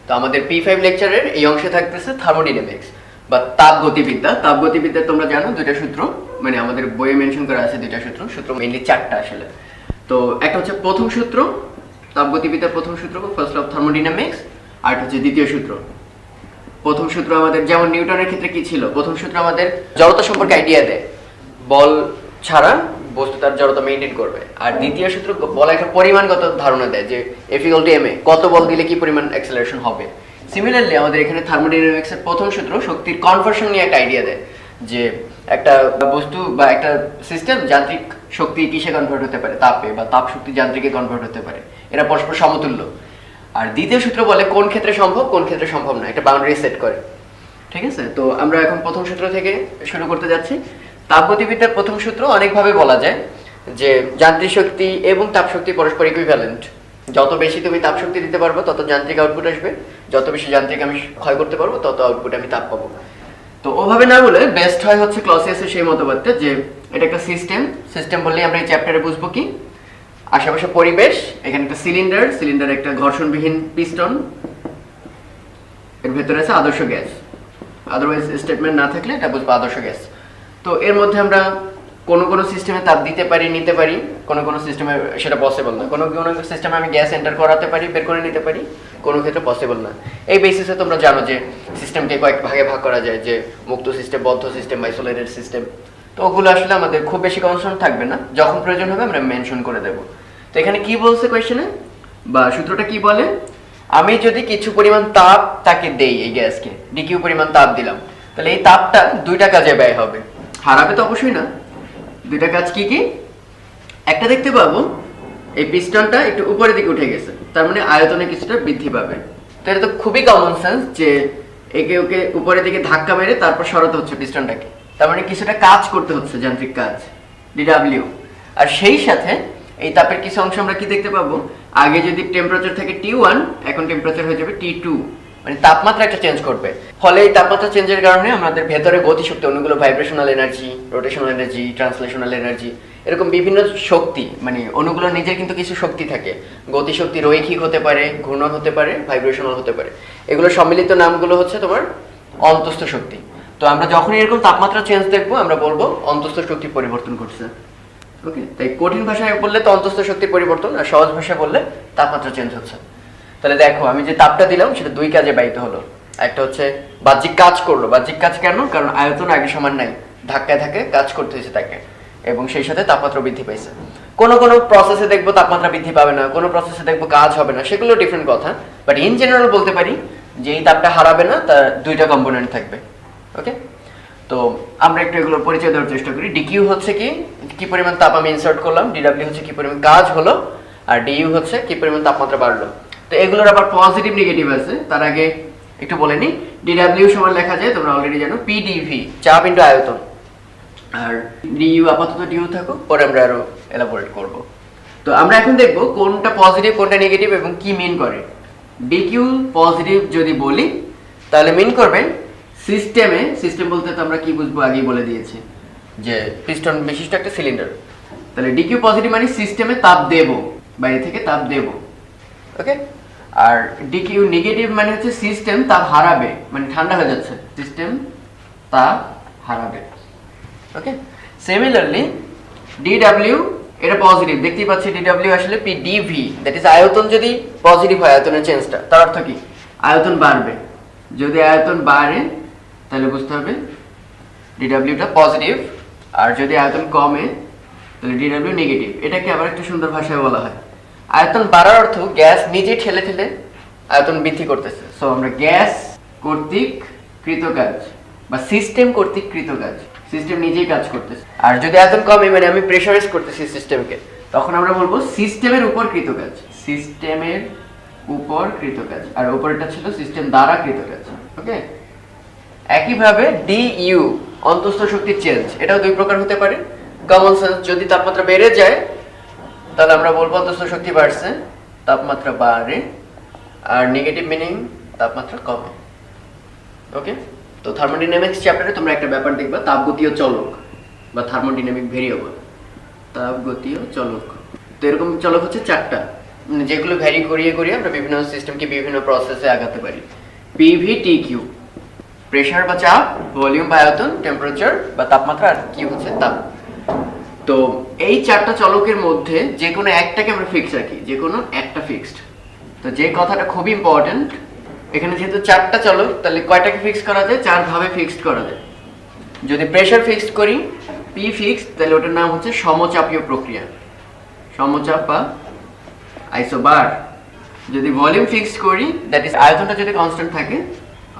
তো আমাদের P5 লেকচারের এই অংশে থাকতেছে থার্মোডাইনামিক্স বা তাপগতিবিদ্যা। তাপগতিবিদ্যা তোমরা জানো দুইটা সূত্র, মানে আমাদের বইয়ে মেনশন করা আছে দুইটা সূত্র মেইনলি চারটা আসলে। তো একটা হচ্ছে প্রথম সূত্র, তাপগতিবিদ্যার প্রথম সূত্র ফার্স্ট অফ থার্মোডাইনামিক্স, আর একটা হচ্ছে দ্বিতীয় সূত্র। প্রথম সূত্র আমাদের যেমন নিউটনের ক্ষেত্রে কি ছিল, প্রথম সূত্র আমাদের জড়তা সম্পর্কে আইডিয়া দেয়, বল ছাড়া বস্তু তার জড়তা মেইনটেইন করবে। আর দ্বিতীয় সূত্র বল একটা পরিমাণগত ধারণা দেয় যে F = ma, কত বল দিলে কি পরিমাণ অ্যাক্সেলারেশন হবে। সিমিলারলি আমাদের এখানে থার্মোডাইনামিক্সের প্রথম সূত্র শক্তির কনভার্সন নিয়ে একটা আইডিয়া দেয় যে একটা বস্তু বা একটা সিস্টেম যান্ত্রিক শক্তি কিসে কনভার্ট হতে পারে, তাপে, বা তাপ শক্তি যান্ত্রিকে কনভার্ট হতে পারে, এরা পরস্পর সমতুল্য। আর দ্বিতীয় সূত্র বলে কোন ক্ষেত্রে সম্ভব কোন ক্ষেত্রে সম্ভব না, একটা বাউন্ডারি সেট করে। ঠিক আছে, তো আমরা এখন প্রথম সূত্র থেকে শুরু করতে যাচ্ছি। তাপগতিবিদ্যার প্রথম সূত্র অনেকভাবে বলা যায় যে যান্ত্রিক শক্তি এবং তাপ শক্তি পরস্পর ইকুইভ্যালেন্ট। যত বেশি তুমি তাপ শক্তি দিতে পারবে তত যান্ত্রিক আউটপুট আসবে, যত বেশি যান্ত্রিক আমি ক্ষয় করতে পারবো তত আউটপুট আমি তাপ পাবো। তো ওভাবে না বলে বেস্ট হয় হচ্ছে ক্লসিয়াসের সেই মতবাদটা যে এটা একটা সিস্টেম বললেই আমরা এই চ্যাপ্টারে বুঝবো কি আশেপাশে পরিবেশ, এখানে একটা সিলিন্ডার একটা ঘর্ষণবিহীন পিস্টন, এর ভেতরে আছে আদর্শ গ্যাস, আদারওয়াইজ স্টেটমেন্ট না থাকলে এটা বুঝবো আদর্শ গ্যাস। তো এর মধ্যে আমরা কোন সিস্টেমে তাপ দিতে পারি নিতে পারি, কোন সিস্টেমে সেটা পসিবল না, কোন সিস্টেমে আমি গ্যাস এন্টার করাতে পারি বের করে নিতে পারি, কোন ক্ষেত্রে পসিবল না। এই বেসিসে তোমরা জানো যে সিস্টেমকে কয়েক ভাগে ভাগ করা যায়, যে মুক্ত সিস্টেম, বদ্ধ সিস্টেম, আইসোলেটেড সিস্টেম। তো ওগুলো আসলে আমাদের খুব বেশি কনসার্ন থাকবে না, যখন প্রয়োজন হবে আমরা মেনশন করে দেব। তো এখানে কি বলছে কোয়েশ্চেনে বা সূত্রটা কি বলে, আমি যদি কিছু পরিমাণ তাপ তাকে দেই, এই গ্যাসকে dq পরিমাণ তাপ দিলাম, তাহলে এই তাপটা দুইটা কাজে ব্যয় হবে। হারাবে তো অবশ্যই না, দুইটা কাজ কি কি, একটা দেখতে পাবো এই পিস্টনটা একটু উপরের দিকে উঠে গেছে, তার মানে আয়তনে কিছুটা বৃদ্ধি পাবে। তো এটা তো খুবই কমন সেন্স যে ওকে উপরের দিকে ধাক্কা মেরে তারপর সরাতে হচ্ছে পিস্টনটাকে, তার মানে কিছুটা কাজ করতে হচ্ছে, যান্ত্রিক কাজ, dw। আর সেই সাথে এই তাপের কিছু অংশ আমরা কি দেখতে পাবো, আগে যদি টেম্পারেচার থাকে T1 এখন টেম্পারেচার হয়ে যাবে T2, মানে তাপমাত্রা একটা চেঞ্জ করবে। ফলে এই তাপমাত্রা চেঞ্জের কারণে আমাদের ভেতরে গতিশক্তি, অন্যগুলো vibrational energy, rotational energy, translational energy, এরকম বিভিন্ন শক্তি, মানে অণুগুলো নিজের কিন্তু কিছু শক্তি থাকে, গতিশক্তি রৈখিক হতে পারে, ঘূর্ণন হতে পারে, ভাইব্রেশনাল হতে পারে। এগুলো সম্মিলিত নামগুলো হচ্ছে তোমার অন্তস্থ শক্তি। তো আমরা যখন এরকম তাপমাত্রা চেঞ্জ দেখবো আমরা বলবো অন্তস্থ শক্তি পরিবর্তন ঘটছে। ওকে, তাই কঠিন ভাষায় বললে তো অন্তস্থ শক্তির পরিবর্তন, আর সহজ ভাষায় বললে তাপমাত্রা চেঞ্জ হচ্ছে। তাহলে দেখো আমি যে তাপটা দিলাম সেটা দুই কাজে ব্যয়িত হলো, একটা হচ্ছে বাহ্যিক কাজ করলো। বাহ্যিক কাজ কেন, কারণ আয়তন আগে সমান নাই, ধাক্কায় ধাক্কায় কাজ করতে হয়েছে তাকে, এবং সেই সাথে তাপমাত্রা বৃদ্ধি পাইছে। কোনো প্রসেসে দেখবো তাপমাত্রা বৃদ্ধি পাবে না, কোনো প্রসেসে দেখবো কাজ হবে না, সেগুলো ডিফারেন্ট কথা। বাট ইন জেনারেল বলতে পারি যে এই তাপটা হারাবে না, তার দুইটা কম্পোনেন্ট থাকবে। ওকে, তো আমরা একটু এগুলোর পরিচয় দেওয়ার চেষ্টা করি। dq হচ্ছে কি পরিমাণ তাপ আমি ইনসার্ট করলাম, dw হচ্ছে কি পরিমাণ কাজ হলো, আর du হচ্ছে কি পরিমাণ তাপমাত্রা বাড়লো। তো এগুলোর আবার পজিটিভ নেগেটিভ আছে, তার আগে একটু বলে নি। dw সমান লেখা যায়, তোমরা অলরেডি জানো, pdv, চাপ ইনটু আয়তন, আর du আপাতত du থাকো, পরে আমরা আরো এলাবোরেট করব। তো আমরা এখন দেখব কোনটা পজিটিভ কোনটা নেগেটিভ এবং কি মিন করে। dq পজিটিভ যদি বলি তাহলে মিন করবে সিস্টেম বলতে তো আমরা কি বুঝবো আগেই বলে দিয়েছি যে পিস্টন বিশিষ্ট একটা সিলিন্ডার। তাহলে dq পজিটিভ মানে সিস্টেমে তাপ দেব, বাইরে থেকে তাপ দেব। ওকে, আর dq নেগেটিভ মানে হচ্ছে সিস্টেম তাপ হারাবে, মানে ঠান্ডা হয়ে যাচ্ছে, সিস্টেম তাপ হারাবে। ওকে, সিমিলারলি dw এটা পজিটিভ, দেখতেই পাচ্ছি dw আসলে pdv, দ্যাট ইজ আয়তন যদি পজিটিভ হয়, আয়তনের চেঞ্জটা, তার অর্থ কি আয়তন বাড়বে। যদি আয়তন বাড়ে তাহলে বুঝতে হবে dw টা পজিটিভ, আর যদি আয়তন কমে তাহলে dw নেগেটিভ। এটাকে আবার একটু সুন্দর ভাষায় বলা হয় আয়তন বাড়ার অর্থ গ্যাস নিজে ঠেলে ঠেলে আয়তন বৃদ্ধি করতেছে। সো আমরা গ্যাস কর্তৃক কৃত কাজ বা সিস্টেম কর্তৃক কৃত কাজ, সিস্টেম নিজেই কাজ করতেছে। আর যদি আয়তন কমে মানে আমি প্রেসারাইজ করতেছি সিস্টেমকে, তখন আমরা বলবো সিস্টেমের উপর কৃত কাজ, সিস্টেমের উপর কৃত কাজ, আর উপরটা ছিল সিস্টেম দ্বারা কৃত কাজ। ওকে, একইভাবে du অন্তস্থ শক্তির চেঞ্জ, এটাও দুই প্রকার হতে পারে। কমন সেন্স, যদি তাপমাত্রা বেড়ে যায় তাহলে আমরা বলবো অন্তস্থ শক্তি বাড়ছে, তাপমাত্রা বাড়ে। আর নেগেটিভ মিনিং তাপমাত্রা কমে। ওকে, তো থার্মোডাইনামিক্স চ্যাপ্টারে তোমরা একটা ব্যাপার দেখবা, তাপগতীয় চলক বা থার্মোডাইনামিক ভেরিয়েবল, তাপগতীয় চলক। তো এরকম চলক হচ্ছে চারটা, যেগুলো ভ্যারি করিয়ে করিয়ে আমরা বিভিন্ন সিস্টেমকে বিভিন্ন প্রসেসে আগাতে পারি। পিভি টি কিউ, প্রেসার বা চাপ, ভলিউম বা আয়তন, টেম্পারেচার বা তাপমাত্রা, আর কি হচ্ছে তাপ। তো এই চারটা চলকের মধ্যে যে কোনো একটাকে আমরা ফিক্সড রাখি, যে কোনো একটা ফিক্সড। তো যে কথাটা খুব ইম্পর্টেন্ট, এখানে যেহেতু চারটা চলক, তাহলে কয়টাকে ফিক্স করা যায়? চার ভাবে ফিক্সড করা যায়। যদি প্রেসার ফিক্সড করি পি ফিক্সড, তাহলে ওটার নাম হচ্ছে সমচাপীয় প্রক্রিয়া, সমচাপ বা আইসোবার। যদি ভলিউম ফিক্সড করি, দ্যাট ইজ আয়তনটা যদি কনস্ট্যান্ট থাকে,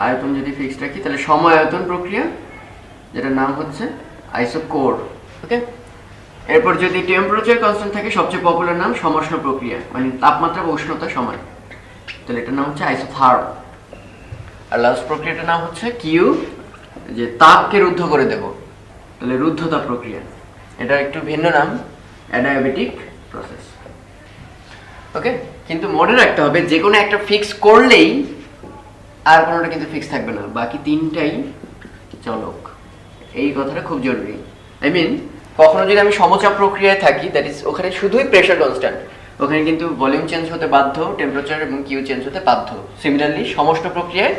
আয়তন যদি ফিক্সড রাখি, তাহলে সমায়তন প্রক্রিয়া, যেটার নাম হচ্ছে আইসোকোর। ওকে, এরপর যদি টেম্পারেচার কনস্ট্যান্ট থাকে, সবচেয়ে পপুলার নাম সমষ্ণ প্রক্রিয়া, মানে তাপমাত্রা বা উষ্ণতা সমান, তাহলে এটার নাম হচ্ছে আইসোথার্ম। আর লাস্ট প্রক্রিয়াটার নাম হচ্ছে কিউ, যে তাপকে রুদ্ধ করে দেব, তাহলে রুদ্ধতাপ প্রক্রিয়া। এটা একটু ভিন্ন নাম, অ্যাডিয়াবেটিক প্রসেস। ওকে, কিন্তু মনে রাখতে হবে যে কোনো একটা ফিক্স করলেই আর কোনোটা কিন্তু ফিক্স থাকবে না, বাকি তিনটাই চলক। এই কথাটা খুব জরুরি। আই মিন, কখনো যদি আমি সমচাপ প্রক্রিয়ায় থাকি, দ্যাট ইজ ওখানে শুধুই প্রেসার কনস্ট্যান্ট, ওখানে কিন্তু ভলিউম চেঞ্জ হতে বাধ্য, টেম্পারেচার এবং কিউ চেঞ্জ হতে বাধ্য। সিমিলারলি সমষ্ণ প্রক্রিয়ায়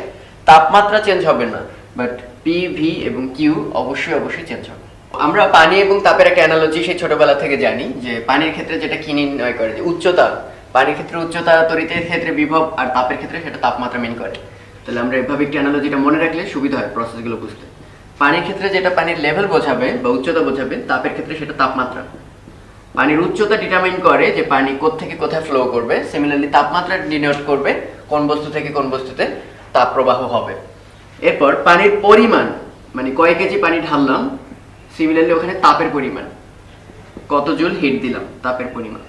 তাপমাত্রা চেঞ্জ হবে না, বাট পি, ভি এবং কিউ অবশ্যই চেঞ্জ হবে। আমরা পানি এবং তাপের একটা অ্যানালজি সেই ছোটবেলা থেকে জানি, যে পানির ক্ষেত্রে যেটা কি নির্ণয় করে, যে উচ্চতা, পানির ক্ষেত্রে উচ্চতা, তড়িতের ক্ষেত্রে বিভব, আর তাপের ক্ষেত্রে সেটা তাপমাত্রা মেন করে। তাহলে আমরা এভাবে একটা অ্যানালজিটা মনে রাখলে সুবিধা হয় প্রসেসগুলো বুঝতে। পানির ক্ষেত্রে যেটা পানির লেভেল বোঝাবে বা উচ্চতা বোঝাবে, তাপের ক্ষেত্রে সেটা তাপমাত্রা। পানির উচ্চতা ডিটারমাইন করে যে পানি কোত্থেকে কোথায় ফ্লো করবে, সিমিলারলি তাপমাত্রা ডিনোট করবে কোন বস্তু থেকে কোন বস্তুতে তাপ প্রবাহ হবে। এরপর পানির পরিমাণ, মানে কয় কেজি পানি ঢাললাম, সিমিলারলি ওখানে তাপের পরিমাণ, কত জুল হিট দিলাম, তাপের পরিমাণ।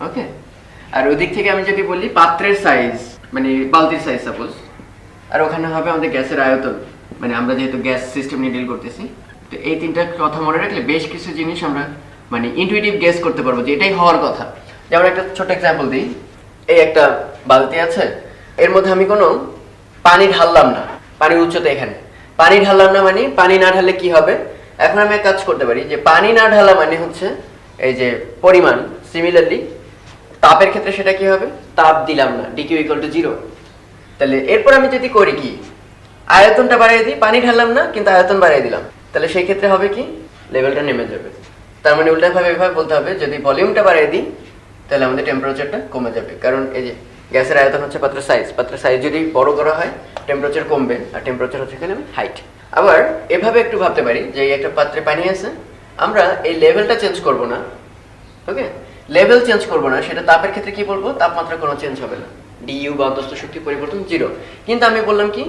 ওকে, আর ওদিক থেকে আমি যদি বলি পাত্রের সাইজ, মানে বালতির সাইজ সাপোজ, আর ওখানে হবে আমাদের গ্যাসের আয়তন, মানে আমরা যেহেতু গ্যাস সিস্টেম নিয়ে ডিল করতেছি। তো এই তিনটা কথা মনে রাখলে বেশ কিছু জিনিস আমরা মানে ইনটুইটিভ গেস করতে পারবো যে এটাই হওয়ার কথা। যেমন একটা ছোট এক্সাম্পল দিই, এই একটা বালতি আছে, এর মধ্যে আমি কোনো পানি ঢাললাম না, পানির উচ্চতা এখানে, পানি ঢাললাম না, মানে পানি না ঢাললে কি হবে? এখন আমি এক কাজ করতে পারি, যে পানি না ঢালা মানে হচ্ছে এই যে পরিমাণ, সিমিলারলি তাপের ক্ষেত্রে সেটা কি হবে? তাপ দিলাম না, ডিকিউ ইকুয়াল টু 0। তাহলে এরপর আমি যদি করি কি, আয়তনটা বাড়িয়ে দিই, পানি ঢাললাম না কিন্তু আয়তন বাড়িয়ে দিলাম, তাহলে সেই ক্ষেত্রে হবে কি? লেভেলটা নেমে যাবে। তার মানে উল্টাভাবে এভাবে বলতে হবে, যদি ভলিউমটা বাড়িয়ে দিই তাহলে আমাদের টেম্পারেচারটা কমে যাবে, কারণ এই যে গ্যাসের আয়তন হচ্ছে পাত্রের সাইজ, পাত্রের সাইজ যদি বড় করা হয় টেম্পারেচার কমবে, আর টেম্পারেচার হচ্ছে এখানে হাইট। আবার এভাবে একটু ভাবতে পারি যে এই একটা পাত্রে পানি আছে, আমরা এই লেভেলটা চেঞ্জ করব না। ওকে, লেভেল চেঞ্জ করব না, সেটা তাপের ক্ষেত্রে কি বলবো? তাপমাত্রা কোনো চেঞ্জ হবে না, ডিইউ বা অন্তস্থ শক্তি পরিবর্তন 0। কিন্তু আমি বললাম কি,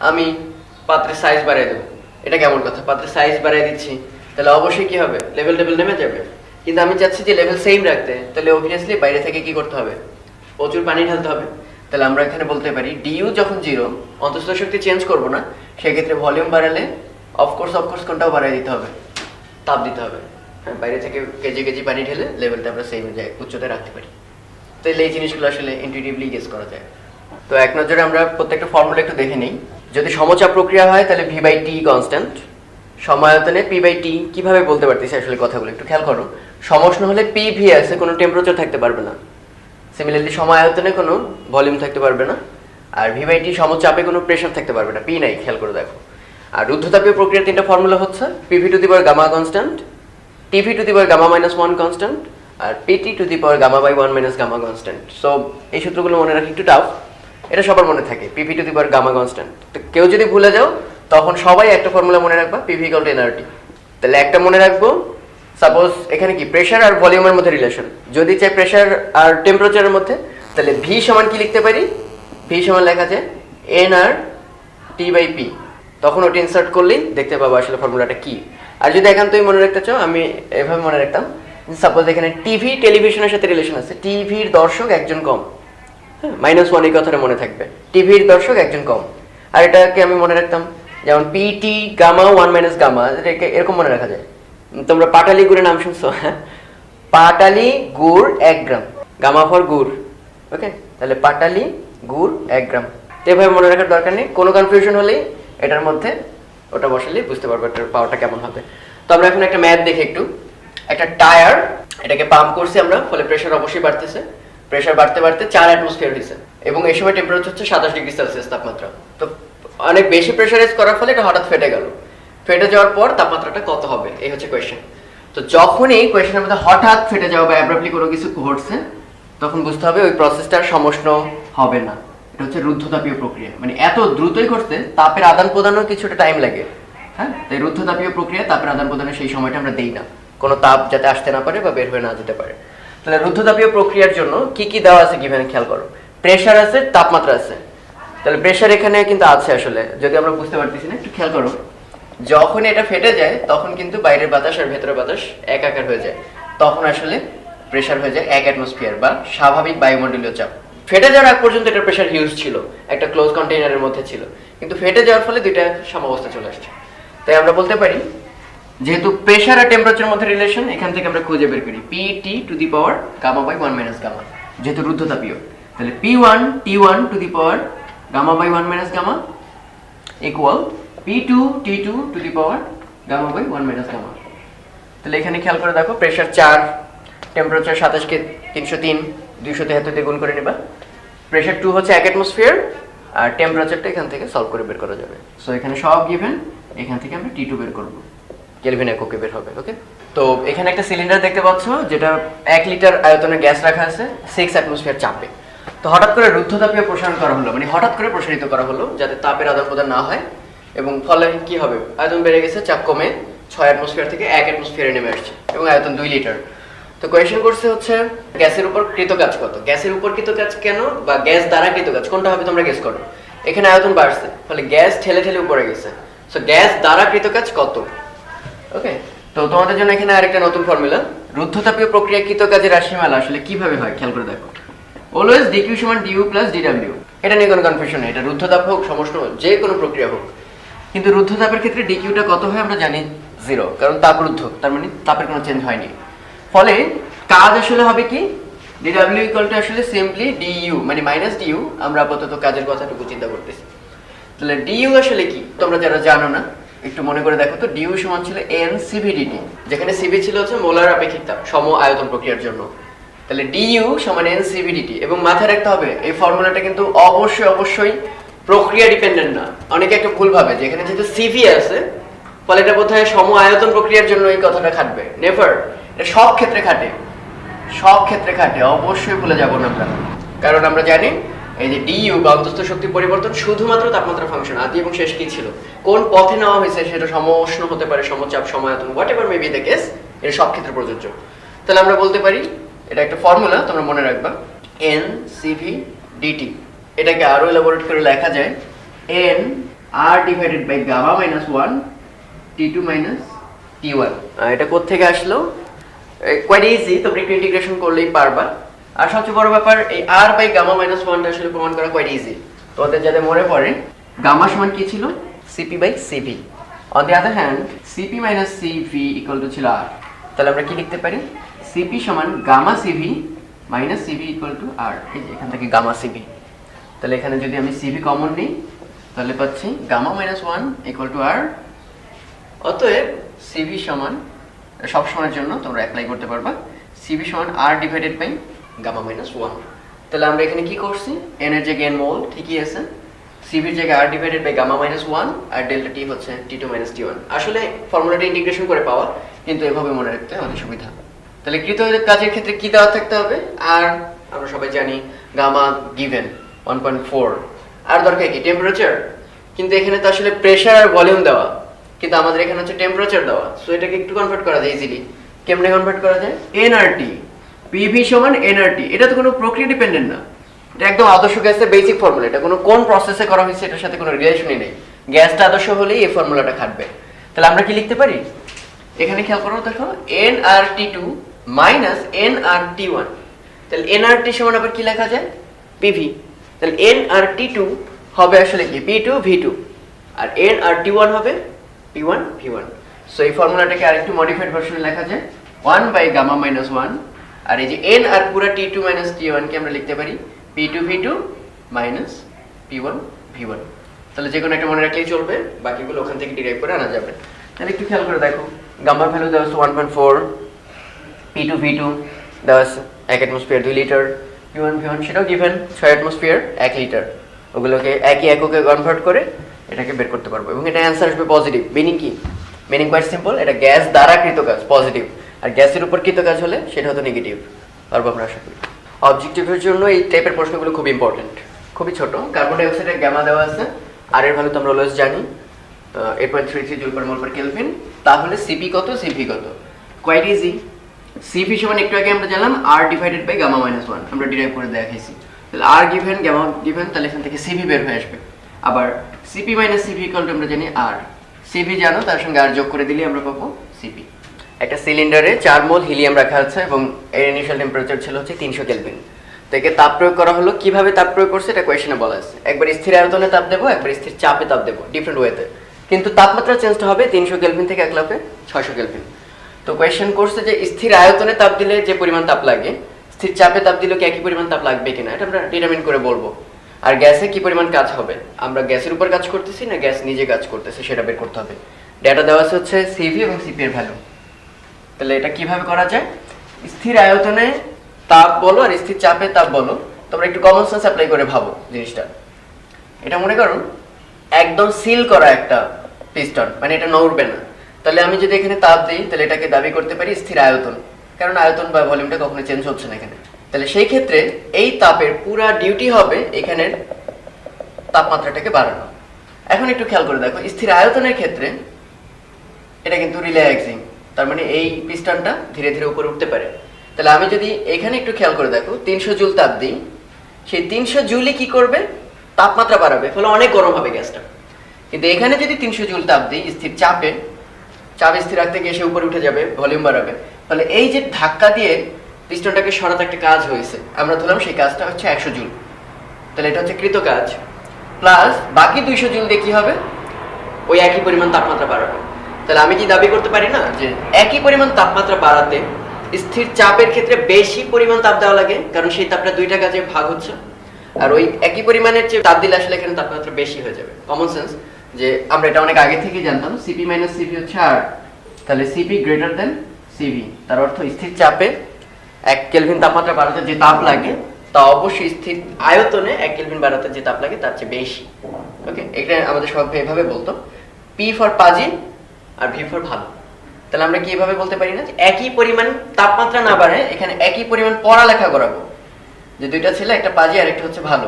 আমি পাত্রের সাইজ বাড়িয়ে দেবো, এটা কেমন কথা? পাত্রের সাইজ বাড়িয়ে দিচ্ছি, তাহলে অবশ্যই কি হবে? লেভেল নেমে যাবে। কিন্তু আমি চাচ্ছি যে লেভেল সেম রাখতে, তাহলে অবভিয়াসলি বাইরে থেকে কি করতে হবে? প্রচুর পানি ঢালতে হবে। তাহলে আমরা এখানে বলতে পারি ডিইউ যখন 0, অন্তস্থ শক্তি চেঞ্জ করব না, সেক্ষেত্রে ভলিউম বাড়ালে অফকোর্স কোনটাও বাড়িয়ে দিতে হবে, তাপ দিতে হবে। হ্যাঁ, বাইরে থেকে কেজি পানি ঢেলে লেভেলটা আমরা সেম যায় উচ্চতায় রাখতে পারি। তাহলে এই জিনিসগুলো আসলে ইনটুইটিভলি গেস করা যায়। তো এক নজরে আমরা প্রত্যেকটা ফর্মুলা একটু দেখে নিই। যদি সমচাপ প্রক্রিয়া হয় তাহলে v/t কনস্ট্যান্ট, সমায়তনে p/t কিভাবে বলতে পারতেছি আসলে কথাগুলো একটু খেয়াল করো। সমষ্ণ হলে pv আছে, কোনো টেম্পারেচার থাকতে পারবে না। সিমিলারলি সমায়তনে কোনো ভলিউম থাকতে পারবে না, আর v/t সমচাপে কোনো প্রেসার থাকতে পারবে না, p নাই, খেয়াল করে দেখো। আর রুদ্ধতাপীয় প্রক্রিয়ার তিনটা ফর্মুলা হচ্ছে pv to the power gamma constant, tv to the power gamma minus 1 constant, আর pt to the power gamma by 1 minus gamma constant. So এই সূত্রগুলো মনে রাখি একটু টাফ, এটা সবার মনে থাকে, pv to the power gamma constant. তো কেউ যদি ভুলে যাও তখন সবাই একটা ফর্মুলা মনে রাখবা, pv ইকুয়াল টু nRT। তাহলে একটা মনে রাখবো, সাপোজ এখানে কি প্রেসার আর ভলিউমের মধ্যে রিলেশন, যদি চাই প্রেসার আর টেম্পারেচারের মধ্যে, তাহলে v সমান কি লিখতে পারি? v সমান লেখা যায় nRT/p। তখন ওটা ইনসার্ট করলেই দেখতে পাবো আসলে ফর্মুলাটা কি। আর যদি একান্তই মনে রাখতে চাও, আমি এভাবে মনে রাখতাম, সাপোজ এখানে টিভি টেলিভিশনের সাথে রিলেশন আছে, টিভির দর্শক একজন কম, হ্যাঁ, -1 এই কথাটা মনে থাকবে, টিভির দর্শক একজন কম। আর এটাকে আমি মনে রাখতাম যেমন পিটি গামা 1 মাইনাস গামা, এরকম মনে রাখা যায়। তোমরা পাটালি গুড়ের নাম শুনছো? হ্যাঁ, পাটালি গুড় 1 গ্রাম, গামা ফর গুড়। ওকে, তাহলে পাটালি গুড় 1 গ্রাম। তো এভাবে মনে রাখার দরকার নেই, কোনো কনফিউশন হলেই এটার মধ্যে ওটা বসালেই বুঝতে পারবো এটার পাওয়ারটা কেমন হবে। তো আমরা এখন একটা ম্যাথ দেখি একটু। একটা টায়ার, এটাকে পাম্প করছি আমরা, ফলে প্রেসার অবশ্যই বাড়তেছে, প্রেসার বাড়তে বাড়তে 4 অ্যাটমসফিয়ার হয়েছে এবং এই সময় টেম্পারেচার হচ্ছে 27 ডিগ্রি সেলসিয়াস তাপমাত্রা। তো অনেক বেশি প্রেসারাইজ করার ফলে এটা হঠাৎ ফেটে গেল। ফেটে যাওয়ার পর তাপমাত্রাটা কত হবে, এই হচ্ছে কোয়েশ্চেন। তো যখনই কোয়েশ্চেনের মধ্যে হঠাৎ ফেটে যাওয়া বা অ্যাব্রাপ্টলি কোনো কিছু ঘটছে, তখন বুঝতে হবে ওই প্রসেসটার সমষ্ণ হবে না। এটা হচ্ছে রুদ্ধতাপীয় প্রক্রিয়া, মানে এত দ্রুতই ঘটছে, তাপের আদান প্রদানেও কিছুটা টাইম লাগে। হ্যাঁ, তাই রুদ্ধতাপীয় প্রক্রিয়া তাপের আদান প্রদানের সেই সময়টা আমরা দেই না, কোনো তাপ যাতে আসতে না পারে বা বের হয়ে না যেতে পারে। তাহলে রুদ্ধতাপীয় প্রক্রিয়ার জন্য কি কি দেওয়া আছে গিভেন খেয়াল করো। প্রেসার আছে, তাপমাত্রা আছে। তাহলে প্রেসার এখানে কিন্তু আছে আসলে, যদি আমরা বুঝতে পারতেছি না, একটু খেয়াল করো। যখন এটা ফেটে যায় তখন কিন্তু বাইরের বাতাস আর ভেতরের বাতাস একাকার হয়ে যায়, তখন আসলে প্রেসার হয়ে যায় 1 অ্যাটমসফিয়ার বা স্বাভাবিক বায়ুমণ্ডলীয় চাপ। ফেটে যাওয়ার আগ পর্যন্ত এটার প্রেসার হিউজ ছিল, একটা ক্লোজ কন্টেইনারের মধ্যে ছিল, কিন্তু ফেটে যাওয়ার ফলে দুইটা সাম্যাবস্থা চলে আসছে। তাই আমরা বলতে পারি যেহেতু প্রেসার আর টেম্পারেচারের মধ্যে রিলেশন, এখান থেকে আমরা খুঁজে বের করি PT to the power gamma by 1 minus gamma, যেহেতু রুদ্ধতাপীয়। তাহলে P1 T1 to the power gamma by 1 minus gamma equal P2 T2 to the power gamma by 1 minus gamma. তাহলে এখানে খেয়াল করে দেখো, প্রেসার 4, টেম্পারেচার 27 কে 303 273 দিয়ে গুণ করে নিবা। প্রেসার 2 হচ্ছে 1 অ্যাটমসফিয়ার, আর টেম্পারেচারটা এখান থেকে সলভ করে বের করা যাবে। সো এখানে সব গিভেন, এখান থেকে আমরা T2 বের করব, কেলভিন এককে বের হবে। ওকে, তো এখানে একটা সিলিন্ডার দেখতে পাচ্ছ যেটা 1 লিটার আয়তনের গ্যাস রাখা আছে 6 অ্যাটমসফিয়ার চাপে। তো হঠাৎ করে রুদ্ধতাপীয় প্রসারণ করা হলো, মানে হঠাৎ করে প্রসারিত করা হলো যাতে তাপের আদান প্রদান না হয়, এবং ফলে কি হবে, আয়তন বেড়ে গেছে, চাপ কমে 6 অ্যাটমসফিয়ার থেকে 1 অ্যাটমসফিয়ারে নেমে আসছে এবং আয়তন 2 লিটার। তো কোয়েশ্চেন করছে হচ্ছে গ্যাসের উপর কৃতকাজ কত, গ্যাসের উপর কৃতকাজ কেন বা গ্যাস দ্বারা কৃতকাজ কোনটা হবে তোমরা গেস করো। এখানে আয়তন বাড়ছে, ফলে গ্যাস ঠেলে ঠেলে উপরে গেছে, সো গ্যাস দ্বারা কৃতকাজ কত। ওকে, তো তোমাদের জন্য এখানে আরেকটা নতুন ফর্মুলা, রুদ্ধতাপীয় প্রক্রিয়া কৃতকাজের রাশিমালা আসলে কিভাবে হয় খেয়াল করে দেখো। অলওয়েজ dq সমান du প্লাস dw, এটা নিয়ে কোনো কনফিউশন নেই, এটা রুদ্ধতাপ হোক সমষ্ণ যে কোনো প্রক্রিয়া হোক। কিন্তু রুদ্ধতাপের ক্ষেত্রে ডিকিউটা কত হয় আমরা জানি 0, কারণ তাপ রুদ্ধ, তার মানে তাপের কোনো চেঞ্জ হয়নি। ফলে কাজ আসলে হবে কি, dw ইকুয়াল টু আসলে সিম্পলি du, মানে মাইনাস du। আমরা আপাতত কাজের কথাটুকু চিন্তা করতেছি। তাহলে du আসলে কি তোমরা যারা জানো না একটু মনে করে দেখো তো। du সমান ছিল n cv/dt, যেখানে cv ছিল হচ্ছে মোলার আপেক্ষিক তাপ সম আয়তন প্রক্রিয়ার জন্য। তাহলে du সমান n cv/dt, এবং মাথায় রাখতে হবে এই ফর্মুলাটা কিন্তু অবশ্যই প্রক্রিয়া ডিপেন্ডেন্ট না। অনেকে একটা ভুল ভাবে যে এখানে যেহেতু cv আছে ফলে এটা বোধহয় সম আয়তন প্রক্রিয়ার জন্য এই কথাটা খাটবে। নেভার, এটা সব ক্ষেত্রে খাটে, অবশ্যই ভুলে যাব না আমরা। কারণ আমরা জানি এই যে du বা অন্তস্থ শক্তি পরিবর্তন শুধুমাত্র তাপমাত্রা ফাংশন, আদি এবং শেষ কি ছিল, কোন পথে নেওয়া হয়েছে, সেটা সমউষ্ণ হতে পারে, সমচাপ, সমায়তন, whatever may be the case, এটা সব ক্ষেত্রে প্রযোজ্য। তাহলে আমরা বলতে পারি এটা একটা ফর্মুলা, তোমরা মনে রাখবা, n cv/dt। এটাকে আরো এলাবোরেট করে লেখা যায় n r divided by gamma minus 1 t2 minus t1। এটা কোথা থেকে আসলো, কোয়াইট ইজি, তোমরা একটু ইন্টিগ্রেশন করলেই পারবা। আর সবচেয়ে বড় ব্যাপার, এই r বাই গামা মাইনাস 1টা আসলে প্রমাণ করা কোয়াইট ইজি। তোমাদের যাতে মনে পড়ে, গামা সমান কি ছিল, cp by cv। On the other hand cp minus cv equal to ছিল r। তাহলে আমরা কি লিখতে পারি, cp সমান gamma cv minus cv equal to r। এই যে এখান থেকে গামা cv, তাহলে এখানে যদি আমি cv কমন নিই তাহলে পাচ্ছি gamma minus 1 equal to r। অতএব cv সমান, সব সময়ের জন্য তোমরা অ্যাপ্লাই করতে পারবা, cv সমান r divided by gamma minus 1। তাহলে আমরা এখানে কি করছি, n এর জায়গায় n মোল ঠিকই আছে, cv এর জায়গায় r divided by gamma minus 1, আর ডেল্টা t হচ্ছে t2 মাইনাস t1। আসলে ফর্মুলাটা ইন্টিগ্রেশন করে পাওয়া, কিন্তু এভাবে মনে রাখতে আমাদের সুবিধা। তাহলে কৃত কাজের ক্ষেত্রে কি দেওয়া থাকতে হবে, আর আমরা সবাই জানি গামা গিভেন 1.4, আর দরকার কি টেম্পারেচার, কিন্তু এখানে তো আসলে প্রেসার আর ভলিউম দেওয়া, কিন্তু আমাদের এখানে হচ্ছে টেম্পারেচার দেওয়া। সো এটাকে একটু কনভার্ট করা যায় ইজিলি। কেমনে কনভার্ট করা যায়, nRT, PV সমান nRT। এটা তো কোনো প্রক্রিয়া ডিপেন্ডেন্ট না, এটা একদম আদর্শ গ্যাসের বেসিক ফর্মুলা। এটা কোনো কোন প্রসেসে করা হয়েছে এটার সাথে কোনো রিলেশনই নেই, গ্যাসটা আদর্শ হলেই এই ফর্মুলাটা খাটবে। তাহলে আমরা কি লিখতে পারি, এখানে খেয়াল করো, দেখো nRT2 মাইনাস nRT1। তাহলে nRT সমান আবার কি লেখা যায়, PV। তাহলে nRT2 হবে আসলে কি P2V2, আর nRT1 হবে P1 V1। সো এই ফর্মুলাটাকে আরেকটু মডিফাইড ভার্সনে লেখা যায় 1 বাই গামা মাইনাস 1, আর এই যে n আর পুরো t2 মাইনাস t1 কে আমরা লিখতে পারি p2v2 মাইনাস p1 v1। তাহলে যে কোনো একটা মনে রাখলেই চলবে, বাকিগুলো ওখান থেকে ডিরাইভ করে আনা যাবে। তাহলে একটু খেয়াল করে দেখো, গামার ভ্যালু দেওয়া আছে 1.4, p2v2 দেওয়া আছে 1 অ্যাটমসফিয়ার 2 লিটার, P1 V1 সেটাও গিভেন 6 অ্যাটমসফিয়ার 1 লিটার, ওগুলোকে একই এককে কনভার্ট করে এটাকে বের করতে পারবো এবং এটা অ্যান্সার আসবে পজিটিভ। মিনিং কি? মিনিং কোয়াইট সিম্পল, এটা গ্যাস দ্বারা কৃত কাজ পজিটিভ, আর গ্যাসের উপর কৃত কাজ হলে সেটা হতো নেগেটিভ। পারবো আমরা আশা করি। অবজেক্টিভের জন্য এই টাইপের প্রশ্নগুলো খুব ইম্পর্টেন্ট, খুবই ছোট। কার্বন ডাই অক্সাইডের গ্যামা দেওয়া আছে, আর এর ভ্যালু তো আমরা অলওয়েজ জানি 8.33 joule per mole per kelvin. তাহলে সিপি কত, সিভি কত? Quite easy. সিপি সমান একটু আগে আমরা জানলাম R divided by gamma minus 1, আমরা ডিরাইভ করে দেখাইছি। তাহলে আর গিভেন গামা গিভেন, তাহলে এখান থেকে সিভি বের হয়ে আসবে। আবার CP minus CV equal to আমরা জানি আর, সিভি জানো, তার সঙ্গে আর যোগ করে দিলে আমরা পাবো সিপি। একটা সিলিন্ডারে 4 মোল হিলিয়াম রাখা আছে এবং এর ইনিশিয়াল টেম্পারেচার ছিল হচ্ছে 300 কেলভিন। তো একে তাপ প্রয়োগ করা হলো, কিভাবে তাপ প্রয়োগ করছে এটা কোয়েশ্চনে বলা আছে। একবার স্থির আয়তনে তাপ দেবো, একবার স্থির চাপে তাপ দেবো, ডিফারেন্ট ওয়েতে, কিন্তু তাপমাত্রা চেঞ্জটা হবে 300 কেলভিন থেকে এক লাফে 600 কেলভিন। তো কোয়েশ্চেন করছে যে স্থির আয়তনে তাপ দিলে যে পরিমাণ তাপ লাগে, স্থির চাপে তাপ দিলে কি একই পরিমাণ তাপ লাগবে কিনা এটা আমরা ডিটারমিন করে বলবো। আর গ্যাসে কি পরিমাণ কাজ হবে, আমরা গ্যাসের উপর কাজ করতেছি না গ্যাস নিজে কাজ করতেছে সেটা বের করতে হবে। ডেটা দেওয়া আছে হচ্ছে সিভি এবং সিপি এর ভ্যালু। তাহলে এটা কিভাবে করা যায়? স্থির আয়তনে তাপ বলো আর স্থির চাপে তাপ বলো, তোমরা একটু কমন সেন্স অ্যাপ্লাই করে ভাবো জিনিসটা। এটা মনে করো একদম সিল করা একটা পিস্টন, মানে এটা নড়বে না। তাহলে আমি যদি এখানে তাপ দিই তাহলে এটাকে দাবি করতে পারি স্থির আয়তন, কারণ আয়তন বা ভলিউমটা কখনো চেঞ্জ হচ্ছে না এখানে। তাহলে সেই ক্ষেত্রে এই তাপের পুরা ডিউটি হবে এখানের তাপমাত্রাটাকে বাড়ানো। এখন একটু খেয়াল করে দেখো, স্থির আয়তনের ক্ষেত্রে এটা কিন্তু রিল্যাক্সিং, তার মানে এই পিস্টনটা ধীরে ধীরে উপরে উঠতে পারে। তাহলে আমি যদি এখানে একটু খেয়াল করে দেখো 300 জুল তাপ দিই, সেই 300 জুলই কি করবে? তাপমাত্রা বাড়াবে, ফলে অনেক গরম হবে গ্যাসটা। কিন্তু এখানে যদি 300 জুল তাপ দিই স্থির চাপে, চাপ স্থির রাখতে গিয়ে সে উপরে উঠে যাবে, ভলিউম বাড়াবে। তাহলে এই যে ধাক্কা দিয়ে পিস্টনটাকে সরাতে একটা কাজ হয়েছে, আমরা ধরলাম সেই কাজটা হচ্ছে 100 জুল। তাহলে এটা হচ্ছে কৃত কাজ, প্লাস বাকি 200 জুল দিয়ে কি হবে? ওই একই পরিমাণ তাপমাত্রা বাড়াবে। তাহলে আমি কি দাবি করতে পারি না যে একই পরিমাণ তাপমাত্রা বাড়াতে স্থির চাপের ক্ষেত্রে বেশি পরিমাণ তাপ দেওয়া লাগে, কারণ সেই তাপটা দুইটা কাজে ভাগ হচ্ছে, আর ওই একই পরিমাণের চেয়ে তাপ দিলে আসলে এখানে তাপমাত্রা বেশি হয়ে যাবে। কমন সেন্স, যে আমরা এটা অনেক আগে থেকেই জানতাম, সিপি মাইনাস সিভি হচ্ছে আর। তাহলে সিপি গ্রেটার দেন সিভি, তার অর্থ স্থির চাপে 1 কেলভিন তাপমাত্রা বাড়াতে যে তাপ লাগে তা অবশ্যই স্থির আয়তনে 1 কেলভিন বাড়াতে যে তাপ লাগে তার চেয়ে বেশি। ওকে, এটা আমাদের সবাই এভাবে বলতো, পি ফর পাজি আর ভি ফর ভালো। তাহলে আমরা কি এভাবে বলতে পারি না যে একই পরিমাণ তাপমাত্রা না বাড়ে, এখানে একই পরিমাণ পড়ালেখা করাবো, যে দুইটা ছেলে একটা পাজি আর একটা হচ্ছে ভালো,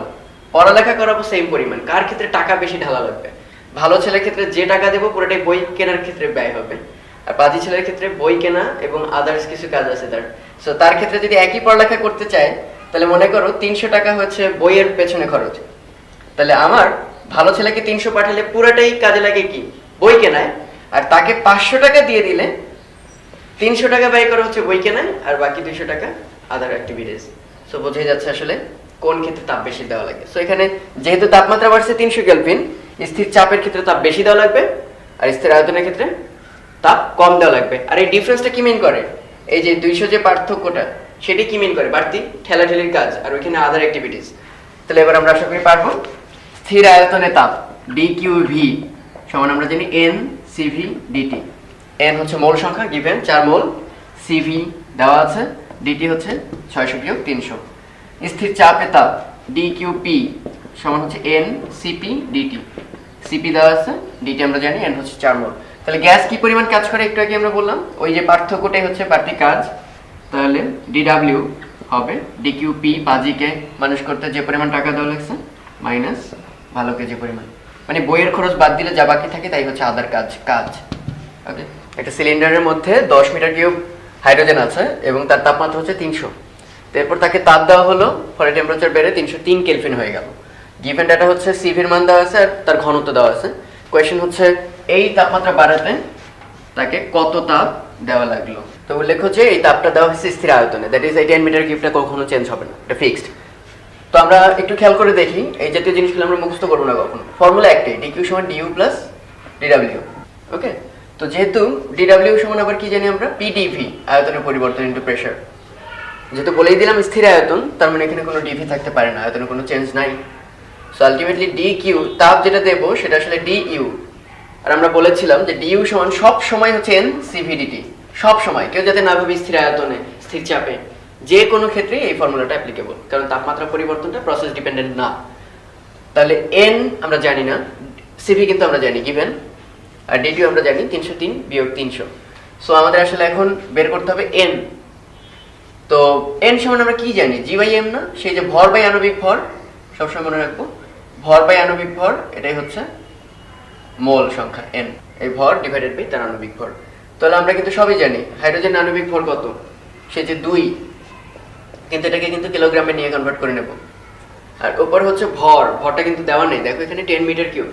পড়ালেখা করাবো সেম পরিমাণ। কার ক্ষেত্রে টাকা বেশি ঢালা লাগবে? ভালো ছেলের ক্ষেত্রে যে টাকা দেবো পুরোটাই বই কেনার ক্ষেত্রে ব্যয় হবে, আর পাজি ছেলের ক্ষেত্রে বই কেনা এবং আদার্স কিছু কাজ আছে তার। সো তার ক্ষেত্রে যদি একই পড়ালেখা করতে চায় তাহলে মনে করো 300 টাকা হচ্ছে বইয়ের পেছনে খরচ, তাহলে আমার ভালো ছেলেকে 300 পাঠালে পুরোটাই কাজে লাগে কি? বই কেনায়। আর তাকে 500 টাকা দিয়ে দিলে 300 টাকা ব্যয় করা হচ্ছে বই কেনায়, আর বাকি 200 টাকা আদার অ্যাক্টিভিটিস। সো বোঝাই যাচ্ছে আসলে কোন ক্ষেত্রে তাপ বেশি দেওয়া লাগে। সো এখানে যেহেতু তাপমাত্রা বাড়ছে 300 কেলভিন, স্থির চাপের ক্ষেত্রে তাপ বেশি দেওয়া লাগবে, আর স্থির আয়তনের ক্ষেত্রে তাপ কম দেওয়া লাগবে। আর এই ডিফারেন্সটা কি মিন করে? এই যে 200 যে পার্থক্যটা, সেটি কি মিন করে? বাড়তি ঠেলাঠেলির কাজ আর ওইখানে আদার অ্যাক্টিভিটিস। তাহলে এবার আমরা আশা করি পারবো। স্থির আয়তনে তাপ ডিকিউভি সমান আমরা জানি এন সিভি ডিটি। এন হচ্ছে মোল সংখ্যা গিভেন 4 মোল, সিভি দেওয়া আছে, ডিটি হচ্ছে 600 বিয়োগ 300। স্থির চাপে তাপ ডিকিউপি সমান হচ্ছে এন সিপি ডিটি। সিপি দেওয়া আছে, ডিটি আমরা জানি, এন হচ্ছে 4 মোল। তাহলে গ্যাস কি পরিমাণ কাজ করে একটু আগে আমরা বললাম, ওই যে পার্থক্যটাই হচ্ছে বাড়তি কাজ। তাহলে ডিডাব্লিউ হবে ডিকিউপি, পাজিকে মানুষ করতে যে পরিমাণ টাকা দেওয়া লাগছে, মাইনাস ভালোকে যে পরিমাণ, মানে বইয়ের খরচ বাদ দিলে যা বাকি থাকে তাই হচ্ছে আদার কাজ। ওকে, একটা সিলিন্ডারের মধ্যে 10 মিটার কিউব হাইড্রোজেন আছে এবং তার তাপমাত্রা হচ্ছে 300। এরপর তাকে তাপ দেওয়া হলো, ফলে টেম্পারেচার বেড়ে 303 কেলভিন হয়ে গেল। গিভেন ডাটা হচ্ছে সিভির মান দেওয়া আছে আর তার ঘনত্ব দেওয়া আছে। কোয়েশ্চেন হচ্ছে এই তাপমাত্রা বাড়াতে তাকে কত তাপ দেওয়া লাগলো। তো উল্লেখ হচ্ছে এই তাপটা দেওয়া হচ্ছে স্থির আয়তনে, দ্যাট ইজ এই 10 মিটার কিউবটা কখনো চেঞ্জ হবে না, এটা ফিক্সড। তো আমরা একটু খেয়াল করে দেখি, এই জাতীয় জিনিসগুলো আমরা মুখস্থ করবো না কখনো। ফর্মুলা একটাই, ডিকিউ সমান ডিইউ প্লাস ডিডাব্লিউ। ওকে, তো যেহেতু ডিডাব্লিউ সমান আবার কি জানি আমরা, পিডিভি, আয়তনের পরিবর্তন ইনটু প্রেসার। যেহেতু বলেই দিলাম স্থির আয়তন, তার মানে এখানে কোনো ডিভি থাকতে পারে না, আয়তনে কোনো চেঞ্জ নাই। সো আলটিমেটলি ডিকিউ, তাপ যেটা দেবো সেটা আসলে ডিইউ। আর আমরা বলেছিলাম যে ডিইউ সমান সব সময় হচ্ছে এন সিভিডিটি, সব সময়। কেউ যাতে না ভাবে স্থির আয়তনে স্থির চাপে, যে কোনো ক্ষেত্রে এই ফর্মুলাটা অ্যাপ্লিকেবল, কারণ তাপমাত্রা পরিবর্তনটা প্রসেস ডিপেন্ডেন্ট না। তাহলে এন আমরা জানি না, সিভি কিন্তু আমরা জানি গিভেন, আর ডিটিও আমরা জানি 303 বিয়োগ 300। সো আমাদের আসলে এখন বের করতে হবে এন। তো এন সমান আমরা কি জানি, জি বাই এম না, সেই যে ভর বাই আণবিক ভর, সবসময় মনে রাখবো ভর বাই আণবিক ভর, এটাই হচ্ছে মোল সংখ্যা এন, এই ভর ডিভাইডেড বাই তার আণবিক ভর। তাহলে আমরা কিন্তু সবই জানি হাইড্রোজেন আণবিক ভর কত, সে যে 2, কিন্তু এটাকে কিন্তু কিলোগ্রামে নিয়ে কনভার্ট করে নেব। আর উপর হচ্ছে ভর, ভরটা কিন্তু দেওয়া নেই, দেখো এখানে 10 মিটার কিউব।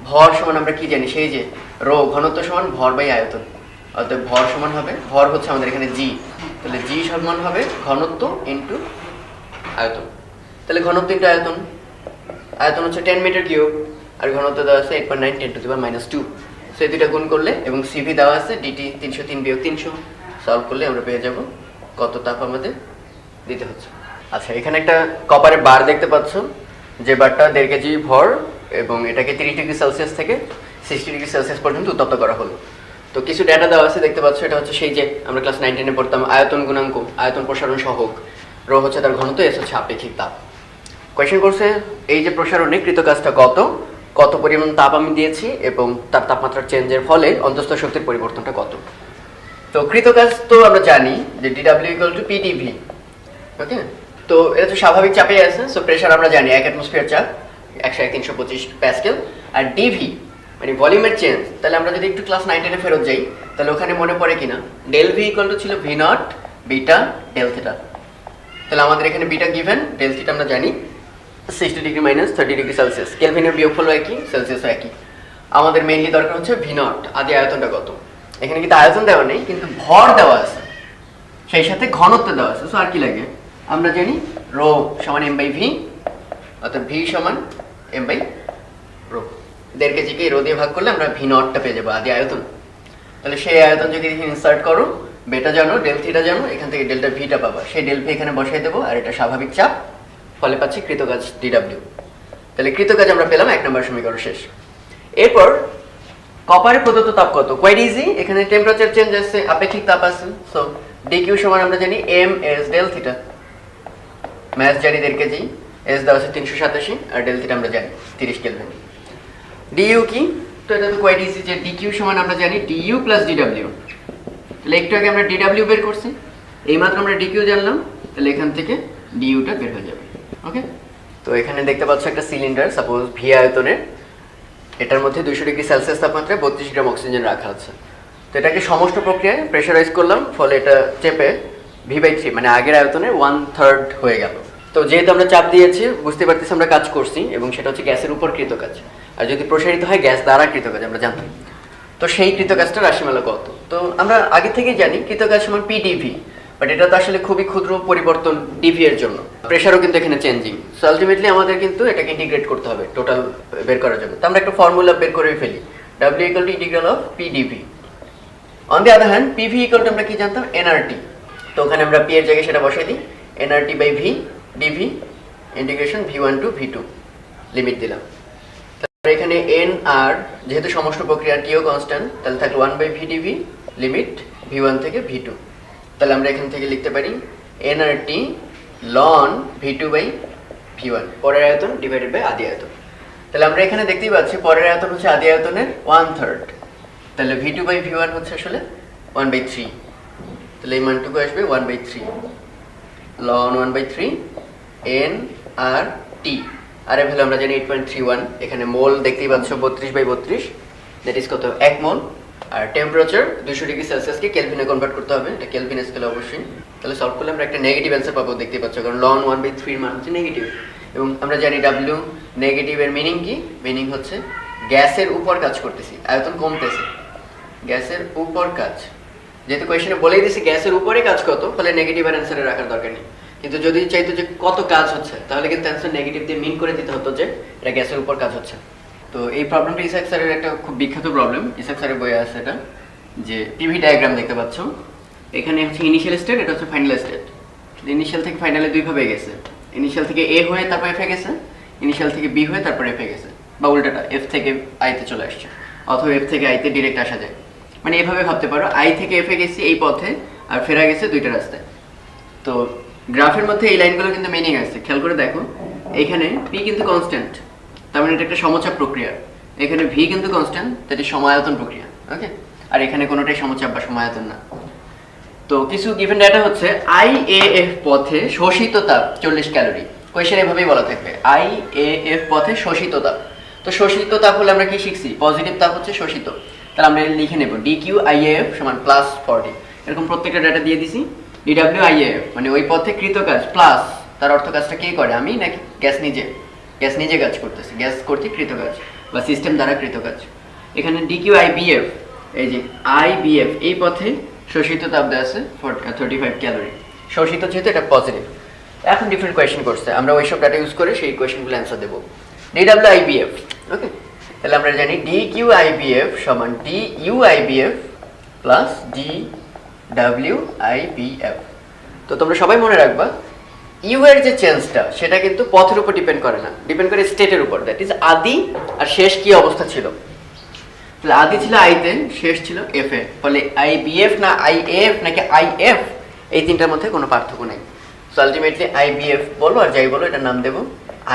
ভর সমান আমরা কি জানি, সেই যে রো ঘনত্ব সমান ভর বাই আয়তন, অর্থাৎ ভর সমান হবে, ভর হচ্ছে আমাদের এখানে জি, তাহলে জি সমান হবে ঘনত্ব ইন্টু আয়তন। তাহলে ঘনত্ব ইন্টু আয়তন, আয়তন হচ্ছে 10 মিটার কিউব, আর ঘনত্ব দেওয়া আছে 8.9 10 টু দি পাওয়ার -2। সো এই দুইটা গুণ করলে এবং সিভি দেওয়া আছে ডিটি 303 বিয়োগ 300, সলভ করলে আমরা পেয়ে যাব কত তাপ আমাদের দিতে হচ্ছে। আচ্ছা, এখানে একটা কপারের বার দেখতে পাচ্ছ, যে বারটা 1.5 কেজি ভর, এবং এটাকে 30 ডিগ্রি সেলসিয়াস থেকে 60 ডিগ্রি সেলসিয়াস পর্যন্ত উত্তপ্ত করা হলো। তো কিছু ডেটা দেওয়া আছে দেখতে পাচ্ছ, এটা হচ্ছে সেই যে আমরা ক্লাস 9-10 এ পড়তাম আয়তন গুণাঙ্ক, আয়তন প্রসারণ সহগ, রো হচ্ছে তার ঘনত্ব, এস হচ্ছে আপেক্ষিক তাপ। কোয়েশ্চেন করছে এই যে প্রসারণে কৃত কাজটা কত, কত পরিমাণ তাপ আমি দিয়েছি, এবং তার তাপমাত্রার চেঞ্জের ফলে অন্তঃস্থ শক্তির পরিবর্তনটা কত। তো কৃত কাজ তো আমরা জানি যে ডিডব্লিউ ইকুয়াল টু পিডিভি, ওকে। তো এটা তো স্বাভাবিক চাপেই আছে, সো প্রেসার আমরা জানি 1 অ্যাটমসফিয়ার চাপ 101-325 প্যাসকেল, আর ডিভি মানে ভলিউমের চেঞ্জ। তাহলে আমরা যদি একটু ক্লাস 9-10 এ ফেরত যাই, তাহলে ওখানে মনে পড়ে কিনা ডেল ভি ইকুয়াল টু ছিল V naught beta del theta. তাহলে আমাদের এখানে বিটা গিভেন, ডেল থিটা আমরা জানি 60 ডিগ্রি মাইনাস 30 ডিগ্রি সেলসিয়াস, কেলভিনের বিয়োগফলও একই, সেলসিয়াসও একই। আমাদের মেইনলি দরকার হচ্ছে ভি নট, আদি আয়তনটা কত। এখানে কিন্তু আয়তন দেওয়া নেই, কিন্তু ভর দেওয়া আছে, সেই সাথে ঘনত্ব দেওয়া আছে। সো আর কি লাগে, আমরা জানি রো সমান এম বাই ভি, অর্থাৎ ভি সমান এম বাই রো। 1.5 কেজিকে রো দিয়ে ভাগ করলে আমরা ভি নটটা পেয়ে যাবো, আদি আয়তন। তাহলে সেই আয়তন যদি ইনসার্ট করো, বেটা জানো ডেল থিটা জানো, এখান থেকে ডেল্টা ভিটা পাবা, সেই ডেল ভি এখানে বসাই দেবো, আর এটা স্বাভাবিক চাপ, ফলে পাচ্ছি কৃতকাজ ডিডব্লিউ। তাহলে কৃতকাজ আমরা পেলাম 1 নম্বর সমীকরণ শেষ। এরপর কপারে প্রদত্ত তাপ কত, কোয়াইট ইজি, এখানে টেম্পারেচার চেঞ্জ আছে, আপেক্ষিক তাপ আছে। সো ডিকিউ সমান আমরা জানি M S del theta, mass জানি 1.5 কেজি, এস দেওয়া আছে 387, আর ডেল থিটা আমরা জানি 30 কেলভিন। ডিইউ কি, তো এটা তো কোয়াইট ইজি, যে ডিকিউ সমান আমরা জানি ডিইউ প্লাস ডিডব্লিউ। তাহলে একটু আগে আমরা ডিডব্লিউ বের করছি, এইমাত্র আমরা ডিকিউ জানলাম, তাহলে এখান থেকে ডিইউটা বের হয়ে যাবে, ওকে। তো এখানে দেখতে পাচ্ছ একটা সিলিন্ডার, সাপোজ ভি আয়তনের, এটার মধ্যে 200 ডিগ্রি সেলসিয়াস তাপমাত্রায় 32 গ্রাম অক্সিজেন রাখা আছে। তো এটাকে সমস্ত প্রক্রিয়ায় প্রেসারাইজ করলাম, ফলে এটা চেপে ভি/3 মানে আগের আয়তনের 1/3 হয়ে গেল। তো যেহেতু আমরা চাপ দিয়েছি, বুঝতে পারতেছি আমরা কাজ করছি, এবং সেটা হচ্ছে গ্যাসের উপর কৃত কাজ, আর যদি প্রসারিত হয় গ্যাস দ্বারা কৃত কাজ আমরা জানতাম। তো সেই কৃত কাজটা রাশিমালা কত, তো আমরা আগে থেকেই জানি কৃত কাজ সমান পিডিভি, বাট এটা তো আসলে খুবই ক্ষুদ্র পরিবর্তন ডিভি এর জন্য, প্রেসারও কিন্তু এখানে চেঞ্জিং। সো আলটিমেটলি আমাদের কিন্তু এটাকে ইন্টিগ্রেট করতে হবে টোটাল বের করার জন্য। তো আমরা একটা ফর্মুলা বের করে ফেলি, W equal to integral of PDV. On the other hand PV equal two আমরা কি জানতাম, এনআরটি। তো ওখানে আমরা পি এর জায়গায় সেটা বসাই দিই, NRT by V DV integration V1 to V2, limit দিলাম। তারপরে এখানে এন আর যেহেতু সমস্ত প্রক্রিয়া টিও কনস্ট্যান্ট, তাহলে থাকলো 1 by V DV limit V1 থেকে ভি2। তাহলে আমরা এখান থেকে লিখতে পারি NRT ln V2 by V1, পরের আয়তন ডিভাইডেড বাই আদি আয়তন। তাহলে আমরা এখানে দেখতেই পাচ্ছি পরের আয়তন হচ্ছে আদি আয়তনের 1/3, তাহলে ভি2 বাই ভি1 হচ্ছে আসলে 1/3, তাহলে এই মানটুকু আসবে 1/3 লন 1/3 এন আর টি, আর এর ভ্যালু আমরা জানি 8.31। এখানে মোল দেখতেই পাচ্ছ 32/32, দ্যাট ইজ কত 1 মোল। আর টেম্পারেচার 200 ডিগ্রি সেলসিয়াসকে কেলভিনে কনভার্ট করতে হবে, এটা কেলভিন স্কেলে অবশ্যই। তাহলে সলভ করলে আমরা একটা নেগেটিভ অ্যান্সার পাবো, দেখতে পাচ্ছ, কারণ লন 1/3 এর মান হচ্ছে নেগেটিভ। এবং আমরা জানি ডাব্লিউ নেগেটিভ এর মিনিং কি, মিনিং হচ্ছে গ্যাসের উপর কাজ করতেছি, আয়তন কমতেছে, গ্যাসের উপর কাজ। যেহেতু কোয়েশ্চেনে বলেই দিছি গ্যাসের উপরে কাজ কত, ফলে নেগেটিভ আর অ্যান্সারে রাখার দরকার নেই। কিন্তু যদি চাইতো যে কত কাজ হচ্ছে, তাহলে কিন্তু অ্যান্সার নেগেটিভ দিয়ে মিন করে দিতে হতো যে এটা গ্যাসের উপর কাজ হচ্ছে। তো এই প্রবলেমটা ইসাক স্যারের একটা খুব বিখ্যাত প্রবলেম, ইসাক স্যারের বইয়ে আছে এটা, যে পিভি ডায়াগ্রাম দেখতে পাচ্ছ, এখানে হচ্ছে ইনিশিয়াল স্টেট, এটা হচ্ছে ফাইনাল স্টেট। ইনিশিয়াল থেকে ফাইনালে দুই ভাবে গেছে, ইনিশিয়াল থেকে এ হয়ে তারপর এফ এ গেছে, ইনিশিয়াল থেকে বি হয়ে তারপর এফ এ গেছে, বা উল্টাটা এফ থেকে আইতে চলে আসছে, অথবা এফ থেকে আইতে ডিরেক্ট আসা যায়। মানে এভাবে ভাবতে পারো, আই থেকে এফ এ গেছি এই পথে, আর ফেরা গেছে দুইটা রাস্তায়। তো গ্রাফের মধ্যে এই লাইনগুলো কিন্তু মিনিং আছে, খেয়াল করে দেখো। এখানে পি কিন্তু কনস্ট্যান্ট, তার মানে এটা একটা সমচাপ প্রক্রিয়া। এখানে ভি কিন্তু কনস্ট্যান্ট, এটা সমায়তন প্রক্রিয়া। ওকে, আর এখানে কোনোটাই সমচাপ বা সমায়তন না। তো কিছু গিভেন ডেটা হচ্ছে IAF পথে শোষিত তাপ 40 ক্যালোরি। কোয়েশ্চেন এভাবেই বলা থাকবে, IAF পথে শোষিত তাপ। তো শোষিত তাপ হলে আমরা কি শিখছি? পজিটিভ তাপ হচ্ছে শোষিত। তাহলে আমরা লিখে নেব DQIAF সমান +40। এরকম প্রত্যেকটা ডেটা দিয়ে দিছি। DWIAF মানে ওই পথে কৃত কাজ প্লাস, তার অর্থ কাজটা কে করে, আমি নাকি গ্যাস নিজে? গ্যাস নিজে কাজ করতেছে, গ্যাস কর্তৃক কৃত কাজ বা সিস্টেম দ্বারা কৃত কাজ। এখানে DQIBF, এই যে IBF এই পথে শোষিত তাপ দেওয়া আছে 35 ক্যালোরি। শোষিত যেহেতু এটা পজিটিভ। এখন ডিফারেন্ট কোয়েশ্চেন করছে, আমরা ওইসব ডাটা ইউজ করে সেই কোয়েশ্চেনগুলো অ্যান্সার দেবো। DWIBF, ওকে, তাহলে আমরা জানি DQIBF সমান DUIBF প্লাস DWIBF। তো তোমরা সবাই মনে রাখবা, ইউ এর যে চেঞ্জটা সেটা কিন্তু পথের উপর ডিপেন্ড করে না, ডিপেন্ড করে স্টেটের উপর। দ্যাট ইজ আদি আর শেষ কি অবস্থা ছিল। তাহলে আদি ছিল আইতে, শেষ ছিল এফ এ। ফলে IBF না IAF নাকি IF, এই তিনটার মধ্যে কোনো পার্থক্য নেই। সো আলটিমেটলি IBF বলো আর যাই বলো, এটার নাম দেবো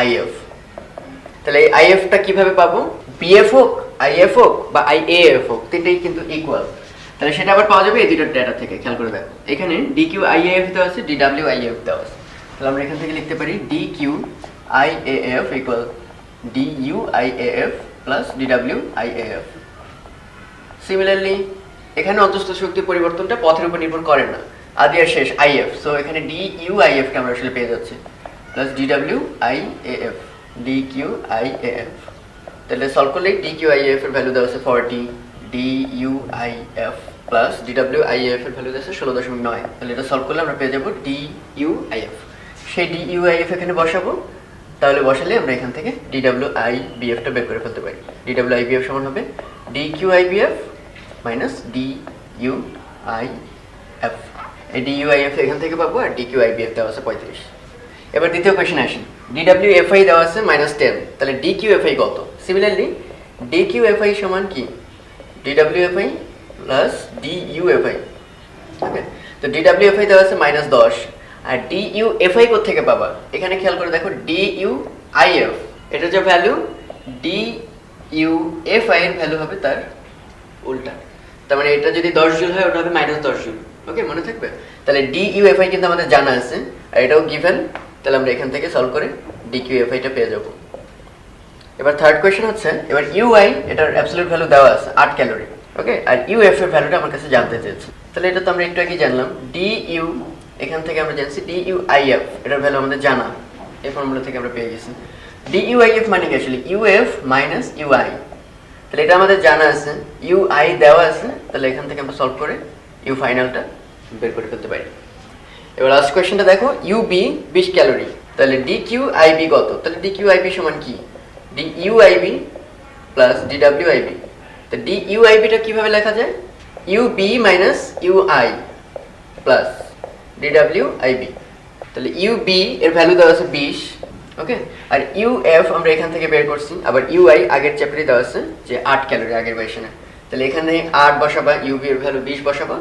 IF। তাহলে এই IF-টা কিভাবে পাবো? BF হোক, IF হোক বা IAF হোক, তিনটাই কিন্তু ইকুয়াল। তাহলে সেটা আবার পাওয়া যাবে এই দুটো ডেটা থেকে। খেয়াল করে দেখো, এখানে DQIAF দেওয়া আছে, DWIAF দেওয়া আছে। তাহলে আমরা এখান থেকে লিখতে পারি DQIAF equal DUIAF plus DWIAF। Similarly এখানে অন্তস্থ শক্তি পরিবর্তনটা পথের উপর নির্ভর করে না, আদি আর শেষ IF। সো এখানে DUIF কে আমরা আসলে পেয়ে যাচ্ছি প্লাস DWIAF, DQIAF। তাহলে সলভ করলে DQIAF এর ভ্যালু দেওয়া আছে 40, DUIF প্লাস DWIAF এর ভ্যালু দেওয়া আছে 16.9। তাহলে এটা সলভ করলে আমরা পেয়ে যাবো DUIF। সেই DUIF এখানে বসাবো, তাহলে বসালে আমরা এখান থেকে DWIBF টা বের করে ফেলতে পারি। DWIBF সমান হবে DQIBF মাইনাস DUIF। এই DUIF এখান থেকে পাবো, আর DQIBF দেওয়া আছে 35। এবার দ্বিতীয় কোয়েশ্চেন আসি। DWFI দেওয়া আছে -10, তাহলে DQFI কত? সিমিলারলি DQFI সমান কি? DWFI plus DUFI। ওকে, তো DWFI দেওয়া আছে -10, আর DUFI কোথা থেকে পাবা? এখানে খেয়াল করে দেখো, DUIF এটা যে ভ্যালু, DUFI এর ভ্যালু হবে তার উল্টা। তার মানে এটা যদি 10 জুল হয়, ওটা হবে -10 জুল। ওকে, মনে থাকবে? তাহলে DUFI কিন্তু আমাদের জানা আছে, আর এটাও গিভেন। তাহলে আমরা এখান থেকে সলভ করে DQFI টা পেয়ে যাব। এবার থার্ড কোয়েশ্চেন হচ্ছে, এবার UI এটার অ্যাবসলিউট ভ্যালু দেওয়া আছে 8 ক্যালোরি। ওকে, আর UF এর ভ্যালুটা আমার কাছে জানতে চেয়েছে। তাহলে এটা তো আমরা একটু আগেই জানলাম। DU এখান থেকে আমরা জানছি DUIF, এটার ভ্যালু আমাদের জানা, এই ফর্মুলা থেকে আমরা পেয়ে গেছি। DUIF মানে কি আসলে? UF minus UI। তাহলে এটা আমাদের জানা আছে, UI দেওয়া আছে। তাহলে এখান থেকে আমরা সলভ করে ইউ ফাইনালটা বের করে ফেলতে পারি। এবার লাস্ট কোয়েশ্চেনটা দেখো, UB 20 ক্যালোরি। তাহলে DQIB কত? তাহলে DQIB সমান কি? DUIB plus DWIB। তো DUIB টা কিভাবে লেখা যায়? UB minus UI plus DWIB। তাহলে UB এর ভ্যালু দেওয়া আছে 20। ওকে, আর UF আমরা এখান থেকে বের করছি। আবার UI আগের চ্যাপ্টারে দেওয়া আছে যে 8 ক্যালোরি আগের কোয়েশ্চেনে। তাহলে এখানে 8 বসাবা, UB এর ভ্যালু 20 বসাবা।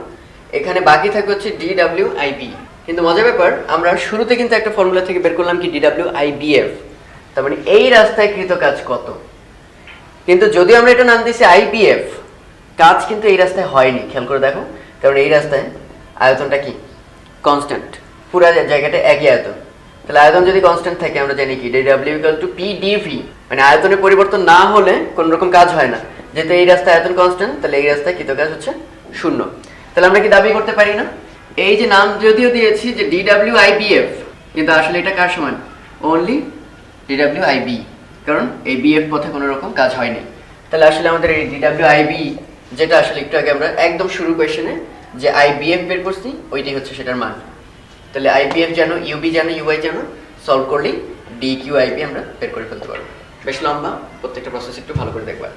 এখানে বাকি থাকবে হচ্ছে DWIB। কিন্তু মজার ব্যাপার, আমরা শুরুতে কিন্তু একটা ফর্মুলা থেকে বের করলাম কি DWIBF। তার মানে এই রাস্তায় কৃত কাজ কত। কিন্তু যদি আমরা এটা নাম দিয়েছি IBF, কাজ কিন্তু এই রাস্তায় হয়নি। খেয়াল করে দেখো, কারণ এই রাস্তায় আয়তনটা কি? কনস্ট্যান্ট, পুরো জায়গাটা একই আয়তন। তাহলে আয়তন যদি কনস্ট্যান্ট থাকে, আমরা জানি কি W = PdV, মানে আয়তনের পরিবর্তন না হলে কোন রকম কাজ হয় না। যেহেতু এই রাস্তায় আয়তন কনস্ট্যান্ট, তাহলে এই রাস্তায় কৃত কাজ হচ্ছে 0। তাহলে আমরা কি দাবি করতে পারি না, এই যে নাম যদিও দিয়েছি যে DWIBF, কিন্তু আসলে এটা কার সমান? অনলি DWIB, কারণ এই BF পথে কোনো রকম কাজ হয়নি। তাহলে আসলে আমাদের এই DWIB, যেটা আসলে একটু আগে আমরা একদম শুরু কোয়েশ্চেনে যে IBF বের করছি, ওইটাই হচ্ছে সেটার মান। তাহলে IBF জানো, UB জানো, UI জানো, সলভ করলেই DQIB আমরা বের করে ফেলতে পারবো। বেশ লম্বা, প্রত্যেকটা প্রসেস একটু ভালো করে দেখবা।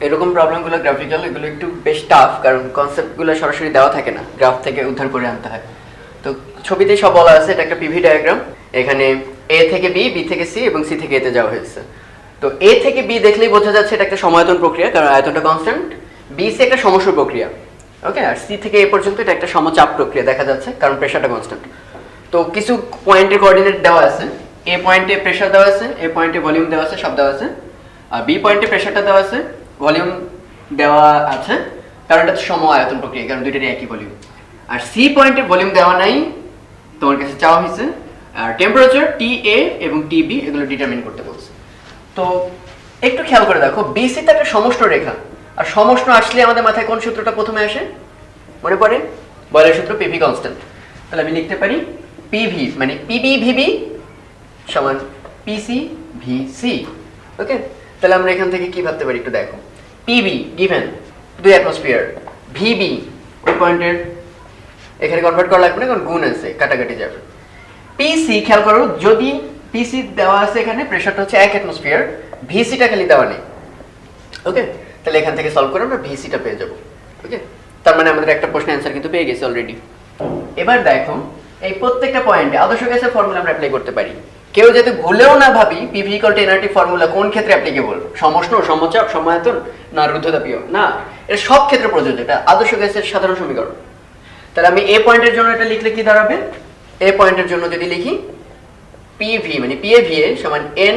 এরকম প্রবলেমগুলো গ্রাফিক্যাল, এগুলো একটু বেশ টাফ, কারণ কনসেপ্টগুলো সরাসরি দেওয়া থাকে না, গ্রাফ থেকে উদ্ধার করে আনতে হয়। তো ছবিতেই সব বলা আছে, এটা একটা PV ডায়াগ্রাম। এখানে A থেকে B, B থেকে C এবং C থেকে A তে যাওয়া হয়েছে। তো A থেকে B দেখলেই বোঝা যাচ্ছে এটা একটা সমায়তন প্রক্রিয়া, কারণ আয়তনটা কনস্ট্যান্ট। B C একটা সমস্য প্রক্রিয়া। ওকে, আর C থেকে A পর্যন্ত এটা একটা সমচাপ প্রক্রিয়া দেখা যাচ্ছে, কারণ প্রেসারটা কনস্ট্যান্ট। তো তো কিছু পয়েন্টের কোঅর্ডিনেট দেওয়া আছে, এ পয়েন্টে প্রেসার দেওয়া আছে, এ পয়েন্টে ভলিউম দেওয়া আছে, সব দেওয়া আছে। আর বি পয়েন্টে প্রেসারটা দেওয়া আছে, ভলিউম দেওয়া আছে, কারণ এটা সম আয়তন প্রক্রিয়া, কারণ দুইটারই একই ভলিউম। আর সি পয়েন্টে ভলিউম দেওয়া নাই, তোমার কাছে চাওয়া হয়েছে, আর টেম্পারেচার টি এ এবং টি বি এগুলো ডিটারমিন করতে বলছে। তো একটু খেয়াল করে দেখো, বিসি তো একটা সমষ্ণ রেখা, আর সমষ্ণ আসলে আমাদের মাথায় কোন সূত্রটা প্রথমে আসে মনে পড়ে? বয়লের সূত্র, পিভি কনস্ট্যান্ট। তাহলে আমি লিখতে পারি পিভি মানে পিবি ভিবি সমান পিসি ভিসি। ওকে, তাহলে আমরা এখান থেকে কি ভাবতে পারি একটু দেখো। পিবি গিভেন 2 অ্যাটমসফিয়ার, ভিবি ওই পয়েন্টের এখানে কনভার্ট করা লাগবে না, কারণ গুণ আছে, কাটাকাটি যাবে। পিসি খেয়াল করো, যদি পিসি দেওয়া আছে এখানে প্রেসারটা হচ্ছে 1 অ্যাটমসফিয়ার, ভিসিটা খালি দেওয়া নেই। ওকে, তাহলে এখান থেকে সলভ করে আমরা ভিসিটা পেয়ে যাব। ওকে, তার মানে আমাদের একটা প্রশ্নের অ্যান্সার কিন্তু পেয়ে গেছি অলরেডি। এবার দেখো এই প্রত্যেকটা পয়েন্টে আদর্শ গ্যাসের ফর্মুলা আমরা অ্যাপ্লাই করতে পারি। কেউ যাতে ভুলেও না ভাবি PV equal to nRT formula কোন ক্ষেত্রে অ্যাপ্লিকেবল, সমষ্ণ, সমচাপ, সমায়তন না রুদ্ধতাপীয়, না, এটা সব ক্ষেত্রে প্রযোজ্য, এটা আদর্শ গ্যাসের সাধারণ সমীকরণ। তাহলে আমি এ পয়েন্টের জন্য এটা লিখলে কি দাঁড়াবে? এ পয়েন্টের জন্য যদি লিখি পিভি মানে পিএভিএ সমান এন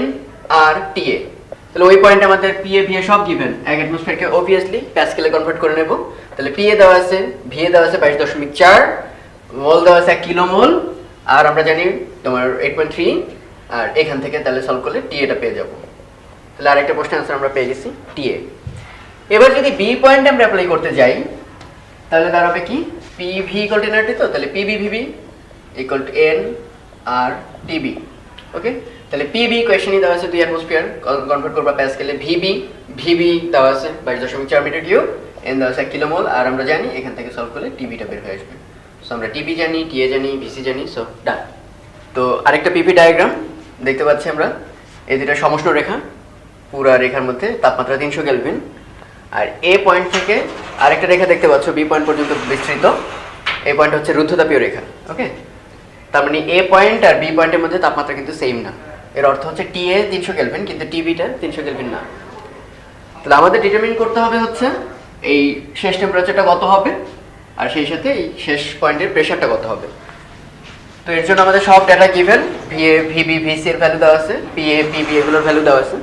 আর টিএ, তাহলে ওই পয়েন্টে আমাদের পিএভিএ সব গিভেন, 1 অ্যাটমসফিয়ারকে অবভিয়াসলি প্যাসকেলে কনভার্ট করে নেব। তাহলে পিএ দেওয়া আছে, ভিএ দেওয়া আছে 22.4, মোল দেওয়া আছে 1 কিলোমোল, আর আমরা জানি তোমার 8.3, আর এখান থেকে তাহলে সলভ করলে টিএটা পেয়ে যাব। তাহলে আরেকটা প্রশ্নের আনসার আমরা পেয়ে গেছি টিএ। এবার যদি বি পয়েন্টে আমরা অ্যাপ্লাই করতে যাই, তাহলে দাঁড়াবে কি পিভি ইকুয়াল টু এনআরটি, তো তাহলে PB VB equal to N R TB. Okay, তাহলে পিবি কোয়েশনই দেওয়া আছে 2 অ্যাটমসফিয়ার, কনভার্ট করবা প্যাসকেলে। ভিবি দেওয়া আছে 22.4 মিটার কিউব, এন দেওয়া আছে 1 কিলোমোল, আর আমরা জানি এখান থেকে সলভ করলে টিবিটা বের হয়ে আসবে। সো আমরা টিবি জানি, টিএ জানি, ভিসি জানি, সো ডান। তো আরেকটা পিপি ডায়াগ্রাম দেখতে পাচ্ছি আমরা, এই দুটো সমষ্ণ রেখা, পুরা রেখার মধ্যে তাপমাত্রা 300 কেলভিন, আর এ পয়েন্ট থেকে আরেকটা রেখা দেখতে পাচ্ছ বি পয়েন্ট পর্যন্ত বিস্তৃত, এই পয়েন্ট হচ্ছে রুদ্ধতাপীয় রেখা। ওকে, তার মানে এ পয়েন্ট আর বি পয়েন্টের মধ্যে তাপমাত্রা কিন্তু সেম না, এর অর্থ হচ্ছে টিএ 300 কেলভিন কিন্তু টিবিটা 300 কেলভিন না। তাহলে আমাদের ডিটারমিন করতে হবে হচ্ছে এই শেষ টেম্পারেচারটা কত হবে, আর সেই সাথে এই শেষ পয়েন্টের প্রেসারটা কত হবে। তো এর জন্য আমাদের সব data given, VA VB VC এর ভ্যালু দেওয়া আছে, পিএ পিবি এগুলোর ভ্যালু দেওয়া আছে।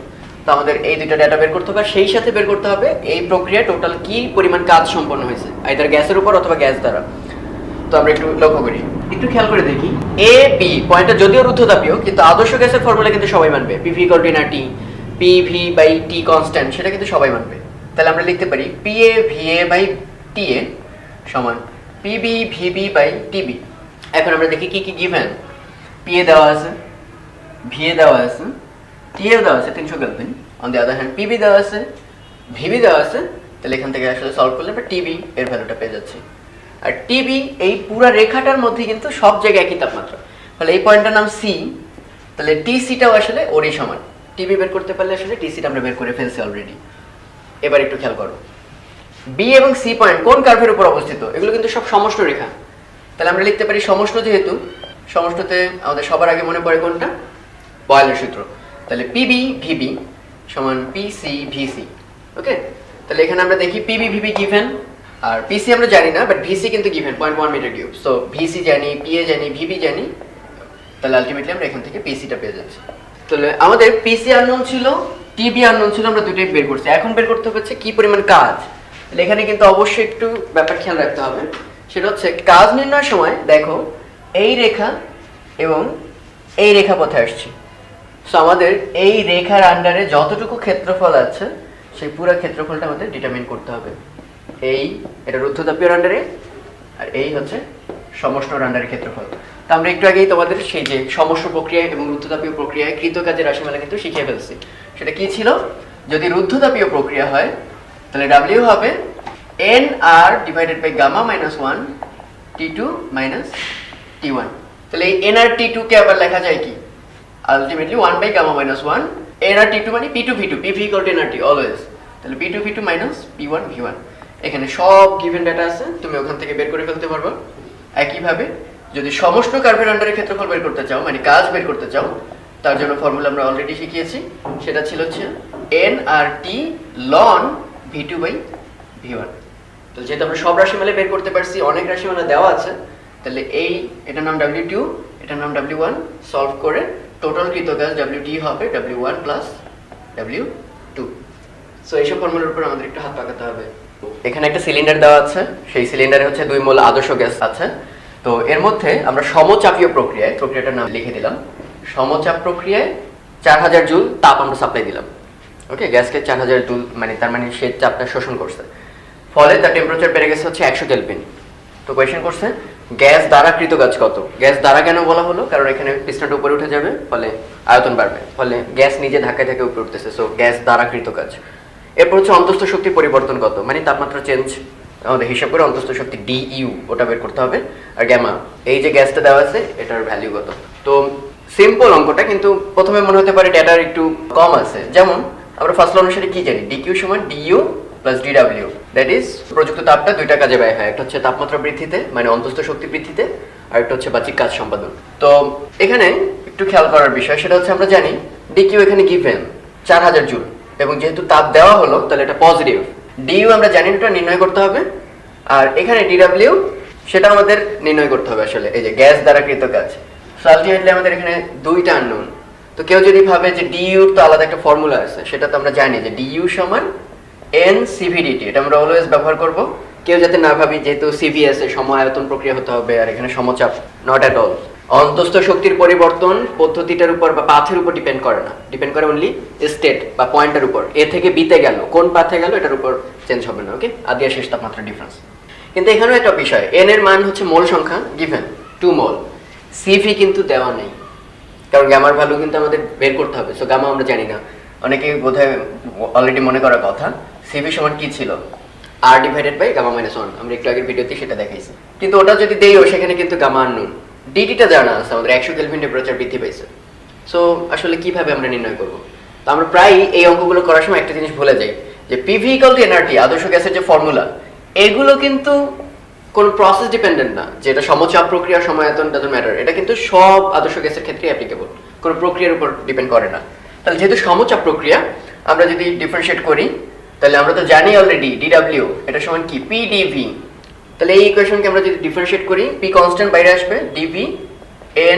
তো আমাদের এই দুটো ডাটা বের করতে হবে, সেই সাথে বের করতে হবে এই প্রক্রিয়ায় টোটাল কি পরিমাণ কাজ সম্পন্ন হয়েছে, আইদার গ্যাসের উপর অথবা গ্যাস দ্বারা। তো আমরা একটু লক্ষ্য করি, একটু খেয়াল করে দেখি, এ বি পয়েন্টটা যদিও রুদ্ধতাপীয় কিন্তু আদর্শ গ্যাসের ফর্মুলা কিন্তু সবাই মানবে, PV equal to NRT, PV by T constant, সেটা কিন্তু সবাই মানবে। তাহলে আমরা লিখতে পারি পিএ ভিএ বাই টিএ সমান পিবি ভিবি বাই টিবি। এখন আমরা দেখি কি কি গিভেন, পিএ দেওয়া আছে, ভিএ দেওয়া আছে, টিএ দেওয়া আছে 300 kelvin, on the other hand PB দেওয়া আছে, ভিবি দেওয়া আছে। তাহলে এখান থেকে আসলে সলভ করলে আমরা টিবি এর ভ্যালুটা পেয়ে যাচ্ছি। আর টিবি এই পুরো রেখাটার মধ্যে কিন্তু সব জায়গায় একই তাপমাত্রা, তাহলে এই পয়েন্টটার নাম সি, তাহলে টিসিটাও আসলে ওরই সমান। টিবি বের করতে পারলে আসলে টিসিটা আমরা বের করে ফেলছি অলরেডি। এবার একটু খেয়াল করো, বি এবং সি পয়েন্ট কোন কার্ভের উপর অবস্থিত, এগুলো কিন্তু সব সমষ্ণ রেখা। তাহলে আমরা লিখতে পারি সমষ্ণ, যেহেতু সমষ্ণতে আমাদের সবার আগে মনে পড়ে কোনটা, বয়লের সূত্র। তাহলে পিবি ভিবি সমান পিসি ভিসি। ওকে, তাহলে এখানে আমরা দেখি পিবি ভিবি গিভেন, আর পিসি আমরা জানি না, বাট ভিসি কিন্তু given 0.1 metre cube. So VC জানি, পিএ জানি, ভিবি জানি, তাহলে আলটিমেটলি আমরা এখান থেকে পিসিটা পেয়ে যাচ্ছি। তাহলে আমাদের পিসি আননোন ছিল, টিবি আননোন ছিল, আমরা দুটোই বের করছি। এখন বের করতে হচ্ছে কি পরিমাণ কাজ। তাহলে এখানে কিন্তু অবশ্যই একটু ব্যাপার খেয়াল রাখতে হবে, সেটা হচ্ছে কাজ নির্ণয়ের সময় দেখো এই রেখা এবং এই রেখা পথে আসছে। সো আমাদের এই রেখার আন্ডারে যতটুকু ক্ষেত্রফল আছে সেই পুরো ক্ষেত্রফলটা আমাদের ডিটারমিন করতে হবে। এটা রুদ্ধতাপীয় আন্ডারে, আর এই হচ্ছে সমষ্ণ আন্ডারের ক্ষেত্রফল। তো আমরা একটু আগেই তোমাদের সেই যে সমষ্ণ প্রক্রিয়া এবং রুদ্ধতাপীয় প্রক্রিয়ায় কৃতকাজের রাশিমালা কিন্তু শিখিয়ে ফেলছি। সেটা কি ছিল, যদি রুদ্ধতাপীয় প্রক্রিয়া হয় তাহলে ডাব্লিউ হবে N R divided by gamma minus 1 T2 minus T1। তাহলে এই এন আর T2 কে আবার লেখা যায় কি, ultimately 1 by gamma minus 1, N R T2 মানে P2 V2, PV equal to NRT always. তাহলে P2 V2 minus P1 V1। এখানে সব গিভেন ডাটা আছে, তুমি ওখান থেকে বের করে ফেলতে পারবে। একইভাবে যদি সমষ্ণ কার্ভের আন্ডারে ক্ষেত্রফল বের করতে চাও, মানে কাজ বের করতে চাও, তার জন্য ফর্মুলা আমরা অলরেডি শিখিয়েছি। সেটা ছিল হচ্ছে N R T ln V2 by V1। তো যেহেতু আমরা সব রাশিমালা বের করতে পারছি, অনেক রাশিমালা দেওয়া আছে, তাহলে এটার নাম W2, এটার নাম W1, সলভ করে টোটাল কৃতকাজ WT হবে W1 প্লাস W2। সো এইসব ফর্মুলার উপর আমাদের একটু হাত পাকাতে হবে। এখানে একটা সিলিন্ডার দেওয়া আছে, সেই সিলিন্ডারে হচ্ছে 2 মোল আদর্শ গ্যাস আছে। তো এর মধ্যে আমরা সমচাপীয় প্রক্রিয়াটার নাম লিখে দিলাম। সমচাপ প্রক্রিয়ায় 4000 জুল তাপ আমরা সাপ্লাই দিলাম। ওকে, গ্যাসকে 4000 জুল তার মানে সে চাপটা শোষণ করছে, ফলে তার টেম্পারেচার বেড়ে গেছে হচ্ছে 100 কেলভিন। তো কোয়েশ্চেন করছে গ্যাস দ্বারা কৃতকাজ কত। গ্যাস দ্বারা কেন বলা হলো, কারণ এখানে পিস্টনটা উপরে উঠে যাবে, ফলে আয়তন বাড়বে, ফলে গ্যাস নিজে ধাক্কায় ধাক্কায় উপরে উঠতেছে। সো গ্যাস দ্বারা কৃতকাজ। এরপর হচ্ছে অন্তস্থ শক্তির পরিবর্তন কত, মানে তাপমাত্রা চেঞ্জ আমাদের হিসাব করে অন্তস্থ শক্তি DU ওটা বের করতে হবে। আর গ্যামা, এই যে গ্যাসটা দেওয়া আছে এটার ভ্যালু কত। তো সিম্পল অঙ্কটা, কিন্তু প্রথমে মনে হতে পারে ডেটার একটু কম আছে। যেমন আমরা ফার্স্ট ল অনুসারে কি জানি, DQ সমান DU plus DW, that is প্রযুক্ত তাপটা দুইটা কাজে ব্যয় হয়। একটা হচ্ছে তাপমাত্রা বৃদ্ধিতে মানে অন্তস্থ শক্তি বৃদ্ধিতে, আর একটা হচ্ছে বাহ্যিক কাজ সম্পাদন। তো এখানে একটু খেয়াল করার বিষয় সেটা হচ্ছে আমরা জানি DQ এখানে গিভেন 4000 জুল, এবং যেহেতু তাপ দেওয়া হলো তাহলে এটা পজিটিভ। DU আমরা জানি এটা নির্ণয় করতে হবে, আর এখানে DW সেটা আমাদের নির্ণয় করতে হবে আসলে এই যে গ্যাস দ্বারা কৃতকাজ। সো আলটিমেটলি আমাদের এখানে দুইটা আননোন। তো কেউ যদি ভাবে যে DU তো আলাদা একটা ফর্মুলা আছে, সেটা তো আমরা জানি যে DU সমান NCVDT, এটা আমরা অলওয়েজ ব্যবহার করব। কেউ যাতে না ভাবি যেহেতু CV আছে সময় আয়তন প্রক্রিয়া হতে হবে, আর এখানে সমচাপ, নট অ্যাট অল। অন্তস্থ শক্তির পরিবর্তন পদ্ধতিটার উপর বা পাথের উপর ডিপেন্ড করে না, ডিপেন্ড করে অনলি স্টেট বা পয়েন্টের উপর। এ থেকে বিতে গেল, কোন পাথে গেল এটার উপর চেঞ্জ হবে না। ওকে, আদি আর শেষ তাপমাত্রা ডিফারেন্স। কিন্তু এখানেও একটা বিষয়, n এর মান হচ্ছে মোল সংখ্যা গিভেন 2 মোল, CV কিন্তু দেওয়া নেই, কারণ গামার ভ্যালু কিন্তু আমাদের বের করতে হবে। সো গামা আমরা জানি না, অনেকেই বোধহয় অলরেডি মনে করার কথা CV সমান কি ছিল, R divided by gamma minus 1। আমরা একটু আগের ভিডিওতে সেটা দেখাইছি, কিন্তু ওটা যদি দেইও সেখানে কিন্তু গামা আননোন। ডিটিটা জানা আছে আমাদের 100 কেলভিন টেম্পারেচার বৃদ্ধি পাইছে। সো আসলে কিভাবে আমরা নির্ণয় করব? তো আমরা প্রায় এই অঙ্কগুলো করার সময় একটা জিনিস ভুলে যাই যে PV = nRT, আদর্শ গ্যাসের যে ফর্মুলা, এগুলো কিন্তু কোনো প্রসেস ডিপেন্ডেন্ট না, যে এটা সমচাপ প্রক্রিয়া সময় আয়তন ডাজন্ট ম্যাটার। এটা কিন্তু সব আদর্শ গ্যাসের ক্ষেত্রে অ্যাপ্লিকেবল, কোনো প্রক্রিয়ার উপর ডিপেন্ড করে না। তাহলে যেহেতু সমচাপ প্রক্রিয়া, আমরা যদি ডিফারেন্সিয়েট করি তাহলে আমরা তো জানি অলরেডি DW এটা সমান কি PdV। তাহলে এই ইকুয়েশনকে আমরা যদি ডিফারেন্সিয়েট করি, P কনস্ট্যান্ট বাইরে আসবে, DV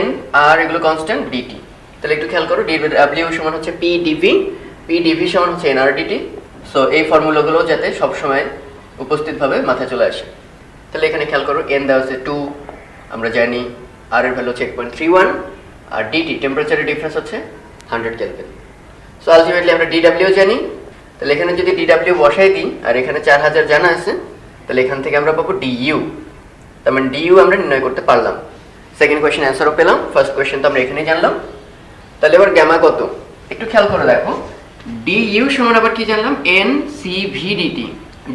N আর এগুলো কনস্ট্যান্ট DT। তাহলে একটু খেয়াল করো, DW সমান হচ্ছে PdV সমান হচ্ছে nRDT। সো এই ফর্মুলাগুলো যাতে সব সময় উপস্থিতভাবে মাথায় চলে আসে। তাহলে এখানে খেয়াল করো, N দেওয়া আছে 2, আমরা জানি R এর ভ্যালু হচ্ছে 8.31, আর DT টেম্পারেচারের ডিফারেন্স হচ্ছে 100 কেলভিন। সো আলটিমেটলি আমরা DW জানি, তাহলে এখানে যদি DW বসাই দিই আর এখানে 4000 জানা আছে, তাহলে এখান থেকে আমরা পাবো DU। তার মানে DU আমরা নির্ণয় করতে পারলাম। সেকেন্ড কোয়েশ্চেন অ্যান্সারও পেলাম, ফার্স্ট কোয়েশ্চেন তো আমরা এখানেই জানলাম। তাহলে এবার গ্যামা কত একটু খেয়াল করে দেখো, DU সমান আবার কি জানলাম, NCVDT।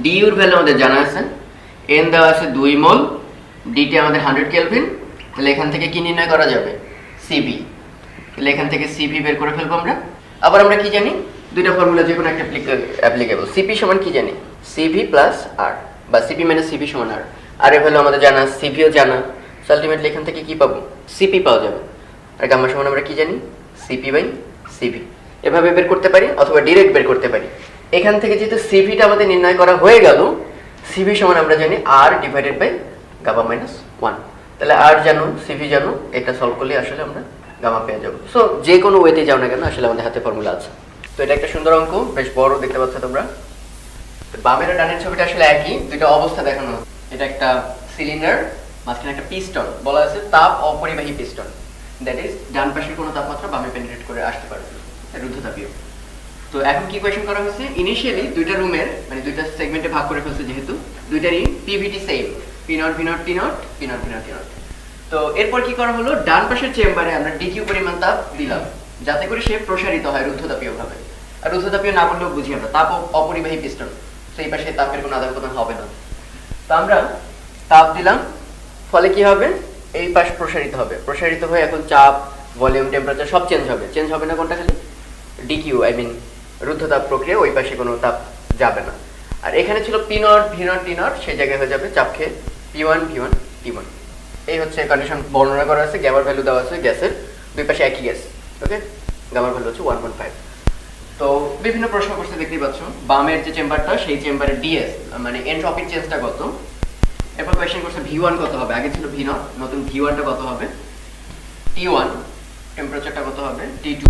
DU এর ভ্যালু আমাদের জানা আছে, N দেওয়া আছে 2 মোল, DT আমাদের 100 কেলভিন। তাহলে এখান থেকে কি নির্ণয় করা যাবে, CV। তাহলে এখান থেকে CV বের করে ফেলবো আমরা। আবার আমরা কি জানি, দুইটা ফর্মুলা যে কোনো একটা অ্যাপ্লিকেবল। CP সমান কি জানি, CV প্লাস R, বা CP মাইনাস CV সমান R। আর এর ভ্যালু আমাদের জানা, CVও জানা। সো আলটিমেটলি এখান থেকে কি পাবো, CP পাওয়া যাবে। আর গামা সমান আমরা কি জানি, CP বাই CV। এভাবে বের করতে পারি অথবা ডিরেক্ট বের করতে পারি। এখান থেকে যেহেতু CVটা আমাদের নির্ণয় করা হয়ে গেল, CV সমান আমরা জানি R divided by gamma minus 1। তাহলে R জানো, CV জানো, এটা সলভ করলে আসলে আমরা গামা পেয়ে যাবো। সো যে কোনো ওয়েতে যাও না কেন, আসলে আমাদের হাতে ফর্মুলা আছে। তো এটা একটা সুন্দর অঙ্ক, বেশ বড় দেখতে পাচ্ছ তোমরা। বামের আর ডানের ছবিটা আসলে একই, দুইটা অবস্থা দেখানো। এটা একটা সিলিন্ডার, মাঝখানে একটা পিস্টন, বলা আছে তাপ অপরিবাহী পিস্টন, দ্যাট ইজ ডান পাশের কোনো তাপমাত্রা বামে পেনিট্রেট করে আসতে পারে, রুদ্ধতাপীয়। তো এখন কি কোয়েশ্চেন করা হয়েছে, ইনিশিয়ালি দুইটা রুমের মানে দুইটা সেগমেন্টে ভাগ করে ফেলছে, যেহেতু দুইটারই PVT same, P0 V0 T0 P0 V0 T0। তো এরপর কি করা হলো, ডান পাশের চেম্বারে আমরা DQ পরিমাণ তাপ দিলাম, যাতে করে সে প্রসারিত হয় রুদ্ধতাপীয় ভাবে। আর রুদ্ধতাপীয় না বললেও বুঝি আমরা, তাপ অপরিবাহী পিস্টন, সেই পাশে তাপের কোনো আদান প্রদান হবে না। তো আমরা তাপ দিলাম, ফলে কি হবে, এই পাশ প্রসারিত হবে, প্রসারিত হয়ে এখন চাপ, ভলিউম, টেম্পারেচার সব চেঞ্জ হবে। চেঞ্জ হবে না কোনটা, খালি DQ, আই মিন রুদ্ধতাপ প্রক্রিয়া, ওই পাশে কোনো তাপ যাবে না। আর এখানে ছিল P0 V0 T0, সেই জায়গায় হয়ে যাবে চাপ খেয়ে P1 V1 T1। এই হচ্ছে কন্ডিশন বর্ণনা করা আছে। গ্যামার ভ্যালু দেওয়া আছে গ্যাসের, দুই পাশে একই গ্যাস। ওকে, গামার ভ্যালু হচ্ছে 1.5। তো বিভিন্ন প্রশ্ন করতে দেখতেই পাচ্ছ, বামের যে চেম্বারটা সেই চেম্বারের DS মানে এন্ট্রপির চেঞ্জটা কত। এরপর কোয়েশ্চেন করছে V1 কত হবে, আগে ছিল V0, নতুন V1টা কত হবে। T1 টেম্পারেচারটা কত হবে, T2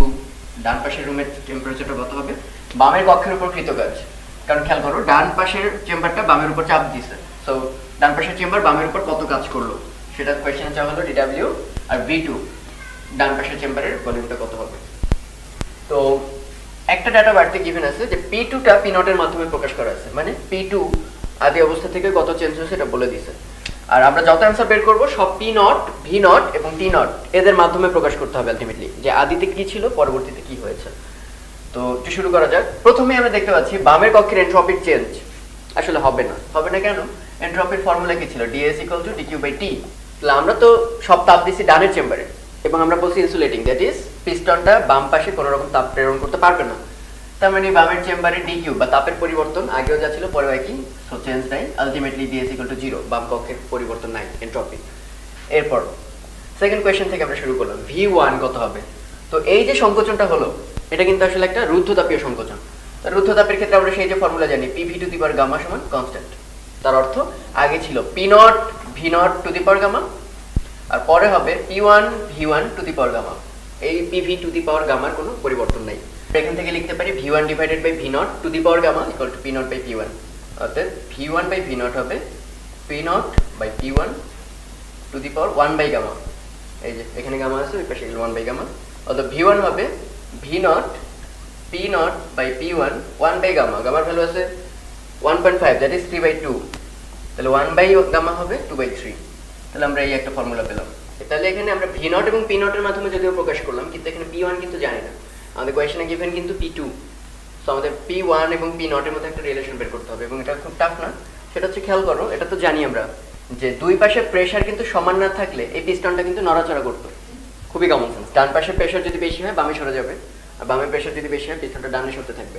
ডান পাশের রুমের টেম্পারেচারটা কত হবে, বামের কক্ষের উপর কৃতকাজ। কারণ খেয়াল করো ডান পাশের চেম্বারটা বামের উপর চাপ দিছে, সো ডান পাশের চেম্বার বামের উপর কত কাজ করলো সেটা কোয়েশ্চেনে চাওয়া হলো DW। আর V2 ডান পাশের চেম্বারের ভলিউমটা কত হবে। তো একটা ডাটা বাড়তে গিভেন আছে যে P2টা P0 এর মাধ্যমে প্রকাশ করা আছে, মানে P2 আদি অবস্থা থেকে কত চেঞ্জ হয়েছে এটা বলে দিছে। আর আমরা যত অ্যান্সার বের করব সব P0 V0 এবং T0 এদের মাধ্যমে প্রকাশ করতে হবে আলটিমেটলি, যে আদিতে কি ছিল পরবর্তীতে কি হয়েছে। তো একটু শুরু করা যাক। প্রথমে আমরা দেখতে পাচ্ছি বামের কক্ষের এন্ট্রপির চেঞ্জ আসলে হবে না কেন, এন্ট্রপির ফর্মুলা কি ছিল, dS = dQ/T। তাহলে আমরা তো সব তাপ দিছি ডানের চেম্বারে এবং আমরা বলছি ইনসুলেটিং, দ্যাট ইজ পিস্টনটা বাম পাশে কোনো রকম তাপ প্রেরণ করতে পারবে না। তার মানে বামের চেম্বারে dQ বা তাপের পরিবর্তন আগেও যা ছিল পরেও একই, সো চেঞ্জ নাই, আলটিমেটলি dS = 0, বাম কক্ষের পরিবর্তন নাই, এন্ট্রপি। এরপর সেকেন্ড কোয়েশ্চেন থেকে আমরা শুরু করলাম, V1 কত হবে। তো এই যে সংকোচনটা হলো এটা কিন্তু আসলে একটা রুদ্ধতাপীয় সংকোচন। রুদ্ধতাপের ক্ষেত্রে আমরা সেই যে ফর্মুলা জানি, PV⁴ সমান কনস্ট্যান্ট। তার অর্থ আগে ছিল P0 V0⁴ আর পরে হবে P1 V1⁴ এই PV⁴ কোনো পরিবর্তন নাই। এখান থেকে লিখতে পারি V1 / V0⁴ = P0/P1, অর্থাৎ V1/V0 হবে P0/P1 1/γ। এই যে এখানে গামা আছে, ওই পাশে 1/γ, অর্থাৎ V1 হবে V0 P0/P1 1/γ। গামার ভ্যালু আছে 1.5, দ্যাট ইজ 3/2, তাহলে 1/γ হবে 2/3। তাহলে আমরা এই একটা ফর্মুলা পেলাম। তাহলে এখানে আমরা V0 এবং P0 এর মাধ্যমে যদিও প্রকাশ করলাম, কিন্তু এখানে P1 কিন্তু জানি না, আমাদের কোয়েশ্চনে গিভেন কিন্তু P2, সো আমাদের P1 এবং P0 এর মধ্যে একটা রিলেশন বের করতে হবে এবং এটা খুব টাফ না। সেটা হচ্ছে খেয়াল করো, এটা তো জানি আমরা যে দুই পাশে প্রেসার কিন্তু সমান না থাকলে এই পিস্টনটা কিন্তু নড়াচড়া করতো, খুবই কমন সেন্স। ডান পাশের প্রেসার যদি বেশি হয় বামে সরে যাবে, আর বামের প্রেসার যদি বেশি হয় পিস্টনটা ডানে সরতে থাকবে।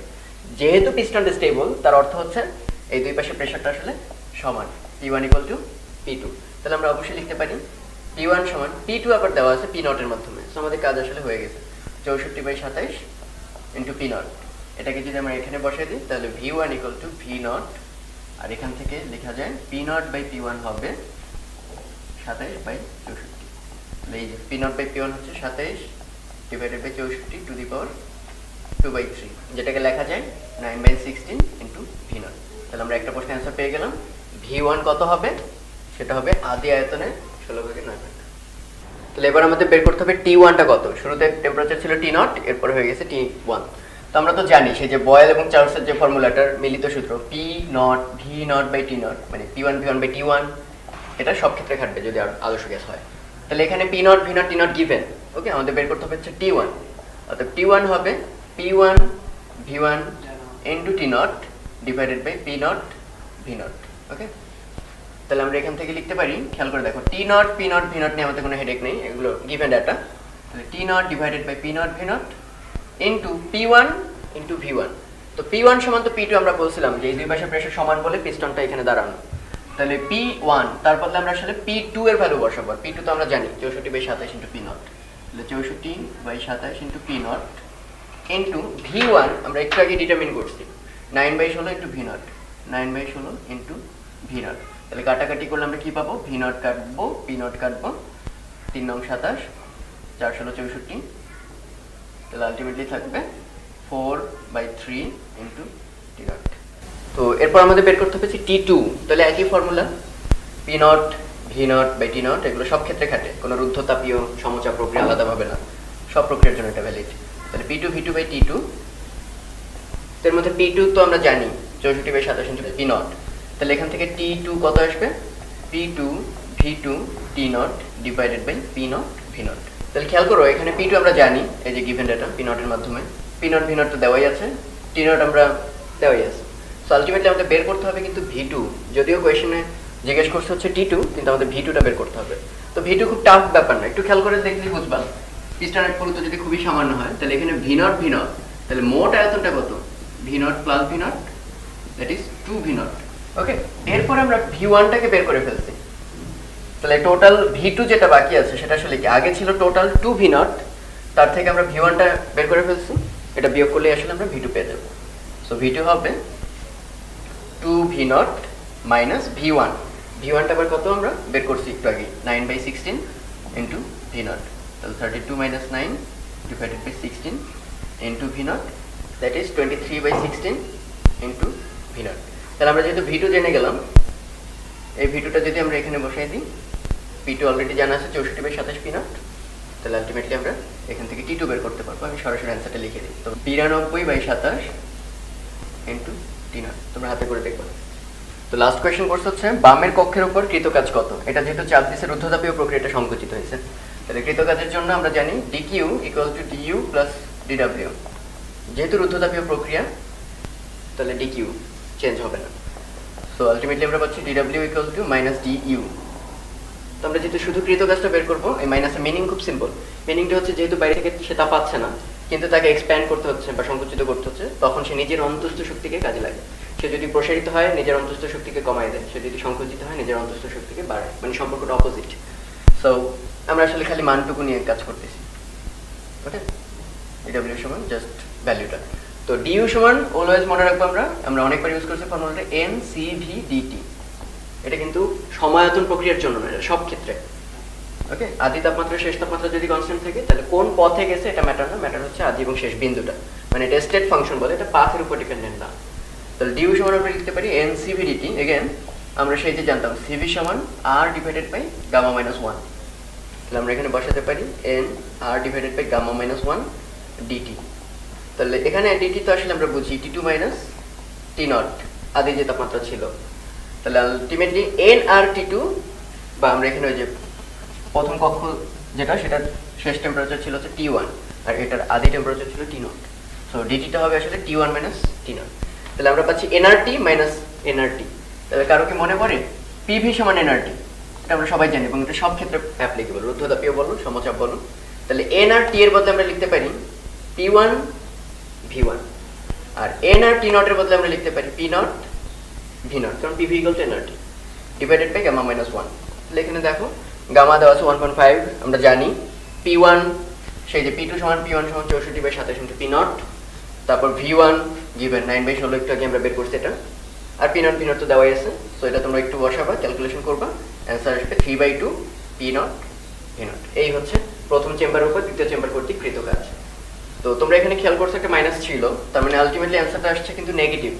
যেহেতু পিস্টনটা স্টেবল তার অর্থ হচ্ছে এই দুই পাশের প্রেসারটা আসলে সমান, P1 = P2। তাহলে আমরা অবশ্যই লিখতে পারি P1 সমান P2 আবার দেওয়া আছে P0 এর মাধ্যমে, সো আমাদের কাজ আসলে হয়ে গেছে 64/27 × P0। এটাকে যদি আমরা এখানে বসাই দিই তাহলে V1 = V0, আর এখান থেকে লেখা যায় P0/P1 হবে 27/64। তাহলে এই যে P0/P1 হচ্ছে 27/64 ⁵ 2/3, যেটাকে লেখা যায় 9/16 × V0। তাহলে আমরা একটা প্রশ্নের অ্যান্সার পেয়ে গেলাম। V1 কত হবে, সেটা হবে আদি আয়তনে 16/9। তাহলে এবার আমাদের বের করতে হবে T1টা কত। শুরুতে টেম্পারেচার ছিল T0, এরপর হয়ে গেছে T1। তো আমরা তো জানি সেই যে বয়েল এবং চার্লসের যে ফর্মুলাটার মিলিত সূত্র P0 V0/T0 মানে P1 V1/T1, এটা সব ক্ষেত্রে খাটবে যদি আদর্শ গ্যাস হয়। তাহলে এখানে P0 V0 T0 গিভেন, ওকে, আমাদের বের করতে হবে হচ্ছে T1, অর্থাৎ T1 হবে P1 V1 × T0 / P0 V0, ওকে। তাহলে আমরা এখান থেকে লিখতে পারি, খেয়াল করে দেখো T0 P0 V0 নিয়ে আমাদের কোনো হেডেক নেই, এগুলো গিভেন ডাটা। তাহলে T0 / P0 V0 P1 × V1। তো P1 সমান তো P2 আমরা বলছিলাম যে এই দুই পাশে প্রেসার সমান বলে পিস্টনটা এখানে দাঁড়ানো। তাহলে P1 তার বদলে আমরা আসলে P2 এর ভ্যালু বসাবো। P2 তো আমরা জানি 64/27 × P0, তাহলে 64/27 × P0 ইনটু V1 আমরা একটু আগে ডিটারমিন করছি 9/16 × V0, 9/16 × V0। তাহলে কাটাকাটি করলে আমরা কি পাবো, V0 কাটবো P0 কাটবো, 3 নং 27 4 16 64, তাহলে আলটিমেটলি থাকবে 4/3 × T0। তো এরপর আমাদের বের করতে হবে T2। তাহলে একই ফর্মুলা P0 V0/T0, এগুলো সব ক্ষেত্রে খাটে, কোনো রুদ্ধতাপীয় সমচাপ প্রক্রিয়া আলাদাভাবে না, সব প্রক্রিয়ার জন্য এটা ভ্যালিড। তাহলে P2 V2/T2, এর মধ্যে P2 তো আমরা জানি 64/27 × P0। তাহলে এখান থেকে T2 কত আসবে, P2 V2T0 / P0 V0। তাহলে খেয়াল করো এখানে P2 আমরা জানি, এই যে গিভেন ডাটা P0 এর মাধ্যমে, P0 V0 তো দেওয়াই আছে, T0 আমরা দেওয়াই আছে। সো আলটিমেটলি আমাদের বের করতে হবে কিন্তু V2, যদিও কোয়েশ্চনে জিজ্ঞেস করছে হচ্ছে T2, কিন্তু আমাদের V2টা বের করতে হবে। তো V2 খুব টাফ ব্যাপার না, একটু খেয়াল করে দেখলেই বুঝবা। পিস্টনের পুরুত্ব যদি খুবই সামান্য হয় তাহলে এখানে V0 তাহলে মোট আয়তনটা কত, V0 + V0, that is 2V0, ওকে। এরপর আমরা V1টাকে বের করে ফেলছি, তাহলে টোটাল V2 যেটা বাকি আছে সেটা আসলে কি, আগে ছিল টোটাল 2V0, তার থেকে আমরা V1টা বের করে ফেলছি, এটা বিয়োগ করলে আসলে আমরা V2 পেয়ে যাব। সো V2 হবে 2V0 - V1। V1টা আবার কত আমরা বের করছি একটু আগে, 9/16 × V0, তাহলে 32 minus 9 divided by 16 into v naught, that is 23 by 16 into v naught. তাহলে আমরা যেহেতু v2 জেনে গেলাম, এই v2টা যদি আমরা এখানে বসাই দিই, p2 অলরেডি জানা আছে 64 by 27 p naught, তাহলে আলটিমেটলি আমরা এখান থেকে t2 বের করতে পারবো। আমি সরাসরি অ্যান্সারটা লিখে দিই। তো 92 by 27 into t naught, তোমরা হাতে করে দেখবা। তো লাস্ট কোয়েশ্চেন কোর্স হচ্ছে বামের কক্ষের উপর কৃতকাজ কত। এটা যেহেতু চাপ দিছে রুদ্ধতাপীয় প্রক্রিয়াটা সংকুচিত হয়েছে, তাহলে কৃতকাজের জন্য আমরা জানি dq equals to du plus dw। যেহেতু রুদ্ধতাপীয় প্রক্রিয়া, তাহলে dq চেঞ্জ হবে না। সো আলটিমেটলি আমরা পাচ্ছি dw equals to minus du। তো আমরা যেহেতু শুধু কৃতকাজটা বের করবো, এই মাইনাসের মিনিং খুব সিম্পল। মিনিংটা হচ্ছে যেহেতু বাইরে থেকে সে তা পাচ্ছে না, কিন্তু তাকে এক্সপ্যান্ড করতে হচ্ছে বা সংকুচিত করতে হচ্ছে, তখন সে নিজের অন্তস্থ শক্তিকে কাজে লাগে। সে যদি প্রসারিত হয় নিজের অন্তস্থ শক্তিকে কমায় দেয়, সে যদি সংকুচিত হয় নিজের অন্তস্থ শক্তিকে বাড়ায়, মানে সম্পর্কটা অপোজিট। সো আমরা আসলে খালি মানটুকু নিয়ে কাজ করতেছি। ওকে, dw সমান জাস্ট ভ্যালুটা। তো du সমান অলওয়েজ মনে রাখবো আমরা অনেকবার ইউজ করছি ফর্মুলাটা ncv dt। এটা কিন্তু সমায়তন প্রক্রিয়ার জন্য না, এটা সব ক্ষেত্রে। ওকে, আদি তাপমাত্রা শেষ তাপমাত্রা যদি কনস্ট্যান্ট থাকে, তাহলে কোন পথে গেছে এটা ম্যাটার না, ম্যাটার হচ্ছে আদি এবং শেষ বিন্দুটা। মানে এটা স্টেট ফাংশন বলে, এটা পাথের উপর ডিপেন্ডেন্ট না। তাহলে du সমান আমরা লিখতে পারি ncv dt। এগেন আমরা সেই যে জানতাম cv সমান r divided by gamma minus 1। তাহলে আমরা এখানে বসাতে পারি n r divided by gamma minus 1 dt। তাহলে এখানে dt তো আসলে আমরা বুঝি t2 মাইনাস t নট, আদি যে তাপমাত্রা ছিল। তাহলে আলটিমেটলি n r t2, বা আমরা এখানে ওই যে প্রথম কক্ষ যেটা, সেটার শেষ টেম্পারেচার ছিল হচ্ছে t1, আর এটার আদি টেম্পারেচার ছিল t নট। সো dt-টা হবে আসলে t1 মাইনাস t নট। তাহলে আমরা পাচ্ছি nRT মাইনাস nRT। তাহলে কারো কি মনে পড়ে PV সমান nRT? এটা আমরা সবাই জানি এবং এটা সব ক্ষেত্রে অ্যাপ্লিকেবল, রুদ্ধতাপীয় বলুন সমচাপ বলুন। তাহলে nRT এর বদলে আমরা লিখতে পারি P1 V1, R nRT not এর বদলে আমরা লিখতে পারি P নট V নট, কারণ PV equal to nRT divided by gamma minus 1। তাহলে এখানে দেখো গামা দেওয়া আছে 1.5, আমরা জানি P1 সেই যে P2 সমান P1 সমান 64 বাই 27 ইনটু P নট, তারপর V1 given 9 বাই 16 একটু আগে আমরা বের করছি এটা, আর P নট তো দেওয়াই আছে। সো এটা তোমরা একটু বসাবা, ক্যালকুলেশন করবা, অ্যান্সার আসবে 3/2 P নট V নট। এই হচ্ছে প্রথম চেম্বারের উপর দ্বিতীয় চেম্বার কর্তৃক কৃত কাজ। তো তোমরা এখানে খেয়াল করছো একটা মাইনাস ছিল, তার মানে আলটিমেটলি অ্যান্সারটা আসছে কিন্তু নেগেটিভ।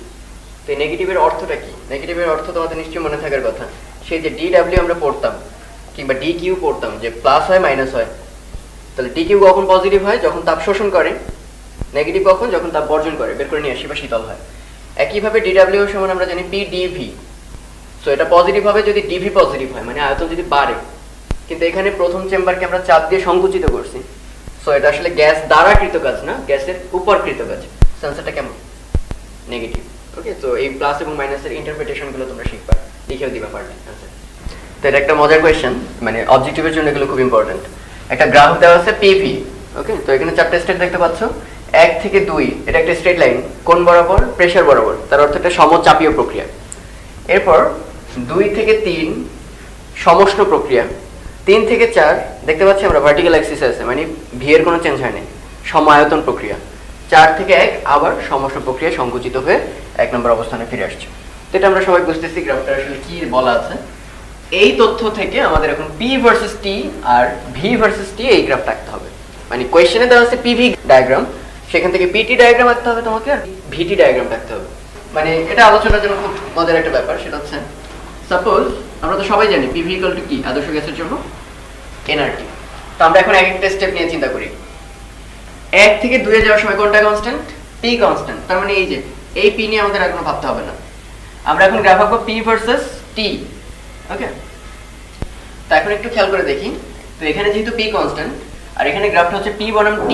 তো এই নেগেটিভের অর্থটা কি? নেগেটিভের অর্থ তোমাদের নিশ্চয়ই মনে থাকার কথা, সেই যে DW আমরা পড়তাম কিংবা DQ পড়তাম যে প্লাস হয় মাইনাস হয়। তাহলে DQ কখন পজিটিভ হয়? যখন তাপ শোষণ করে। নেগেটিভ কখন? যখন তাপ বর্জন করে, বের করে নিয়ে আসি বা শীতল হয়। একইভাবে DW সমান আমরা জানি PdV। সো এটা পজিটিভ হবে যদি DV পজিটিভ হয়, মানে আয়তন যদি বাড়ে। কিন্তু এখানে প্রথম চেম্বারকে আমরা চাপ দিয়ে সংকুচিত করছি। সো এটা আসলে গ্যাস দ্বারা কৃত কাজ না, গ্যাসের উপর কৃত কাজ। সেন্সারটা কেমন? নেগেটিভ। ওকে, তো এই প্লাস এবং মাইনাসের ইন্টারপ্রিটেশনগুলো তোমরা শিখবা, লিখেও দিবা পারলে আনসার। তো এটা একটা মজার কোয়েশ্চেন, মানে অবজেক্টিভের জন্য এগুলো খুব ইম্পর্টেন্ট। একটা গ্রাফ দেওয়া আছে PV। ওকে, তো এখানে চারটা স্টেট দেখতে পাচ্ছ, 1 থেকে 2 এটা একটা স্ট্রেট লাইন, কোন বরাবর? প্রেসার বরাবর, তার অর্থ একটা সমচাপীয় প্রক্রিয়া। এরপর 2 থেকে 3 সমষ্ণ প্রক্রিয়া, 3 থেকে 4 দেখতে পাচ্ছি আমরা ভার্টিক্যাল অ্যাক্সিস আছে, মানে ভি এর কোনো চেঞ্জ হয়নি, সমায়তন প্রক্রিয়া। 4 থেকে 1 আবার সমষ্ণ প্রক্রিয়া সংকুচিত হয়ে 1 নম্বর অবস্থানে ফিরে আসছে। তো এটা আমরা সবাই বুঝতেছি গ্রাফটা আসলে কি বলা আছে। এই তথ্য থেকে আমাদের এখন P ভার্সেস T আর V ভার্সেস T এই গ্রাফ রাখতে হবে। মানে কোয়েশ্চেনে দেওয়া আছে PV ডায়াগ্রাম, সেখান থেকে PT ডায়াগ্রাম রাখতে হবে তোমাকে, আর VT ডায়াগ্রাম রাখতে হবে। মানে এটা আলোচনার জন্য খুব মজার একটা ব্যাপার। সেটা হচ্ছে সাপোজ আমরা তো সবাই জানি PV ইকুয়াল টু কি আদর্শ গ্যাসের জন্য nRT। তো আমরা এখন এক একটা স্টেপ নিয়ে চিন্তা করি। 1 থেকে 2 এ যাওয়ার সময় কোনটা কনস্ট্যান্ট? P constant. তার মানে এই যে এই P নিয়ে আমাদের আর কোনো ভাবতে হবে না। আমরা এখন গ্রাফ আঁকবো P ভার্সেস T। ওকে, তো এখন একটু খেয়াল করে দেখি। তো এখানে যেহেতু P কনস্ট্যান্ট আর এখানে গ্রাফটা হচ্ছে P বনাম T,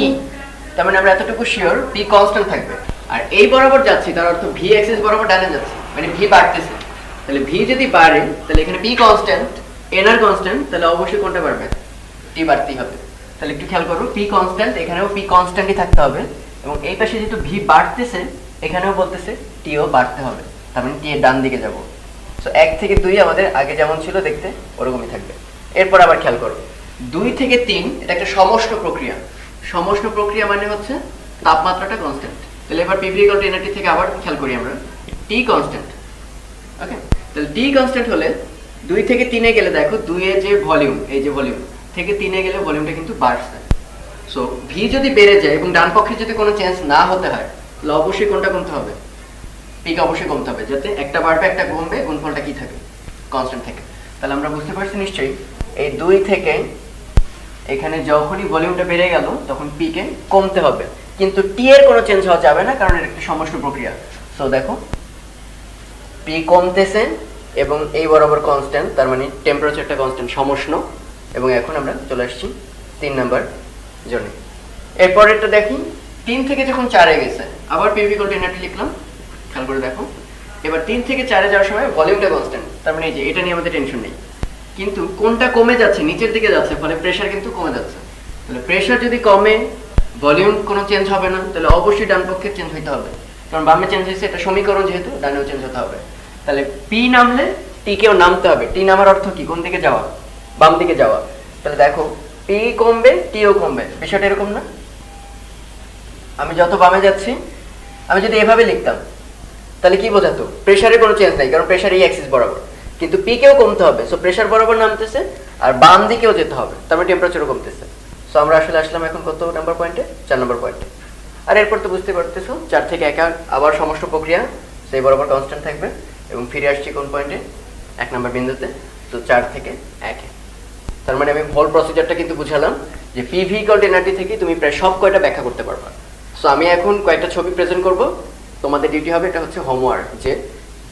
তার মানে আমরা এতটুকু শিওর P কনস্ট্যান্ট থাকবে। আর এই বরাবর যাচ্ছি, তার অর্থ V অ্যাক্সিস বরাবর ডানে যাচ্ছে, মানে V বাড়তেছে। তাহলে V যদি বাড়ে, তাহলে এখানে P কনস্ট্যান্ট, nR কনস্ট্যান্ট, তাহলে অবশ্যই কোনটা বাড়বে? T বাড়তেই হবে। তাহলে একটু খেয়াল করো, P কনস্ট্যান্ট, এখানেও P কনস্ট্যান্টই থাকতে হবে, এবং এই পাশে যেহেতু V বাড়তেছে, এখানেও বলতেছে T ও বাড়তে হবে, তার মানে T এর ডান দিকে যাব। সো 1 থেকে 2 আমাদের আগে যেমন ছিল দেখতে ওরকমই থাকবে। এরপর আবার খেয়াল করো 2 থেকে 3 এটা একটা সমষ্ণ প্রক্রিয়া। সমষ্ণ প্রক্রিয়া মানে হচ্ছে তাপমাত্রাটা কনস্ট্যান্ট। তাহলে এবার PV ইকুয়াল টু nRT থেকে আবার খেয়াল করি আমরা, T কনস্ট্যান্ট। ওকে, তাহলে T কনস্ট্যান্ট হলে 2 থেকে 3 এ গেলে দেখো 2 এর যে ভলিউম, এই যে ভলিউম, থেকে 3 এ গেলে ভলিউমটা কিন্তু বাড়ছে। সো ভি যদি বেড়ে যায় এবং ডান পক্ষে যদি কোনো চেঞ্জ না হতে হয়, তাহলে অবশ্যই কোনটা কমতে হবে? পি কে অবশ্যই কমতে হবে, যাতে একটা বাড়বে একটা কমবে, গুণফলটা কি থাকে? কনস্ট্যান্ট থাকে। তাহলে আমরা বুঝতে পারছি নিশ্চয়ই এই 2 থেকে এখানে যখনই ভলিউমটা বেড়ে গেল তখন পি কে কমতে হবে, কিন্তু টি এর কোনো চেঞ্জ হওয়া যাবে না, কারণ এটা একটা সমষ্টি প্রক্রিয়া। সো দেখো পি কমতেছে এবং এই বরাবর কনস্ট্যান্ট, তার মানে টেম্পারেচারটা কনস্ট্যান্ট, সমষ্ণ। এবং এখন আমরা চলে আসছি 3 নাম্বার জোনে। এরপরেরটা দেখি, 3 থেকে যখন 4 এ গেছে, আবার পি ইকুয়াল টু এনআরটি লিখলাম। খেয়াল করে দেখো, এবার 3 থেকে 4 এ যাওয়ার সময় ভলিউমটা কনস্ট্যান্ট, তার মানে এই যে এটা নিয়ে আমাদের টেনশন নেই। কিন্তু কোনটা কমে যাচ্ছে? নিচের দিকে যাচ্ছে, ফলে প্রেসার কিন্তু কমে যাচ্ছে। তাহলে প্রেসার যদি কমে, ভলিউম কোনো চেঞ্জ হবে না, তাহলে অবশ্যই ডান পক্ষে চেঞ্জ হইতে হবে, কারণ বামে চেঞ্জ হয়েছে, এটা সমীকরণ যেহেতু, ডানেও চেঞ্জ হতে হবে। তাহলে পি নামলে টি কেও নামতে হবে। টি নামার অর্থ কি? কোন দিকে যাওয়া? বাম দিকে যাওয়া। তাহলে দেখো পি কমবে, টিও কমবে, বিষয়টা এরকম না? আমি যত বামে যাচ্ছি, আমি যদি এভাবে লিখতাম তাহলে কি বোঝাতো? প্রেসারের কোনো চেঞ্জ নাই, কারণ প্রেসার এই অ্যাক্সিস বরাবর, কিন্তু পি কেও কমতে হবে। সো প্রেসার বরাবর নামতেছে আর বাম দিকেও যেতে হবে, তার মানে টেম্পারেচারও কমতেছে। সো আমরা আসলে আসলাম এখন কত নাম্বার পয়েন্টে? 4 নাম্বার পয়েন্টে। আর এরপর তো বুঝতে পারতেছো 4 থেকে 1 আবার সমষ্টি প্রক্রিয়া, সেই বরাবর কনস্ট্যান্ট থাকবে এবং ফিরে আসছি কোন পয়েন্টে? 1 নাম্বার বিন্দুতে। তো 4 থেকে 1 এ, তার মানে আমি হোল প্রসিজারটা কিন্তু বুঝালাম যে পিভি ইকুয়াল টু এনআরটি থেকে তুমি প্রায় সব কয়টা ব্যাখ্যা করতে পারবা। সো আমি এখন কয়েকটা ছবি প্রেজেন্ট করব, তোমাদের ডিউটি হবে, এটা হচ্ছে হোমওয়ার্ক, যে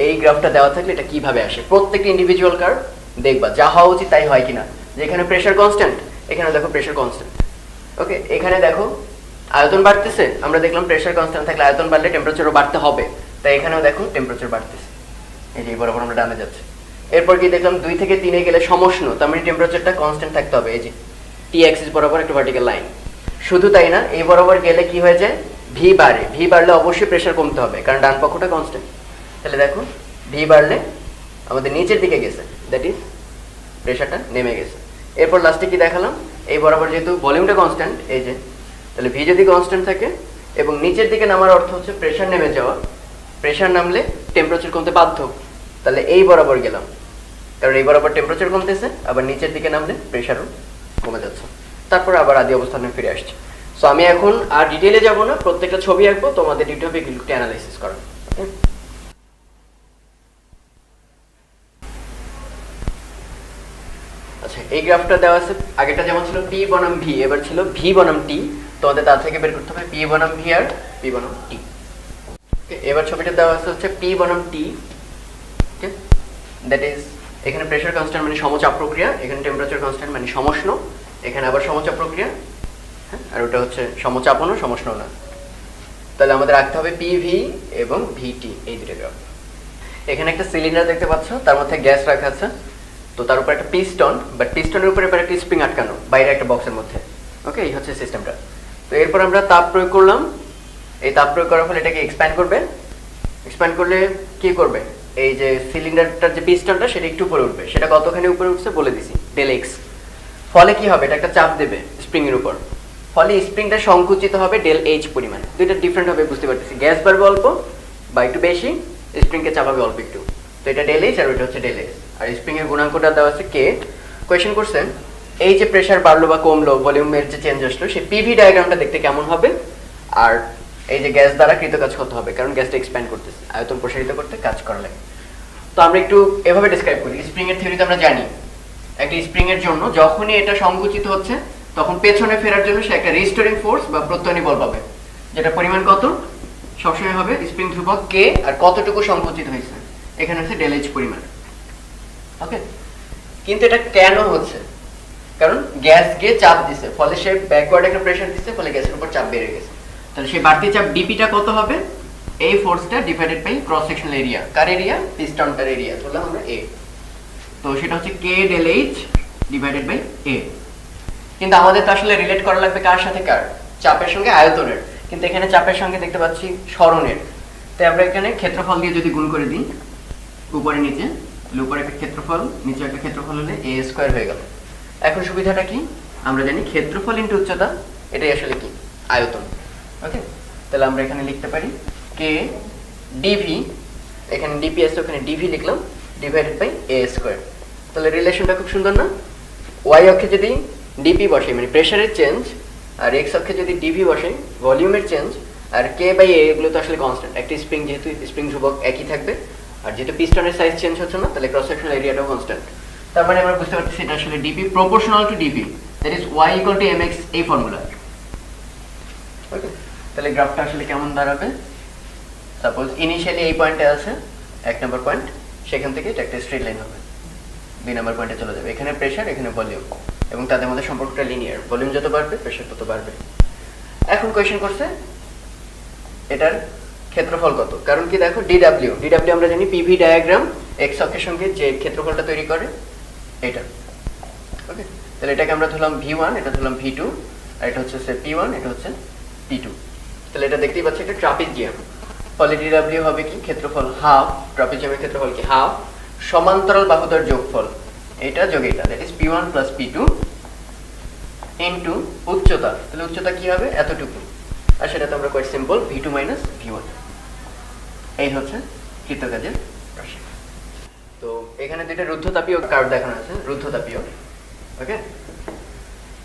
এই গ্রাফটা দেওয়া থাকলে এটা কিভাবে আসে। প্রত্যেকটা ইন্ডিভিজুয়াল কার্ভ দেখবা, যা হওয়া উচিত তাই হয় কিনা। যেখানে প্রেসার কনস্ট্যান্ট, এখানে দেখো প্রেসার কনস্ট্যান্ট। ওকে, এখানে দেখো আয়তন বাড়তেছে, আমরা দেখলাম প্রেসার কনস্ট্যান্ট থাকলে আয়তন বাড়লে টেম্পারেচারও বাড়তে হবে, তাই এখানেও দেখো টেম্পারেচার বাড়তেছে। এই যে বরাবর আমরা ডানে যাচ্ছি। এরপর কি দেখলাম? 2 থেকে 3 এ গেলে সমষ্ণ, তার মানে টেম্পারেচারটা কনস্ট্যান্ট থাকতে হবে। এই যে টি অ্যাক্সিস বরাবর একটা ভার্টিক্যাল লাইন। শুধু তাই না, এই বরাবর গেলে কি হয়ে যায়? ভি বাড়ে। ভি বাড়লে অবশ্যই প্রেসার কমতে হবে, কারণ ডান পক্ষটা কনস্ট্যান্ট। তাহলে দেখো ভি বাড়লে আমাদের নিচের দিকে গেছে, দ্যাট ইজ প্রেসারটা নেমে গেছে। এরপর লাস্টে কি দেখালাম? এই বরাবর যেহেতু ভলিউমটা কনস্ট্যান্ট, এই যে, তাহলে ভি যদি কনস্ট্যান্ট থাকে এবং নিচের দিকে নামার অর্থ হচ্ছে প্রেসার নেমে যাওয়া, প্রেসার নামলে টেম্পারেচার কমতে বাধ্য। তাহলে এই বরাবর গেলাম, কারণ এই বরাবর টেম্পারেচার কমতেছে, আবার নিচের দিকে নামলে প্রেসারও কমে যাচ্ছে। তারপর আবার আদি অবস্থানে ফিরে আসছে। সো আমি এখন আর ডিটেইলে যাব না, প্রত্যেকটা ছবি আঁকবো, তোমাদের ডিউটি হবে এগুলোকে অ্যানালাইসিস করা। আচ্ছা, এই গ্রাফটা দেওয়া আছে, আগেটা যেমন ছিল পি বনাম ভি, এবার ছিল ভি বনাম টি। তোমাদের তার থেকে বের করতে হবে পি বনাম ভি আর পি বনাম টি। এবার ছবিটা দেওয়া আছে হচ্ছে পি বনাম টি, দ্যাট ইজ এখানে প্রেসার কনস্ট্যান্ট মানে সমচাপ প্রক্রিয়া, এখানে টেম্পারেচার কনস্ট্যান্ট মানে সমষ্ণ, এখানে আবার সমচাপ প্রক্রিয়া, হ্যাঁ, আর ওটা হচ্ছে সমচাপও না সমষ্ণ না। তাহলে আমাদের রাখতে হবে পিভি এবং ভিটি, এই দুটো গ্রাফ। এখানে একটা সিলিন্ডার দেখতে পাচ্ছ, তার মধ্যে গ্যাস রাখা আছে, তো তার উপর একটা পিস্টন, বাট পিস্টনের উপরে একটা স্প্রিং আটকানো বাইরে একটা বক্সের মধ্যে। ওকে, এই হচ্ছে সিস্টেমটা। তো এরপর আমরা তাপ প্রয়োগ করলাম, এই তাপ প্রয়োগ করার ফলে এটাকে এক্সপ্যান্ড করবে। এক্সপ্যান্ড করলে কি করবে? এই যে সিলিন্ডারটার যে পিস্টনটা সেটা একটু উপরে উঠবে, সেটা কতখানি উপরে উঠছে বলে দিছি, ডেল এক্স। ফলে কি হবে? এটা একটা চাপ দেবে স্প্রিং এর উপর, ফলে স্প্রিংটা সংকুচিত হবে ডেল এইচ পরিমাণে। দুইটা ডিফারেন্ট হবে, বুঝতে পারতেছি। গ্যাস বাড়বে অল্প বা একটু বেশি, স্প্রিংকে চাপাবে অল্প একটু। তো এটা ডেল এইচ আর ওইটা হচ্ছে ডেল এক্স। আর স্প্রিং এর গুণাঙ্কটা দেওয়া আছে কে। কোয়েশ্চেন করছেন এই যে প্রেসার বাড়লো বা কমলো, ভলিউমের যে চেঞ্জ আসলো, সেই পিভি ডায়াগ্রামটা দেখতে কেমন হবে, আর এই যে গ্যাস দ্বারা কৃত কাজ কত হবে, কারণ গ্যাসটা এক্সপ্যান্ড করতেছে, আয়তন প্রসারিত করতে কাজ করা লাগে। তো আমরা একটু এভাবে ডিসক্রাইব করি। স্প্রিং এর থিওরিতে আমরা জানি একটা স্প্রিং এর জন্য যখনই এটা সংকুচিত হচ্ছে, তখন পেছনে ফেরার জন্য সে একটা রিস্টোরিং ফোর্স বা প্রত্যয়নী বল পাবে, যেটা পরিমাণ কত সবসময় হবে স্প্রিং ধ্রুবক কে, আর কতটুকু সংকুচিত হয়েছে এখানে হচ্ছে ডেল এইচ পরিমাণ। ওকে, কিন্তু এটা কেন হচ্ছে? কারণ গ্যাস কে চাপ দিছে, ফলে সে ব্যাকওয়ার্ড একটা প্রেসার দিচ্ছে, ফলে গ্যাসের উপর চাপ বেড়ে গেছে। তাহলে সেই বাড়তি চাপ ডিপিটা কত হবে? এই ফোর্সটা divided by cross sectional area. কার এরিয়া? পিস্টনটার এরিয়া, বললাম আমরা এ। তো সেটা হচ্ছে K del H divided by A. কিন্তু আমাদের তো আসলে রিলেট করা লাগবে কার সাথে? কার? চাপের সঙ্গে আয়তনের। কিন্তু এখানে চাপের সঙ্গে দেখতে পাচ্ছি সরণের, তাই আমরা এখানে ক্ষেত্রফল দিয়ে যদি গুণ করে দিই উপরে নিচে, তাহলে উপরে একটা ক্ষেত্রফল নিচে একটা ক্ষেত্রফল হলে এ স্কয়ার হয়ে গেল। এখন সুবিধাটা কি? আমরা জানি ক্ষেত্রফল ইনটু উচ্চতা, এটাই আসলে কি? আয়তন। ওকে, তাহলে আমরা এখানে লিখতে পারি কে ডিভি, এখানে ডিপি আছে, ওখানে ডিভি লিখলাম, ডিভাইডেড বাই এ স্কয়ার। তাহলে রিলেশনটা খুব সুন্দর না? ওয়াই অক্ষে যদি ডিপি বসে মানে প্রেসারের চেঞ্জ, আর এক্স অক্ষে যদি ডিভি বসে ভলিউমের চেঞ্জ, আর কে বাই এ এগুলো তো আসলে কনস্ট্যান্ট। একটা স্প্রিং যেহেতু স্প্রিং ধ্রুবক একই থাকবে, আর যেহেতু পিস্টনের সাইজ চেঞ্জ হচ্ছে না, তাহলে ক্রস সেকশনাল এরিয়াটাও কনস্ট্যান্ট। তার মানে আমরা বুঝতে পারতেছি এটা আসলে DP proportional to DP, that is Y equal to M X, এই ফর্মুলা। ওকে, তাহলে গ্রাফটা আসলে কেমন দাঁড়াবে? সাপোজ ইনিশিয়ালি এই পয়েন্টে আছে 1 নম্বর পয়েন্ট, সেখান থেকে এটা একটা স্ট্রেট লাইন হবে, 2 নম্বর পয়েন্টে চলে যাবে। এখানে প্রেসার, এখানে ভলিউম, এবং তাদের মধ্যে সম্পর্কটা লিনিয়ার। ভলিউম যত বাড়বে প্রেসার তত বাড়বে। এখন কোয়েশ্চেন করছে এটার ক্ষেত্রফল কত, কারণ কি দেখো ডিডব্লিউ আমরা জানি পিভি ডায়াগ্রাম এক্স অক্ষের সঙ্গে যে ক্ষেত্রফলটা তৈরি করে এটা। ওকে, তাহলে এটাকে আমরা ধরলাম v1, এটা ধরলাম v2, আর এটা হচ্ছে p1, এটা হচ্ছে p2। তাহলে এটা দেখতেই পাচ্ছি একটা ট্রাপিজিয়াম, ফলে ডিডব্লিউ হবে কি ক্ষেত্রফল হাফ, ট্রাপিজিয়ামের ক্ষেত্রফল কি হাফ, সমান্তরাল বাহুদের যোগফল এটা যোগ এটা, that is p1 plus p2 into উচ্চতা। তাহলে উচ্চতা কি হবে? এতটুকু। আর সেটা তো আমরা quite simple, v2 minus v1। এই হচ্ছে কৃতকাজের রাশি। তো এখানে দুইটা রুদ্ধতাপীয় কার্ভ দেখানো আছে, রুদ্ধতাপীয়। ওকে,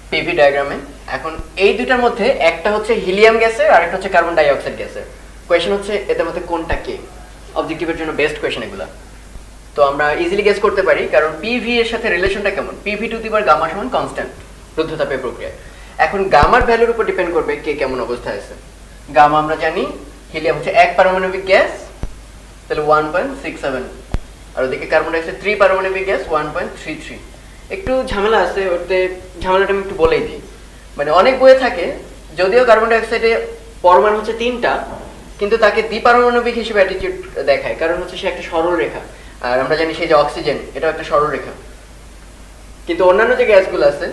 পিভি ডায়াগ্রামে। এখন এই দুইটার মধ্যে একটা হচ্ছে হিলিয়াম গ্যাসের আর একটা হচ্ছে কার্বন ডাই অক্সাইড গ্যাসের। কোয়েশ্চেন হচ্ছে এদের মধ্যে কোনটা কে? অবজেক্টিভের জন্য বেস্ট কোয়েশ্চেন এগুলা। তো আমরা ইজিলি গেস করতে পারি, কারণ পিভি এর সাথে রিলেশনটা কেমন, PV to the power gamma সমান কনস্ট্যান্ট রুদ্ধতাপীয় প্রক্রিয়ায়। এখন গামার ভ্যালুর উপর ডিপেন্ড করবে কে কেমন অবস্থায় আছে। গামা আমরা জানি হিলিয়াম হচ্ছে 1 পারমাণবিক গ্যাস, তাহলে 1.67, আর ওদিকে কার্বন ডাই অক্সাইড 3 পারমাণবিক গ্যাস 1.33। একটু ঝামেলা আছে ওতে, ঝামেলাটা আমি একটু বলেই দিই। মানে অনেক বইয়ে থাকে যদিও কার্বন ডাই অক্সাইডে পরমাণু হচ্ছে 3টা, কিন্তু তাকে দ্বিপারমাণবিক হিসেবে অ্যাটিটিউড দেখায়, কারণ হচ্ছে সে একটা সরল রেখা। আর আমরা জানি সেই যে অক্সিজেন, এটাও একটা সরল রেখা। কিন্তু অন্যান্য যে গ্যাসগুলো আছে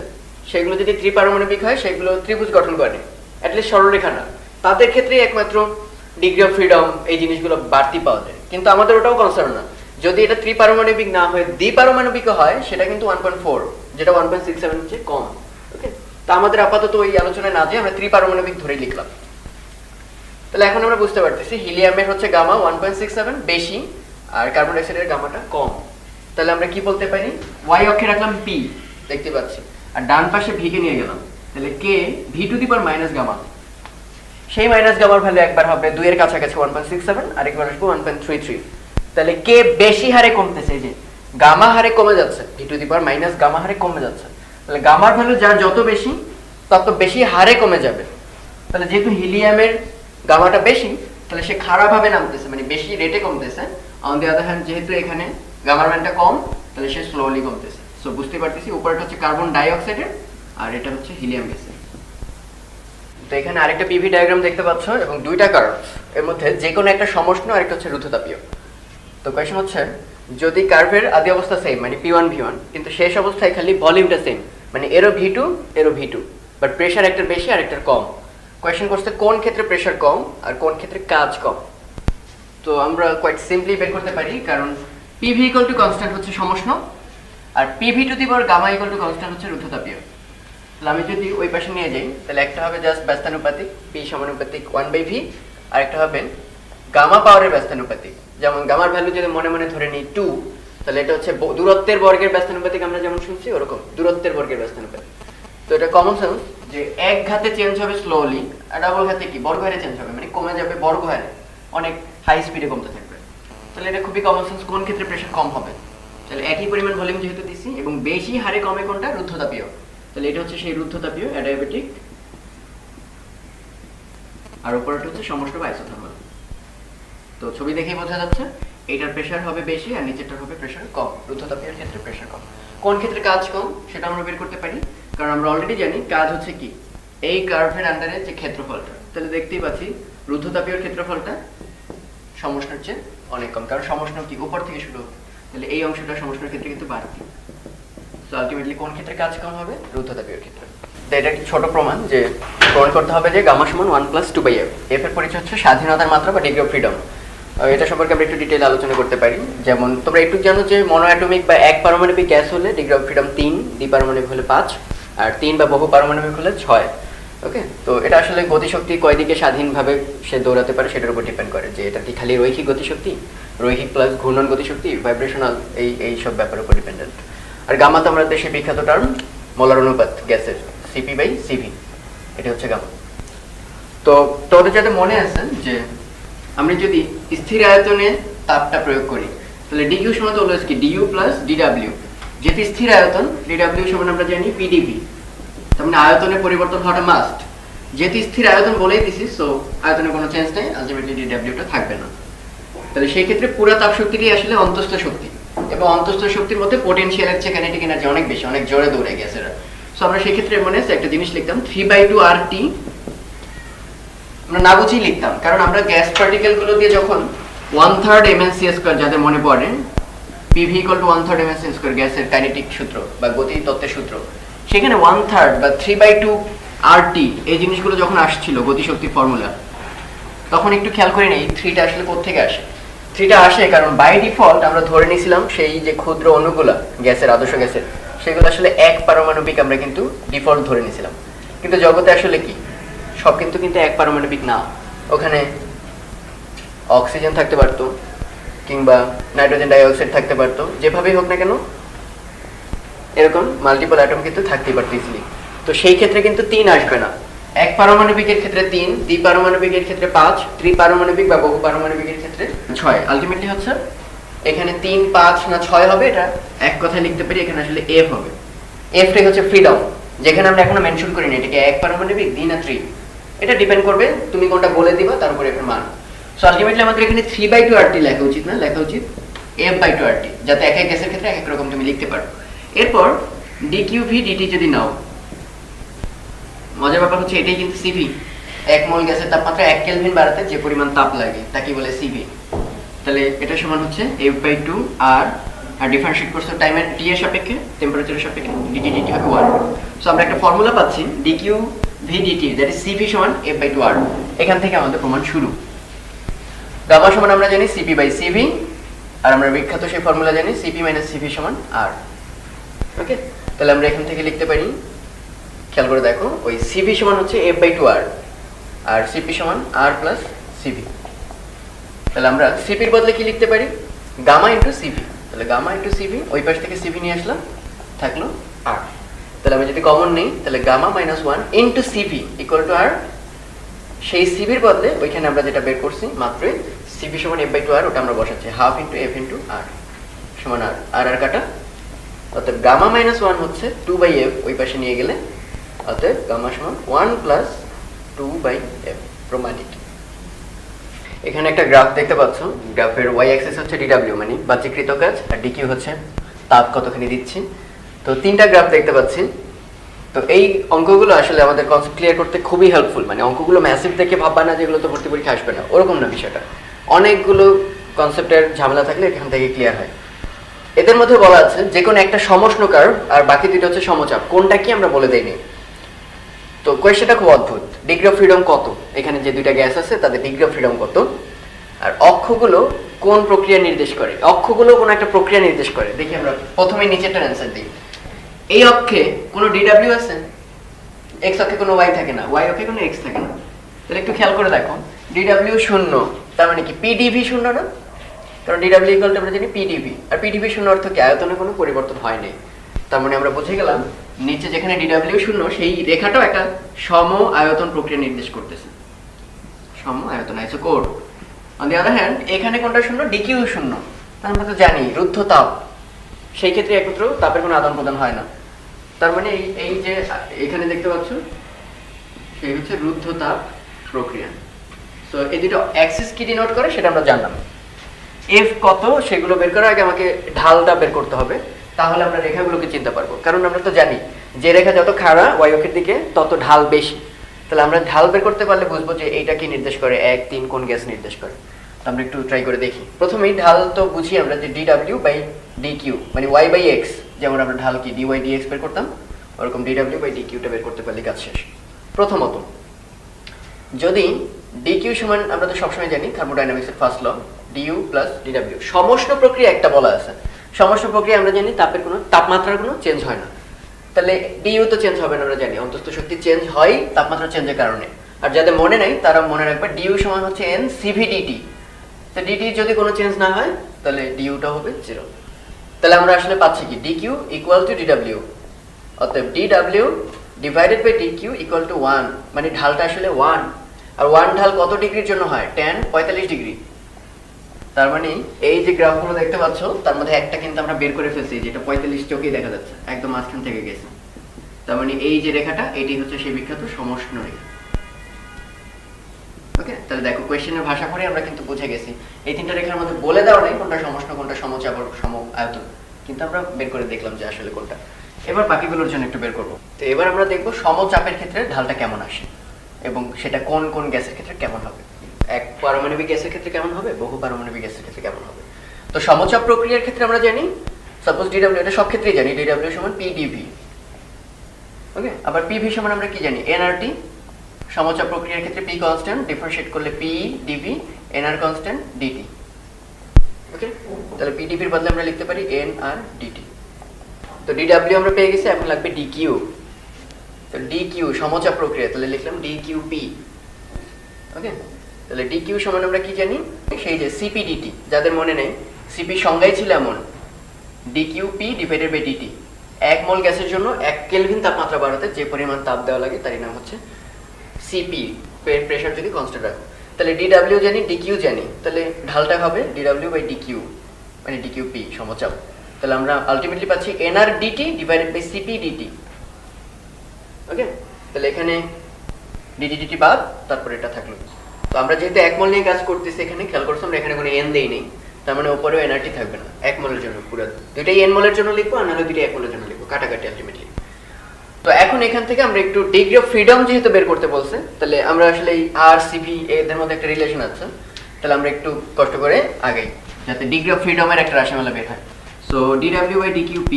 সেগুলো যদি ত্রিপারমাণবিক হয় সেগুলো ত্রিভুজ গঠন করে, অ্যাটলিস্ট সরলরেখা না। তাদের ক্ষেত্রে একমাত্র ডিগ্রি অফ ফ্রিডম এই জিনিসগুলো বাড়তি পাওয়া যায়, কিন্তু আমাদের ওটাও কনসার্ন না। যদি এটা ত্রিপারমাণবিক না হয় দ্বিপারমাণবিক হয়, সেটা কিন্তু 1.4, যেটা 1.67 চেয়ে কম। ওকে, তা আমাদের আপাতত ওই আলোচনায় না যে আমরা ত্রিপারমাণবিক ধরে লিখলাম। তাহলে এখন আমরা বুঝতে পারতেছি হিলিয়ামের হচ্ছে গামা 1.67 বেশি, আর কার্বন ডাই অক্সাইডের গামাটা কম। তাহলে আমরা কি বলতে পারি? ওয়াই অক্ষে রাখলাম পি, দেখতে পাচ্ছি, আর ডান পাশে ভি কে নিয়ে গেলাম। তাহলে K V to the power minus gamma, সেই মাইনাস গামার ভ্যালু একবার হবে 2 এর কাছাকাছি 1.67, আর একবার আসবে 1.33। তাহলে কে বেশি হারে কমতেছে, এই যে গামা হারে কমে যাচ্ছে, V to the power minus gamma হারে কমে যাচ্ছে। তাহলে গামার ভ্যালু যার যত বেশি তত বেশি হারে কমে যাবে। তাহলে যেহেতু হিলিয়ামের গামাটা বেশি, তাহলে সে খারাপভাবে নামতেছে, মানে বেশি রেটে কমতেছে। অন দি আদার হ্যান্ড যেহেতু এখানে গামার মানটা কম, তাহলে সে স্লোলি কমতেছে। সো বুঝতে পারতেছি উপরটা হচ্ছে কার্বন ডাই অক্সাইডের আর এটা হচ্ছে হিলিয়াম গ্যাসের। তো এখানে আরেকটা পিভি ডায়াগ্রাম দেখতে পাচ্ছ, এবং দুইটা কার্ভ, এর মধ্যে যে কোনো একটা সমষ্ণ আর একটা হচ্ছে রুদ্ধতাপীয়। তো কোয়েশ্চন হচ্ছে যদি কার্ভের আদি অবস্থা সেম, মানে p1 v1, কিন্তু শেষ অবস্থায় খালি ভলিউমটা সেম, মানে এরও v2 এরও v2, বাট প্রেসার একটার বেশি আর একটার কম। কোয়েশ্চেন করছে কোন ক্ষেত্রে প্রেসার কম আর কোন ক্ষেত্রে কাজ কম। তো আমরা কোয়াইট সিম্পলি বের করতে পারি, কারণ PV ইকুয়াল টু কনস্ট্যান্ট হচ্ছে সমষ্ণ, আর PV to the power gamma equal to constant হচ্ছে রুদ্ধতাপীয়। তাহলে আমি যদি ওই পাশে নিয়ে যাই, তাহলে একটা হবে জাস্ট ব্যস্তানুপাতিক P সমানুপাতিক 1/v, আর একটা হবে গামা পাওয়ারের ব্যস্তানুপাতিক। যেমন গামার ভ্যালু যদি মনে মনে ধরে নিই 2, তাহলে এটা হচ্ছে দূরত্বের বর্গের ব্যস্তানুপাতিক, আমরা যেমন শুনছি ওরকম দূরত্বের বর্গের ব্যস্তানুপাতিক। তো এটা কমন সেন্স যে এক ঘাতে চেঞ্জ হবে স্লোলি, আর ডাবল ঘাতে কি বর্গ হারে চেঞ্জ হবে, মানে কমে যাবে বর্গ হারে, অনেক হাই স্পিডে কমতে থাকবে। তাহলে এটা খুবই কমন সেন্স, কোন ক্ষেত্রে প্রেসার কম হবে। তাহলে একই পরিমাণ ভলিউম যেহেতু দিছি এবং বেশি হারে কমে কোনটা, রুদ্ধতাপীয়। তাহলে এটা হচ্ছে সেই রুদ্ধতাপীয় অ্যাডিয়াবেটিক, আর উপরটা হচ্ছে সমষ্ণ বা আইসোথার্মাল। তো ছবি দেখেই বোঝা যাচ্ছে এটার প্রেসার হবে বেশি আর নিচেরটার হবে প্রেসার কম। রুদ্ধতাপীয় ক্ষেত্রে প্রেসার কম। কোন ক্ষেত্রে কাজ কম সেটা আমরা বের করতে পারি, কারণ আমরা অলরেডি জানি কাজ হচ্ছে কি এই কার্ভের আন্ডারে যে ক্ষেত্রফলটা। তাহলে দেখতেই পাচ্ছি রুদ্ধতাপীয় ক্ষেত্রফলটা সমষ্ণের চেয়ে অনেক কম, কারণ সমষ্ণ কি উপর থেকে শুরু হবে। তাহলে এই অংশটা সমষ্ণের ক্ষেত্রে কিন্তু বাড়তি। সো আলটিমেটলি কোন ক্ষেত্রে কাজ কম হবে, রুদ্ধতাপীয় ক্ষেত্রে। তো এটা একটি ছোট প্রমাণ যে প্রমাণ করতে হবে যে গামা সমান 1 + 2/f। এফ এর পরিচয় হচ্ছে স্বাধীনতার মাত্রা বা ডিগ্রি অফ ফ্রিডম। এটা সম্পর্কে আমরা একটু ডিটেইল আলোচনা করতে পারি। যেমন তোমরা একটু জানো যে মনোঅ্যাটমিক বা এক পারমাণবিক গ্যাস হলে ডিগ্রি অফ ফ্রিডম 3, দ্বিপারমাণবিক হলে 5, আর 3 বা বহু পারমাণবিক হলে 6। ওকে, তো এটা আসলে গতিশক্তি কয় দিকে স্বাধীনভাবে সে দৌড়াতে পারে সেটার উপর ডিপেন্ড করে, যে এটা কি খালি রৈখিক গতিশক্তি, রৈখিক প্লাস ঘূর্ণন গতিশক্তি, ভাইব্রেশনাল, এই সব ব্যাপারের উপর ডিপেন্ডেন্ট। আর গামা তো আমরা দেশে বিখ্যাত টার্ম, মোলার অনুপাত গ্যাসের Cp/Cv, এটা হচ্ছে গামা। তো তোদের যাতে মনে আছে যে আমরা যদি স্থির আয়তনে তাপটা প্রয়োগ করি তাহলে dq সমান অলওয়েজ কি du প্লাস dw, যেহেতু স্থির আয়তন dw সমান আমরা জানি pdv, তার মানে আয়তনে পরিবর্তন হওয়াটা মাস্ট। যেহেতু স্থির আয়তন বলেই দিছি, সো আয়তনে কোনো চেঞ্জ নেই, আলটিমেটলি dw টা থাকবে না। তাহলে সেই ক্ষেত্রে পুরো তাপ শক্তিটি আসলে অন্তঃস্থ শক্তি, এবং অন্তঃস্থ শক্তির মধ্যে পোটেনশিয়ালের চেয়ে কাইনেটিক এনার্জি অনেক বেশি, অনেক জোরে দৌড়ে গ্যাসের। সো আমরা সেই ক্ষেত্রে মনে আছে একটা জিনিস লিখতাম 3/2 RT, আমরা না বুঝেই লিখতাম, কারণ আমরা গ্যাস পার্টিকেল গুলো দিয়ে যখন 1/3 mL/c², যাদের মনে পড়ে PV = 1/3 mL/c², গ্যাসের কাইনেটিক সূত্র বা গতি তত্ত্বের সূত্র, সেখানে 1/3 বা 3/2 RT এই জিনিসগুলো যখন আসছিল গতিশক্তির ফর্মুলা, তখন একটু খেয়াল করে নেই 3টা আসলে কোত্থেকে আসে। 3টা আসে কারণ বাই ডিফল্ট আমরা ধরে নিয়েছিলাম সেই যে ক্ষুদ্র অণুগুলা গ্যাসের, আদর্শ গ্যাসের, সেগুলো আসলে এক পারমাণবিক আমরা কিন্তু ডিফল্ট ধরে নিয়েছিলাম। কিন্তু জগতে আসলে কি সব কিন্তু এক পারমাণবিক না। ওখানে অক্সিজেন থাকতে পারতো, কিংবা নাইট্রোজেন ডাইঅক্সাইড থাকতে পারতো, যেভাবেই হোক না কেন এরকম মাল্টিপল অ্যাটম কিন্তু থাকতেই পারতো ইজিলি। তো সেই ক্ষেত্রে কিন্তু 3 আসবে না। এক পারমাণবিকের ক্ষেত্রে 3, দ্বিপারমাণবিকের ক্ষেত্রে 5, ত্রিপারমাণবিক বা বহু পারমাণবিকের ক্ষেত্রে 6। আলটিমেটলি হচ্ছে এখানে 3, 5 না 6 হবে, এটা এক কথায় লিখতে পারি এখানে আসলে F হবে। Fটাই হচ্ছে ফ্রিডম, যেখানে আমরা এখনো মেনশন করিনি এটাকে এক পারমাণবিক, দ্বি না ত্রি, এটা ডিপেন্ড করবে তুমি কোনটা বলে দিবা তার উপরে এর মান। সো আলটিমেটলি আমাদের এখানে 3/2 RT লেখা উচিত না, লেখা উচিত F/2 RT, যাতে এক এক গ্যাসের ক্ষেত্রে এক এক রকম তুমি লিখতে পারো। এরপর dqv dt যদি নাও, মজার ব্যাপার হচ্ছে এটাই কিন্তু Cv। 1 মোল গ্যাসের তাপমাত্রা 1 কেলভিন বাড়াতে যে পরিমাণ তাপ লাগে তাকে বলে Cv। তাহলে এটা সমান হচ্ছে F/2 R, আর ডিফারেন্সিয়েট করতে টাইমের t এর সাপেক্ষে, টেম্পারেচারের সাপেক্ষে, dt dt হবে 1। সো আমরা একটা ফর্মুলা পাচ্ছি dqv dt, that is Cv সমান F/2 R। এখান থেকে আমাদের প্রমাণ শুরু। গামা সমান আমরা জানি Cp/Cv, আর আমরা বিখ্যাত সেই ফর্মুলা জানি Cp - Cv সমান R। ওকে, তাহলে আমরা এখান থেকে লিখতে পারি, খেয়াল করে দেখো, ওই Cv সমান হচ্ছে F/2 R, আর Cp সমান R প্লাস Cv। তাহলে আমরা Cp এর বদলে কি লিখতে পারি, গামা ইনটু Cv। তাহলে গামা ইনটু Cv, ওই পাশ থেকে Cv নিয়ে আসলাম, থাকলো R। তাহলে আমি যদি কমন নেই, তাহলে gamma -1 into Cv equal to R। সেই Cv এর বদলে ওইখানে আমরা যেটা বের করছি মাত্রই, Cv সমান F/2 R, ওটা আমরা বসাচ্ছি half into F into R সমান R, আর আর কাটা। অতএব গামা -1 হচ্ছে 2/F, ওই পাশে নিয়ে গেলে অতএব গামা সমান 1 প্লাস 2/F, প্রমাণিত। এখানে একটা গ্রাফ দেখতে পাচ্ছ, গ্রাফের y অ্যাক্সিস হচ্ছে dw মানে বাহ্যিকৃত কাজ, আর dq হচ্ছে তাপ কতখানি দিচ্ছি। তো 3টা গ্রাফ দেখতে পাচ্ছি। তো এই অঙ্কগুলো আসলে আমাদের কনসেপ্ট ক্লিয়ার করতে খুবই হেল্পফুল। মানে অঙ্কগুলো ম্যাসিভ দেখে ভাববা না যেগুলো তো ভর্তি পরীক্ষা আসবে না, ওরকম না বিষয়টা। অনেকগুলো কনসেপ্টের ঝামেলা থাকলে এখান থেকে ক্লিয়ার হয়। এদের মধ্যে বলা আছে যে কোনো একটা সমষ্ণ কার্ভ আর বাকি দুটো হচ্ছে সমচাপ, কোনটা কি আমরা বলে দেইনি। তো কোয়েশ্চেনটা খুব অদ্ভুত, ডিগ্রি অফ ফ্রিডম কত, এখানে যে দুইটা গ্যাস আছে তাদের ডিগ্রি অফ ফ্রিডম কত, আর অক্ষগুলো কোন প্রক্রিয়া নির্দেশ করে, অক্ষগুলো কোন একটা প্রক্রিয়া নির্দেশ করে। দেখি আমরা প্রথমে নিচেরটার অ্যান্সার দিই। এই অক্ষে কোনো ডিডব্লিউ আছে, এক্স অক্ষে কোনো ওয়াই থাকে না, ওয়াই অক্ষে কোনো এক্স থাকে না। তাহলে একটু খেয়াল করে দেখো, ডিডব্লিউ শূন্য, তার মানে কি পিডিভি শূন্য না, কারণ ডিডব্লিউ ইকুয়াল টু আমরা জানি পিডিভি, আর পিডিভি শূন্য অর্থ কি আয়তনে কোনো পরিবর্তন হয় নাই। তার মানে আমরা বুঝে গেলাম নিচে যেখানে ডিডব্লিউ শূন্য সেই রেখাটাও একটা সম আয়তন প্রক্রিয়া নির্দেশ করতেছে, সম আয়তন আইসোকোর। অন দি আদার হ্যান্ড এখানে কোনটা শূন্য, ডিকিউ শূন্য, আমরা তো জানি রুদ্ধ তাপ, সেই ক্ষেত্রে একত্র তাপের কোনো আদান প্রদান হয় না। তার মানে এই যে এখানে দেখতে পাচ্ছ সেই হচ্ছে রুদ্ধ তাপ প্রক্রিয়া। সো এই দুটো অ্যাক্সিস কি ডিনোট করে সেটা আমরা জানলাম। এফ কত সেগুলো বের করার আগে আমাকে ঢালটা বের করতে হবে, তাহলে আমরা রেখাগুলোকে চিনতে পারবো। কারণ আমরা তো জানি যে রেখা যত খাড়া ওয়াই অক্ষের দিকে তত ঢাল বেশি। তাহলে আমরা ঢাল বের করতে পারলে বুঝবো যে এইটা কি নির্দেশ করে, 1, 3 কোন গ্যাস নির্দেশ করে। আমরা একটু ট্রাই করে দেখি। প্রথমেই ঢাল তো বুঝি আমরা যে dw/dq মানে y/x, যেমন আমরা ঢাল কি dy/dx বের করতাম, ওরকম dw/dq টা বের করতে পারলে কাজ শেষ। প্রথমত যদি dq সমান, আমরা তো সবসময় জানি থার্মোডাইনামিক্সের ফার্স্ট ল du + dw, সমষ্ণ প্রক্রিয়া একটা বলা আছে। সমষ্ণ প্রক্রিয়া আমরা জানি তাপের কোনো তাপমাত্রার কোনো চেঞ্জ হয় না, তাহলে du তো চেঞ্জ হবে না, আমরা জানি অন্তঃস্থ শক্তি চেঞ্জ হয় তাপমাত্রা চেঞ্জের কারণে। আর যাদের মনে নাই তারা মনে রাখবে du সমান হচ্ছে n cv/dt। তো dt যদি কোনো চেঞ্জ না হয় তাহলে du টা হবে 0। তাহলে আমরা আসলে পাচ্ছি কি dq = dw, অতএব dw divided by dq equal to 1, মানে ঢালটা আসলে 1, আর 1 ঢাল কত ডিগ্রির জন্য হয়? tan 45 degree. তার মানে এই যে গ্রাফগুলো দেখতে পাচ্ছ তার মধ্যে একটা কিন্তু আমরা বের করে ফেলছি, যেটা 45 চোখেই দেখা যাচ্ছে, একদম মাঝখান থেকে গেছে। তার মানে এই যে রেখাটা, এটি হচ্ছে সেই বিখ্যাত সমষ্ণ রেখা। ওকে, তাহলে দেখো কোশ্চেনের ভাষা পড়ে আমরা কিন্তু বুঝে গেছি এই তিনটা রেখার মধ্যে বলে দেওয়া নেই কোনটা সমষ্ণ কোনটা সমচাপ সম আয়তন, কিন্তু আমরা বের করে দেখলাম যে আসলে কোনটা। এবার বাকিগুলোর জন্য একটু বের করব। তো এবার আমরা দেখব সমচাপের ক্ষেত্রে ঢালটা কেমন আসে এবং সেটা কোন কোন গ্যাসের ক্ষেত্রে কেমন হবে, এক পারমাণবিক গ্যাসের ক্ষেত্রে কেমন হবে, বহু পারমাণবিক গ্যাসের ক্ষেত্রে কেমন হবে। তো সমচাপ প্রক্রিয়ার ক্ষেত্রে আমরা জানি সাপোজ dw, এটা সব ক্ষেত্রেই জানি dw সমান pdv। ওকে, আবার pv সমান আমরা কি জানি nRT। সমচাপ প্রক্রিয়ার ক্ষেত্রে p কনস্ট্যান্ট, ডিফারেন্সিয়েট করলে p dv, nr constant dt। Okay, তাহলে pdv এর বদলে আমরা লিখতে পারি nr dt। তো dw আমরা পেয়ে গেছি, এখন লাগবে dq। তো dq সমচাপ প্রক্রিয়া, তাহলে লিখলাম dqp। ওকে, তাহলে dq সমান আমরা কি জানি, সেই যে cp dt, যাদের মনে নেই cp সংজ্ঞাই ছিল এমন dqp ডিভাইডেড বাই dt। 1 মোল গ্যাসের জন্য 1 কেলভিন তাপমাত্রা বাড়াতে যে পরিমাণ তাপ দেওয়া লাগে তারই নাম হচ্ছে cp, প্রেসার যদি কনস্ট্যান্ট রাখো। তাহলে dw জানি, dq জানি, তাহলে ঢালটা হবে dw বাই dq, মানে dqp সমচাপ। তাহলে আমরা আলটিমেটলি পাচ্ছি nr dt divided by cp dt। Okay, তাহলে এখানে dt dt বাদ, তারপর এটা থাকলো। তো আমরা যেহেতু 1 মোল নিয়ে কাজ করতেছি, এখানে খেয়াল করছো আমরা এখানে কোনো n দেই নেই, তার মানে উপরেও nRT থাকবে না। 1 মোলের জন্য পুরো দুইটাই n মোলের জন্য লিখবো, আর নাহলে দুইটাই 1 মোলের জন্য লিখবো, কাটাকাটি আলটিমেটলি। তো এখন এখান থেকে আমরা একটু ডিগ্রি অফ ফ্রিডম যেহেতু বের করতে বলছে, তাহলে আমরা আসলে এই আর সিভি এদের মধ্যে একটা রিলেশন আছে, তাহলে আমরা একটু কষ্ট করে আগাই যাতে ডিগ্রি অফ ফ্রিডমের একটা রাশিমালা বের হয়। So dw by dqp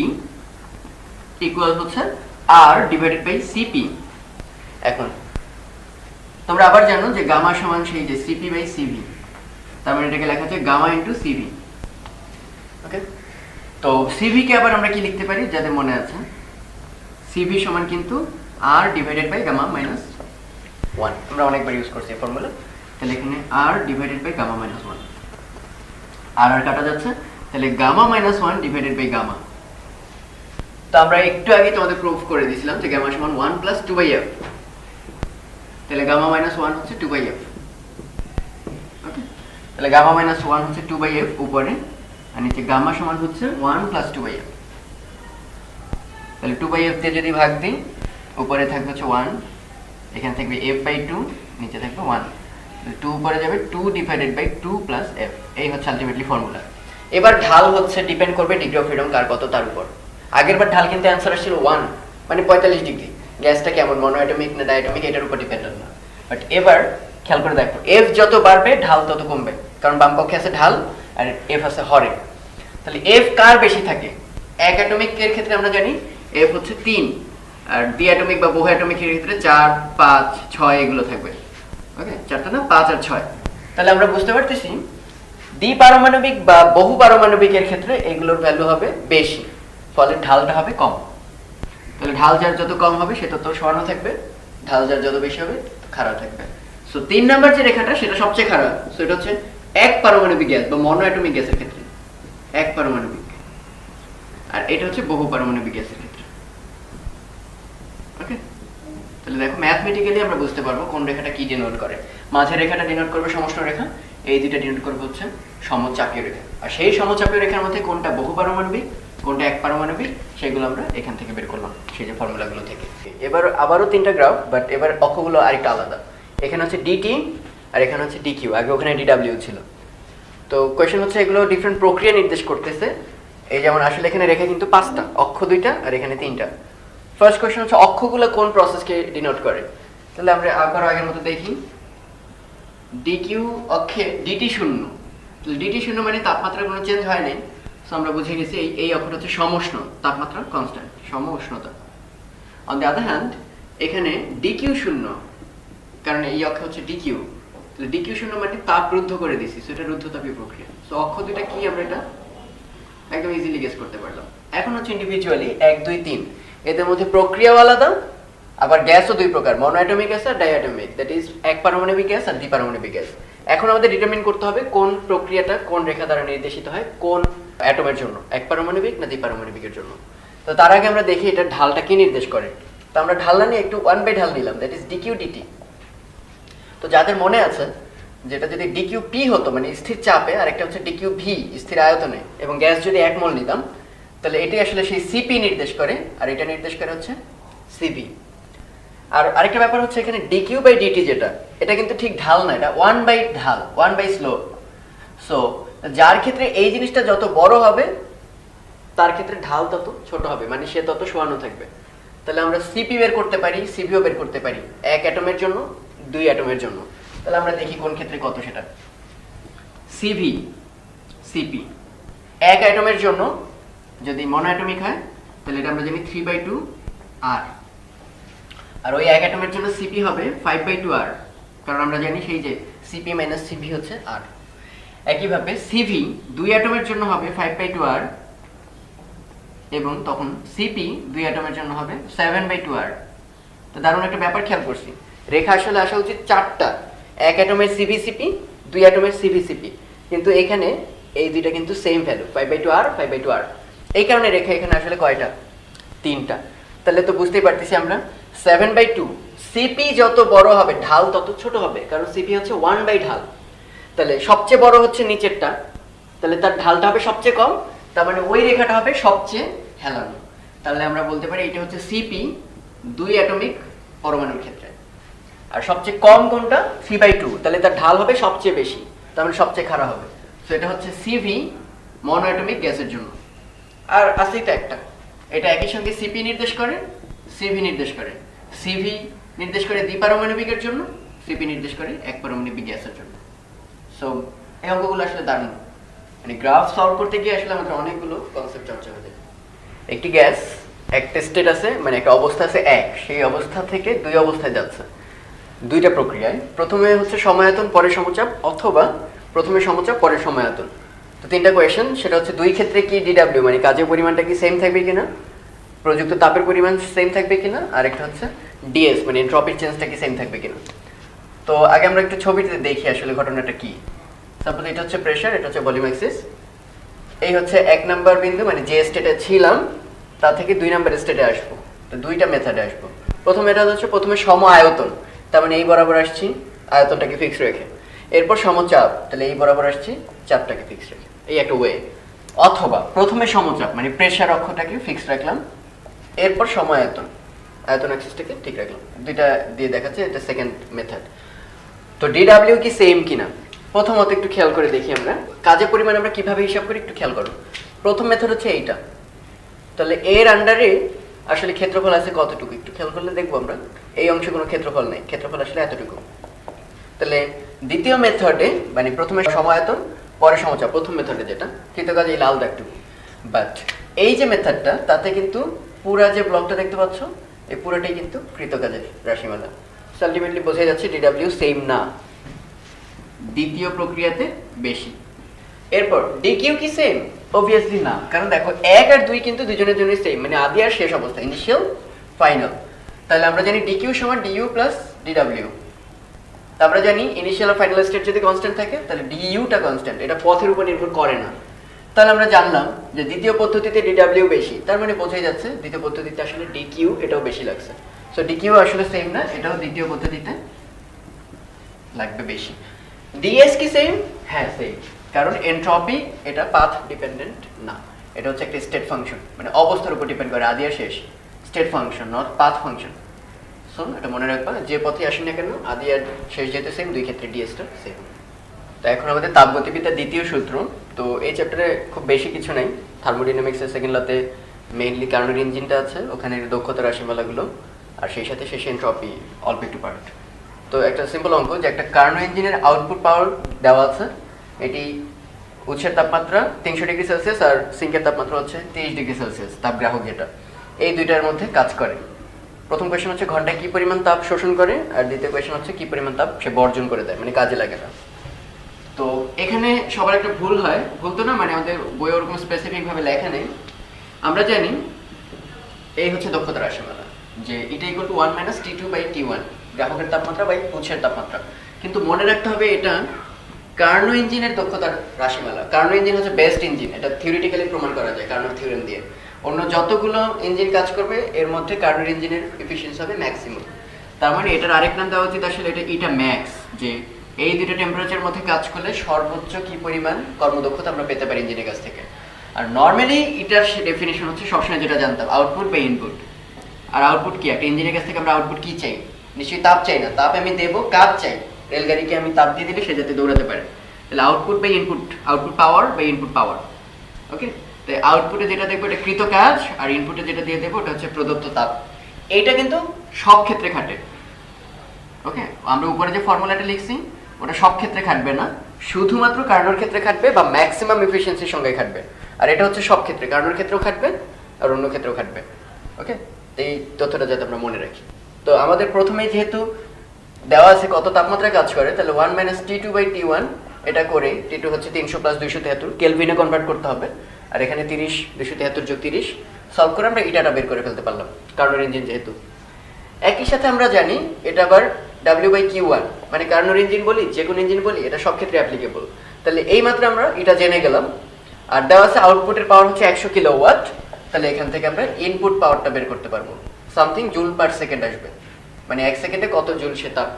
equal হচ্ছে r ডিভাইডেড বাই cp। এখন তোমরা আবার জানো যে গামা সমান সেই যে cp বাই cv, তার মানে এটাকে লেখা আছে গামা ইনটু cv। ওকে, তো cv কে আবার আমরা কি লিখতে পারি, যাদের মনে আছে cv সমান কিন্তু r divided by gamma minus 1, আমরা অনেকবার ইউজ করছি এই ফর্মুলা। তাহলে এখানে r divided by gamma minus 1, আর কাটা যাচ্ছে, তাহলে gamma minus 1 divided by gamma. তো আমরা একটু আগে তোমাদের প্রুফ করে দিয়েছিলাম যে গামা সমান 1 প্লাস 2/f, তাহলে গামা মাইনাস 1 হচ্ছে 2/f। ওকে, তাহলে গামা মাইনাস 1 হচ্ছে 2/f উপরে, আর নিচে গামা সমান হচ্ছে 1 প্লাস 2/f। তাহলে 2/f দিয়ে যদি ভাগ দিই, উপরে থাকবে হচ্ছে 1, এখানে থাকবে f বাই 2, নিচে থাকবে 1, 2 উপরে যাবে 2 ডিভাইডেড বাই 2 প্লাস f। এই হচ্ছে আলটিমেটলি ফর্মুলা। এবার ঢাল হচ্ছে ডিপেন্ড করবে ডিগ্রি অফ ফ্রিডম কার কত তার উপর। আগেরবার ঢাল কিন্তু অ্যান্সার আসছিল 1, মানে 45 ডিগ্রি। গ্যাসটা কেমন, মনোঅ্যাটমিক না ডায়াটমিক, এটার উপর ডিপেন্ডেন্ট না। বাট এবার খেয়াল করে দেখো, f যত বাড়বে ঢাল তত কমবে, কারণ বাম পক্ষে আছে ঢাল আর f আছে হরে। তাহলে f কার বেশি থাকে, এক অ্যাটমিকের ক্ষেত্রে আমরা জানি f হচ্ছে 3, আর দ্বি অ্যাটমিক বা বহু অ্যাটমিকের ক্ষেত্রে 4, 5, 6 এগুলো থাকবে। ওকে, 4টা না 5 আর 6। তাহলে আমরা বুঝতে পারতেছি দ্বিপারমাণবিক বা বহু পারমাণবিকের ক্ষেত্রে এগুলোর ভ্যালু হবে বেশি, ফলে ঢালটা হবে কম। তাহলে ঢাল যার যত কম হবে সে তত সরানো থাকবে, ঢাল যার যত বেশি হবে খারাপ থাকবে। সো 3 নাম্বার যে রেখাটা সেটা সবচেয়ে খারাপ। সো এটা হচ্ছে এক পারমাণবিক গ্যাস বা মনোঅ্যাটমিক গ্যাসের ক্ষেত্রে এক পারমাণবিক, আর এটা হচ্ছে বহু পারমাণবিক গ্যাসের ক্ষেত্রে। ওকে, তাহলে দেখো ম্যাথমেটিক্যালি আমরা বুঝতে পারবো কোন রেখাটা কি ডিনোট করে। মাঝের রেখাটা ডিনোট করবে সমষ্ণ রেখা, এই দুইটা ডিনোট করবে হচ্ছে সমচাপীয় রেখা। আর সেই সমচাপীয় রেখার মধ্যে কোনটা বহু পারমাণবিক কোনটা এক পারমাণবিক সেগুলো আমরা এখান থেকে বের করলাম সেই যে ফর্মুলাগুলো থেকে। এবার আবারও 3টা গ্রাফ, বাট এবার অক্ষগুলো আরেকটা আলাদা। এখানে হচ্ছে dt আর এখানে হচ্ছে dq, আগে ওখানে dw ছিল। তো কোয়েশ্চেন হচ্ছে এগুলো ডিফারেন্ট প্রক্রিয়া নির্দেশ করতেছে। এই যেমন আসলে এখানে রেখা কিন্তু 5টা, অক্ষ 2টা আর এখানে 3টা। ফার্স্ট কোয়েশ্চেন হচ্ছে অক্ষগুলো কোন প্রসেসকে ডিনোট করে। তাহলে আমরা আবার আগের মতো দেখি, dq অক্ষে dt 0, তাহলে dt 0 মানে তাপমাত্রার কোনো চেঞ্জ হয় নাই। সো আমরা বুঝে গেছি এই অক্ষটা হচ্ছে সমউষ্ণ, তাপমাত্রা কনস্ট্যান্ট, সমউষ্ণতা। অন দ্য আদার হ্যান্ড এখানে dq 0, কারণ এই অক্ষে হচ্ছে dq, তাহলে dq 0 মানে তাপ রুদ্ধ করে দিছি, সো এটা রুদ্ধতাপীয় প্রক্রিয়া। সো অক্ষ দুইটা কি আমরা এটা একদম ইজিলি গেস করতে পারলাম। এখন হচ্ছে ইন্ডিভিজুয়ালি 1, 2, 3 এদের মধ্যে প্রক্রিয়াও আলাদা, আবার গ্যাসও দুই প্রকার, মনোঅ্যাটমিক গ্যাস আর ডাইঅ্যাটমিক, দ্যাট ইজ এক পারমাণবিক গ্যাস আর দ্বিপারমাণবিক গ্যাস। এখন আমাদের ডিটারমিন করতে হবে কোন প্রক্রিয়াটা কোন রেখা দ্বারা নির্দেশিত হয় কোন অ্যাটমের জন্য, এক পারমাণবিক না দ্বিপারমাণবিকের জন্য। তো তার আগে আমরা দেখি এটা ঢালটা কি নির্দেশ করে। তো আমরা ঢাল না নিয়ে একটু 1 ঢাল নিলাম, দ্যাট ইজ ডিকিউ ডিটি। তো যাদের মনে আছে যেটা যদি ডিকিউ পি হতো মানে স্থির চাপে, আর একটা হচ্ছে ডিকিউ ভি স্থির আয়তনে, এবং গ্যাস যদি 1 মোল নিতাম, তাহলে এটাই আসলে সেই সিপি নির্দেশ করে, আর এটা নির্দেশ করে হচ্ছে সিভি। আর আরেকটা ব্যাপার হচ্ছে এখানে ডিকিউ বাই ডিটি যেটা, এটা কিন্তু ঠিক ঢাল না, এটা 1 ঢাল, 1 স্লোপ। সো যার ক্ষেত্রে এই জিনিসটা যত বড় হবে তার ক্ষেত্রে ঢাল তত ছোট হবে, মানে সে তত শোয়ানো থাকবে। তাহলে আমরা সিপি বের করতে পারি, সিভিও বের করতে পারি, 1 অ্যাটমের জন্য 2 অ্যাটমের জন্য। তাহলে আমরা দেখি কোন ক্ষেত্রে কত সেটা। সিভি সিপি 1 অ্যাটমের জন্য যদি মনোঅ্যাটমিক হয় তাহলে এটা আমরা জানি 3/2 আর, আর ওই 1 অ্যাটমের জন্য সিপি হবে 5/2 আর, কারণ আমরা জানি সেই যে সিপি মাইনাস সিভি হচ্ছে আর। একইভাবে সিভি 2 অ্যাটমের জন্য হবে 5/2 আর, এবং তখন সিপি 2 অ্যাটমের জন্য হবে 7/2 আর। তো দারুণ একটা ব্যাপার খেয়াল করছি, রেখা আসলে আসা উচিত 4টা, 1 অ্যাটমের সিভি সিপি, 2 অ্যাটমের সিভি সিপি, কিন্তু এখানে এই দুইটা কিন্তু সেম ভ্যালু 5/2 আর 5/2 আর। এই কারণে রেখা এখানে আসলে কয়টা? 3টা। তাহলে তো বুঝতেই পারতেছি আমরা 7/2, সিপি যত বড় হবে ঢাল তত ছোট হবে, কারণ সিপি হচ্ছে 1 ঢাল। তাহলে সবচেয়ে বড় হচ্ছে নিচেরটা, তাহলে তার ঢালটা হবে সবচেয়ে কম, তার মানে ওই রেখাটা হবে সবচেয়ে হেলানো। তাহলে আমরা বলতে পারি এটা হচ্ছে সিপি 2 অ্যাটমিক পরমাণুর ক্ষেত্রে। আর সবচেয়ে কম কোনটা? 3/2, তাহলে তার ঢাল হবে সবচেয়ে বেশি, তার মানে সবচেয়ে খারাপ হবে। সো এটা হচ্ছে সিভি মনো অ্যাটমিক গ্যাসের জন্য। আর আছে এটা একটা, এটা একই সঙ্গে সিপি নির্দেশ করে, সিভি নির্দেশ করে। সিভি নির্দেশ করে দ্বিপারমাণবিকের জন্য, সিপি নির্দেশ করে এক পারমাণবিক গ্যাসের জন্য। সো এই অঙ্কগুলো আসলে দারুণ, মানে গ্রাফ সলভ করতে গিয়ে আসলে আমাদের অনেকগুলো কনসেপ্ট চর্চা হয়ে যায়। একটি গ্যাস একটা স্টেট আছে, মানে একটা অবস্থা আছে 1, সেই অবস্থা থেকে 2 অবস্থায় যাচ্ছে, 2টা প্রক্রিয়ায়। প্রথমে হচ্ছে সময়আয়তন পরে সমচাপ, অথবা প্রথমে সমচাপ পরে সময়আয়তন। তো 3টা কোয়েশ্চেন, সেটা হচ্ছে 2 ক্ষেত্রে কি ডিডব্লিউ মানে কাজের পরিমাণটা কি সেম থাকবে কিনা, প্রযুক্ত তাপের পরিমাণ সেম থাকবে কিনা, আর একটা হচ্ছে ডিএস মানে এনট্রপির চেঞ্জটা কি সেম থাকবে কিনা। তো আগে আমরা একটু ছবিতে দেখি আসলে ঘটনাটা কি। সাপোজ এটা হচ্ছে প্রেসার, এটা হচ্ছে ভলিউম এক্সিস, এই হচ্ছে 1 নাম্বার বিন্দু, মানে যে স্টেটে ছিলাম তা থেকে 2 নাম্বার স্টেটে আসবো। তো 2টা মেথডে আসবো। প্রথম এটা হচ্ছে প্রথমে সম আয়তন, তার মানে এই বরাবর আসছি আয়তনটাকে ফিক্স রেখে, এরপর সমচাপ, তাহলে এই বরাবর আসছি চাপটাকে ফিক্স রেখে, এই একটা ওয়ে। অথবা প্রথমে সমচাপ মানে প্রেসার অক্ষটাকে ফিক্স রাখলাম, এরপর সমায়তন আয়তন অ্যাক্সিসটাকে ঠিক রাখলাম। 2টা দিয়ে দেখাচ্ছে, এটা সেকেন্ড মেথড। তো ডিডব্লিউ কি সেম কিনা প্রথমত একটু খেয়াল করে দেখি আমরা। কাজের পরিমাণ আমরা কিভাবে হিসাব করি একটু খেয়াল করো। প্রথম মেথড হচ্ছে এইটা, তাহলে এর আন্ডারে আসলে ক্ষেত্রফল আছে কতটুকু একটু খেয়াল করলে দেখবো আমরা এই অংশে কোনো ক্ষেত্রফল নেই, ক্ষেত্রফল আসলে এতটুকু। তাহলে দ্বিতীয় মেথডে মানে প্রথমে সমায়তন পরে সমচাপ, প্রথম মেথডে যেটা কৃতকাজ এই লাল দাগটুকু। বাট এই যে মেথডটা তাতে কিন্তু পুরা যে ব্লকটা দেখতে পাচ্ছ এই পুরোটাই কিন্তু কৃতকাজের রাশিমালা। আলটিমেটলি বোঝা যাচ্ছে ডিডব্লিউ সেম না, দ্বিতীয় প্রক্রিয়াতে বেশি। এরপর ডিকিউ কি সেম? অবভিয়াসলি না, কারণ দেখো 1 আর 2 কিন্তু দুজনের জন্য সেম, মানে আদি আর শেষ অবস্থা, ইনিশিয়াল ফাইনাল। তাহলে আমরা জানি ডিকিউ সমান ডিইউ প্লাস ডিডব্লিউ। আমরা জানি ইনিশিয়াল আর ফাইনাল স্টেট যদি কনস্ট্যান্ট থাকে তাহলে ডিইউটা কনস্ট্যান্ট, এটা পথের উপর নির্ভর করে না। তাহলে আমরা জানলাম যে দ্বিতীয় পদ্ধতিতে ডিডব্লিউ বেশি, তার মানে বোঝাই যাচ্ছে দ্বিতীয় পদ্ধতিতে আসলে ডিকিউ এটাও বেশি লাগছে। সো ডিকিউ আসলে সেম না, এটাও দ্বিতীয় পদ্ধতিতে লাগবে বেশি। ডিএস কি সেম? হ্যাঁ সেম, কারণ এনট্রপি এটা পাথ ডিপেন্ডেন্ট না, এটা হচ্ছে একটা স্টেট ফাংশন, মানে অবস্থার উপর ডিপেন্ড করে, আদি আর শেষ, state function not path function. So এটা মনে রাখবা, যে পথে আসি না কেন আদি আর শেষ যেহেতু সেম, 2 ক্ষেত্রে ডিএসটা সেম। তো এখন আমাদের তাপগতিবিদ্যার দ্বিতীয় সূত্র। তো এই চ্যাপ্টারে খুব বেশি কিছু নাই, থার্মোডাইনামিক্সের সেকেন্ড লতে মেইনলি কার্নোর ইঞ্জিনটা আছে, ওখানে দক্ষতা রাশিমালাগুলো, আর সেই সাথে শেষে এনট্রপি অল্প একটু পার্ট। তো একটা সিম্পল অঙ্ক যে একটা কার্নো ইঞ্জিনের আউটপুট পাওয়ার দেওয়া আছে, এটি উৎসের তাপমাত্রা 300 ডিগ্রি সেলসিয়াস আর সিঙ্কের তাপমাত্রা হচ্ছে 30 ডিগ্রি সেলসিয়াস, তাপগ্রাহক যেটা, এই দুইটার মধ্যে কাজ করে। প্রথম কোয়েশ্চেন হচ্ছে ঘন্টায় কি পরিমাণ তাপ শোষণ করে, আর দ্বিতীয় কোয়েশ্চেন হচ্ছে কি পরিমাণ তাপ সে বর্জন করে দেয়, মানে কাজে লাগে না। তো এখানে সবার একটা ভুল হয়, ভুল তো না মানে আমাদের বইয়ে ওরকম স্পেসিফিক ভাবে লেখা নেই। আমরা জানি এই হচ্ছে দক্ষতা রাশিমালা, যে এটা ইকুয়াল টু 1 - T2/T1, গ্রাহকের তাপমাত্রা বাই উৎসের তাপমাত্রা। কিন্তু মনে রাখতে হবে এটা কার্নো ইঞ্জিনের দক্ষতার রাশিমালা। কার্নো ইঞ্জিন হচ্ছে বেস্ট ইঞ্জিন, এটা থিওরিটিক্যালি প্রমাণ করা যায় কার্নোর থিওরেম দিয়ে। অন্য যতগুলো ইঞ্জিন কাজ করবে এর মধ্যে কার্নোর ইঞ্জিনের এফিসিয়েন্সি হবে ম্যাক্সিমাম। তার মানে এটার আরেক নাম দেওয়া উচিত আসলে এটা ম্যাক্স, যে এই দুটো টেম্পারেচারের মধ্যে কাজ করলে সর্বোচ্চ কি পরিমাণ কর্মদক্ষতা আমরা পেতে পারি ইঞ্জিনের কাছ থেকে। আর নর্মালি এটার ডেফিনেশন হচ্ছে সবসময় যেটা জানতাম, আউটপুট বা ইনপুট। আর আউটপুট কি, একটা ইঞ্জিনের কাছ থেকে আমরা আউটপুট কি চাই? নিশ্চয়ই তাপ চাই না, তাপ আমি দেবো, কাজ চাই। রেলগাড়িকে আমি তাপ দিয়ে দিলে সে যাতে দৌড়াতে পারে। তাহলে আউটপুট বা ইনপুট, আউটপুট পাওয়ার বা ইনপুট পাওয়ার। ওকে, তাই আউটপুটে যেটা দেখবো এটা কৃত কাজ, আর ইনপুটে যেটা দিয়ে দেবো ওটা হচ্ছে প্রদত্ত তাপ। এইটা কিন্তু সব ক্ষেত্রে খাটে। ওকে, আমরা উপরে যে ফর্মুলাটা লিখছি ওটা সব ক্ষেত্রে খাটবে না, শুধুমাত্র কার্নোর ক্ষেত্রে খাটবে বা ম্যাক্সিমাম এফিসিয়েন্সির সঙ্গে খাটবে। আর এটা হচ্ছে সব ক্ষেত্রে, কার্নোর ক্ষেত্রেও খাটবে আর অন্য ক্ষেত্রেও খাটবে। ওকে, এই তথ্যটা যাতে আমরা মনে রাখি। তো আমাদের প্রথমেই যেহেতু দেওয়া আছে কত তাপমাত্রায় কাজ করে, তাহলে 1 - T2/T1 এটা করে, T2 হচ্ছে 300 + 273 কেলভিনে কনভার্ট করতে হবে। আর এখানে 30 273 + 30 সলভ করে আমরা ইটাটা বের করে ফেলতে পারলাম, কার্নোর ইঞ্জিন যেহেতু। একই সাথে আমরা জানি এটা আবার W/Q1, মানে কার্নোর ইঞ্জিন বলি, যে কোনো ইঞ্জিন বলি, এটা সব ক্ষেত্রে অ্যাপ্লিকেবল। তাহলে এই মাত্র আমরা এটা জেনে গেলাম। আর দেওয়া আছে আউটপুটের পাওয়ার হচ্ছে 100 কিলোওয়াট। তাহলে এখান থেকে আমরা ইনপুট পাওয়ারটা বের করতে পারবো, সামথিং জুল পার সেকেন্ড আসবে, মানে 1 সেকেন্ডে কত জুল সে তাপ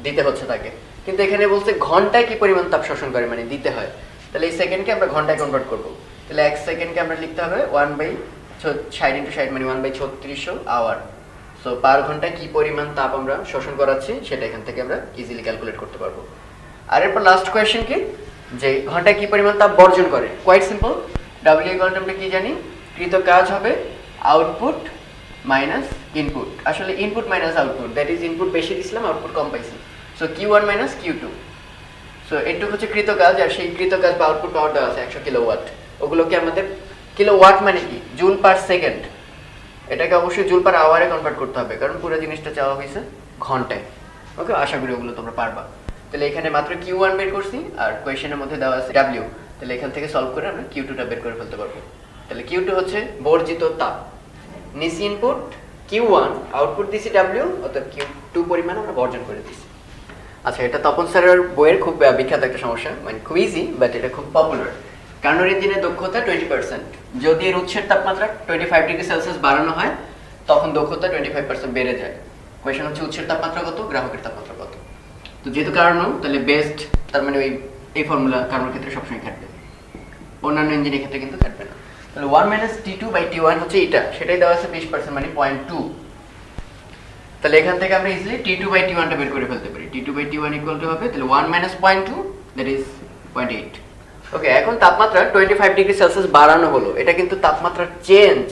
দিতে হচ্ছে তাকে। কিন্তু এখানে বলছে ঘন্টায় কি পরিমাণ তাপ শোষণ করে, মানে দিতে হয়। তাহলে এই সেকেন্ডকে আমরা ঘন্টায় কনভার্ট করবো। তাহলে 1 সেকেন্ডকে আমরা লিখতে হবে 1/60 × 60 মানে 1/3600 আওয়ার। সো পার ঘন্টায় কি পরিমাণ তাপ আমরা শোষণ করাচ্ছি সেটা এখান থেকে আমরা ইজিলি ক্যালকুলেট করতে পারবো। আর এরপর লাস্ট কোয়েশ্চেন কি, যে ঘন্টায় কি পরিমাণ তাপ বর্জন করে। কোয়াইট সিম্পল, W = আমরা কি জানি, কৃত কাজ হবে আউটপুট মাইনাস ইনপুট। আসলে input minus output, that is input বেশি দিছিলাম, আউটপুট কম পাইছি। So Q1 - Q2। সো এটুকু হচ্ছে কৃত কাজ, আর সেই কৃত কাজ বা আউটপুট পাওয়ার দেওয়া আছে 100 কিলোওয়াট। ওগুলোকে আমাদের কিলোওয়াট মানে কি, জুল পার সেকেন্ড, এটাকে অবশ্যই জুল পার আওয়ারে কনভার্ট করতে হবে, কারণ পুরো জিনিসটা চাওয়া হয়েছে ঘন্টায়। ওকে, আশা করি ওগুলো তোমরা পারবা। তাহলে এখানে মাত্র Q1 বের করছি, আর কোয়েশ্চেনের মধ্যে দেওয়া আছে W। তাহলে এখান থেকে সলভ করে আমরা Q2টা বের করে ফেলতে পারবো। তাহলে Q2 হচ্ছে বর্জিত তাপ। নিচে ইনপুট Q1, আউটপুট দিছি W, অর্থাৎ Q2 পরিমাণ আমরা বর্জন করে দিছি। আচ্ছা, এটা তপন স্যারের বইয়ের খুব বিখ্যাত একটা সমস্যা, মানে খুব ইজি বাট এটা খুব পপুলার। কার্নোর ইঞ্জিনের দক্ষতা 20%, যদি এর উৎসের তাপমাত্রা 25 ডিগ্রি সেলসিয়াস বাড়ানো হয় তখন দক্ষতা 25% বেড়ে যায়। কোয়েশ্চেন হচ্ছে উৎসের তাপমাত্রা কত, গ্রাহকের তাপমাত্রা কত। তো যেহেতু কার্নো, তাহলে বেস্ট, তার মানে এই ফর্মুলা কার্নোর ক্ষেত্রে সবসময় খাটবে, অন্যান্য ইঞ্জিনের ক্ষেত্রে কিন্তু খাটবে না। তাহলে 1 - T2/T1 হচ্ছে এটা, সেটাই দেওয়া আছে 20%, মানে 0.2। তাহলে এখান থেকে আমরা ইজিলি T2/T1টা বের করে ফেলতে পারি। T2/T1 = হবে তাহলে 1 - 0.2, দ্যাট ইজ 0.8। ওকে, এখন তাপমাত্রা 25 ডিগ্রি সেলসিয়াস বাড়ানো হলো, এটা কিন্তু তাপমাত্রার চেঞ্জ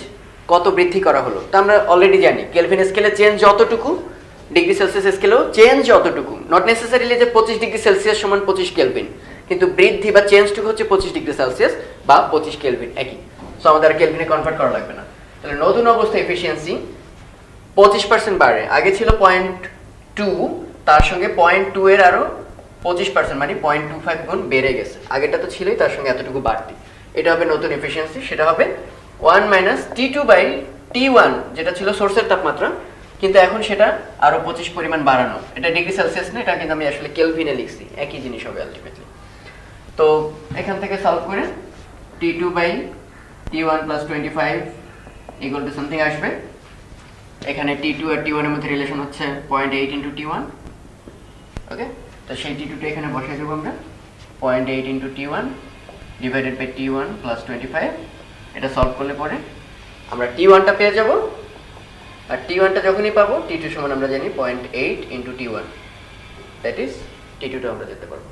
কত বৃদ্ধি করা হলো তা আমরা অলরেডি জানি। কেলভিন স্কেলে চেঞ্জ যতটুকু, ডিগ্রি সেলসিয়াস স্কেলেও চেঞ্জ যতটুকু। নট নেসেসারিলি যে 25 ডিগ্রি সেলসিয়াস সমান 25 কেলভিন, কিন্তু বৃদ্ধি বা চেঞ্জটুকু হচ্ছে 25 ডিগ্রি সেলসিয়াস বা 25 কেলভিন, একই। সো আমাদের কেলভিনে কনভার্ট করা লাগবে না। তাহলে নতুন অবস্থা এফিসিয়েন্সি 25% বাড়ে, আগে ছিল 0.2, তার সঙ্গে 0.2 এর আরো 25%, মানে 0.25 গুণ বেড়ে গেছে। আগেটা তো ছিলই, তার সঙ্গে এতটুকু বাড়তি। এটা হবে নতুন এফিসিয়েন্সি, সেটা হবে 1 - T2/T1, যেটা ছিল সোর্সের তাপমাত্রা, কিন্তু এখন সেটা আরো 25 পরিমাণ বাড়ানো। এটা ডিগ্রি সেলসিয়াস না, এটা কিন্তু আমি আসলে কেলভিনে লিখছি, একই জিনিস হবে আলটিমেটলি। তো এখান থেকে সলভ করে T2/T1 + 25 = সামথিং আসবে। এখানে T2 আর T1 এর মধ্যে রিলেশন হচ্ছে 0.8 × T1। ওকে, তো সেই T2টা এখানে বসাই দেবো আমরা, 0.8 × T1 / T1 + 25। এটা সলভ করলে পরে আমরা T1টা পেয়ে যাব, আর T1টা যখনই পাবো T2 সমান আমরা জানি 0.8 × T1, দ্যাট ইজ T2টা আমরা যেতে পারবো।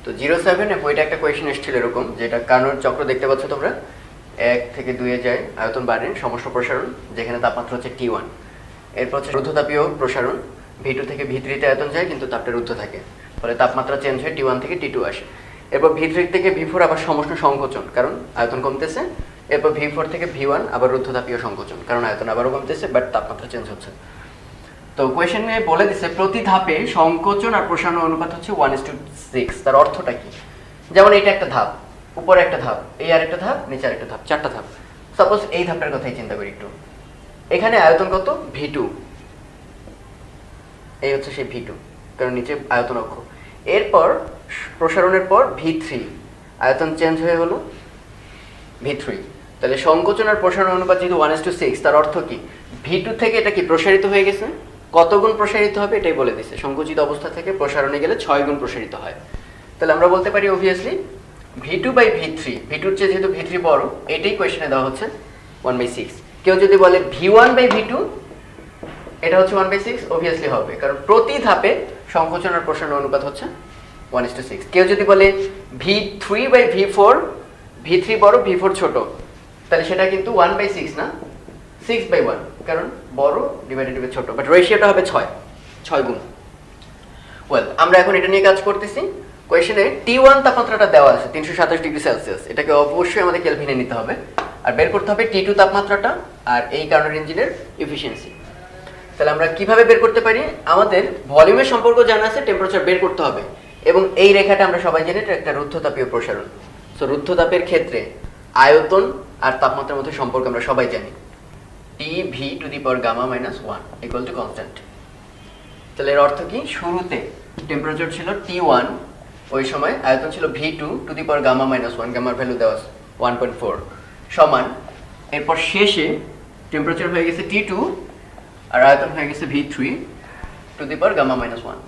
তো 07 এ বইটা একটা কোয়েশ্চেন এসেছিল এরকম, যেটা কার্নোর চক্র দেখতে পাচ্ছ তোমরা, 1 থেকে 2 এ যায় আয়তন বাড়ে, সমস্ত প্রসারণ, যেখানে তাপমাত্রা হচ্ছে T1। এরপর হচ্ছে রুদ্ধতাপীয় প্রসারণ, V2 থেকে V3 তে আয়তন যায় কিন্তু তাপটা রুদ্ধ থাকে, ফলে তাপমাত্রা চেঞ্জ হয়ে T1 থেকে T2 আসে। এরপর V3 থেকে V4 আবার সমস্ত সংকোচন, কারণ আয়তন কমতেছে। এরপর V4 থেকে V1 আবার রুদ্ধতাপীয় সংকোচন, কারণ আয়তন আবারও কমতেছে বাট তাপমাত্রা চেঞ্জ হচ্ছে। তো কোয়েশ্চেনে বলে দিছে প্রতি ধাপে সংকোচন আর প্রসারণ অনুপাত হচ্ছে 1:6। তার অর্থটা কি? যেমন এটা একটা ধাপ, উপরে একটা ধাপ, এই আরেকটা ধাপ, নিচে আরেকটা ধাপ, 4টা ধাপ। সাপোজ এই ধাপটার কথাই চিন্তা করি একটু। এখানে আয়তন কত? V2, এই হচ্ছে সেই V2, কারণ নিচে আয়তন অক্ষ। এরপর প্রসারণের পর V3, আয়তন চেঞ্জ হয়ে হলো V3, তাহলে সংকোচন আর প্রসারণ অনুপাত যেহেতু 1:6, তার অর্থ কি V2 থেকে এটা কি প্রসারিত হয়ে গেছে, কত গুণ প্রসারিত হবে এটাই বলে দিচ্ছে। সংকুচিত অবস্থা থেকে প্রসারণে গেলে 6 গুণ প্রসারিত হয়। তাহলে আমরা বলতে পারি অবভিয়াসলি V2/V3, V2 এর চেয়ে যেহেতু V3 বড়, এটাই কোশ্চেনে দেওয়া হচ্ছে 1/6। কেউ যদি বলে V1/V2, এটা হচ্ছে 1/6, অবভিয়াসলি হবে, কারণ প্রতি ধাপে সংকোচন আর প্রসারণ অনুপাত হচ্ছে 1:6। কেউ যদি বলে V3/V4, V3 বড় V4 ছোট, তাহলে সেটা কিন্তু 1/6 না, 6/1, কারণ বড় ডিভাইডেড বাই ছোট, বাট রেশিওটা হবে 6 গুণ। ওয়েল, আমরা এখন এটা নিয়ে কাজ করতেছি। কোয়েশ্চেনে T1 তাপমাত্রাটা দেওয়া আছে 327 ডিগ্রি সেলসিয়াস, এটাকে অবশ্যই আমাদের কেলভিনে নিতে হবে, আর বের করতে হবে T2 তাপমাত্রাটা আর এই কার্নোর ইঞ্জিনের এফিসিয়েন্সি। তাহলে আমরা কিভাবে বের করতে পারি, আমাদের ভলিউমের সম্পর্ক জানা আছে, টেম্পারেচার বের করতে হবে, এবং এই রেখাটা আমরা সবাই জানি এটা একটা রুদ্ধতাপীয় প্রসারণ। সো রুদ্ধতাপের ক্ষেত্রে আয়তন আর তাপমাত্রার মধ্যে সম্পর্ক আমরা সবাই জানি, T(v⁻⁻1 = কনস্ট্যান্ট। তাহলে এর অর্থ কি, শুরুতে টেম্পারেচার ছিল T1, ওই সময় আয়তন ছিল V2⁻⁻1, গামার ভ্যালু দেওয়া আছে 1.4 সমান, এরপর শেষে টেম্পারেচার হয়ে গেছে T2 আর আয়তন হয়ে গেছে V3⁻⁻1।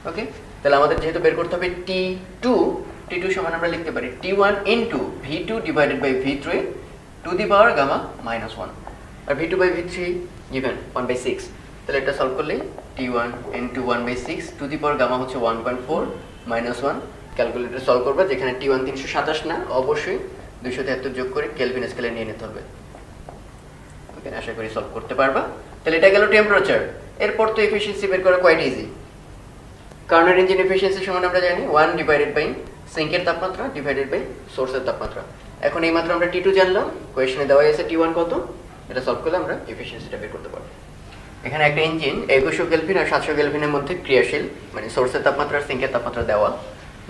ওকে, তাহলে আমাদের যেহেতু বের করতে হবে T2 সমান আমরা লিখতে পারি T1 * V2/V3⁻⁻1, আর V2/V3 given 1/6। তাহলে এটা সলভ করলে T1 * 1/6 two the power gamma হচ্ছে 1.4 - 1। ক্যালকুলেটর সলভ করবে, যেখানে T1 327 না, অবশ্যই 273 যোগ করে কেলভিন স্কেলে নিয়ে নিতে হবে। ওকে, আশা করি সলভ করতে পারবা। তাহলে এটা গেল টেম্পারেচার। এরপর তো এফিসিয়েন্সি বের করা কোয়াইট ইজি। কার্নোর ইঞ্জিন এফিসিয়েন্সি সমান আমরা জানি 1/, সিঙ্কের তাপমাত্রা ডিভাইডেড বাই সোর্সের তাপমাত্রা। এখন এই মাত্র আমরা T2 জানলাম, কোয়েশ্চনে দেওয়া আছে T1 কত, এটা সলভ করলে আমরা এফিসিয়েন্সিটা বের করতে পারবো। এখানে একটা ইঞ্জিন 2100 কেলভিন আর 700 কেলভিনের মধ্যে ক্রিয়াশীল, মানে সোর্সের তাপমাত্রা আর সিঙ্কের তাপমাত্রা দেওয়া,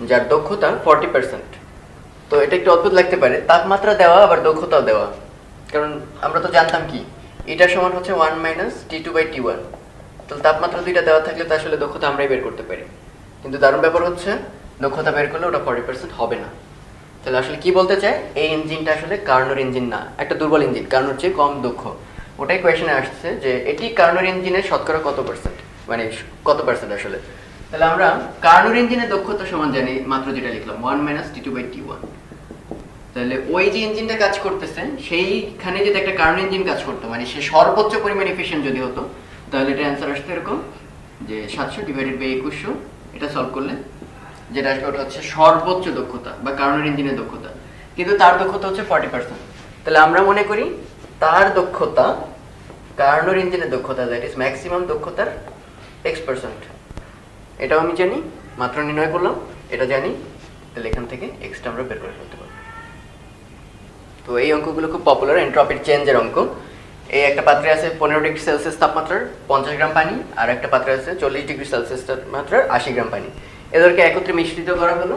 যার দক্ষতা 40%। তো এটা একটু অদ্ভুত লাগতে পারে, তাপমাত্রা দেওয়া আবার দক্ষতাও দেওয়া, কারণ আমরা তো জানতাম কি এটা সমান হচ্ছে 1 - T2/T1। তো তাপমাত্রা দুইটা দেওয়া থাকলে তো আসলে দক্ষতা আমরাই বের করতে পারি, কিন্তু দারুণ ব্যাপার হচ্ছে দক্ষতা বের করলে ওটা 40% হবে না। তাহলে আসলে কি বলতে চাই, এই ইঞ্জিনটা আসলে কার্নোর ইঞ্জিন না, একটা দুর্বল ইঞ্জিন, কার্নোর চেয়ে কম দক্ষ। ওটাই কোয়েশ্চনে আসছে যে এটি কার্নোর ইঞ্জিনের শতকরা কত পার্সেন্ট, মানে কত পার্সেন্ট আসলে। তাহলে আমরা কার্নোর ইঞ্জিনের দক্ষতা সমান জানি, মাত্র যেটা লিখলাম 1 - T2/T1। তাহলে ওই যে ইঞ্জিনটা কাজ করতেছে সেইখানে যদি একটা কার্নোর ইঞ্জিন কাজ করতো, মানে সে সর্বোচ্চ পরিমাণ এফিশিয়েন্ট যদি হতো, তাহলে এটা অ্যান্সার আসতো এরকম যে 700 / 2100। এটা সলভ করলে যেটা আসবে ওটা হচ্ছে সর্বোচ্চ দক্ষতা বা কার্নোর ইঞ্জিনের দক্ষতা, কিন্তু তার দক্ষতা হচ্ছে 40%। তাহলে আমরা মনে করি তার দক্ষতা, কার্নোর ইঞ্জিনের দক্ষতা, দ্যাট ইজ ম্যাক্সিমাম দক্ষতার X%। এটাও আমি জানি, মাত্র নির্ণয় করলাম, এটা জানি, তাহলে এখান থেকে এক্সটা আমরা বের করে ফেলতে পারবো। তো এই অঙ্কগুলো খুব পপুলার, এন্ট্রপির চেঞ্জের অঙ্ক। এই একটা পাত্রে আছে 15 ডিগ্রি সেলসিয়াস তাপমাত্রার 50 গ্রাম পানি, আর একটা পাত্রে আছে 40 ডিগ্রি সেলসিয়াস তাপমাত্রার 80 গ্রাম পানি। এদেরকে একত্রে মিশ্রিত করা হলো।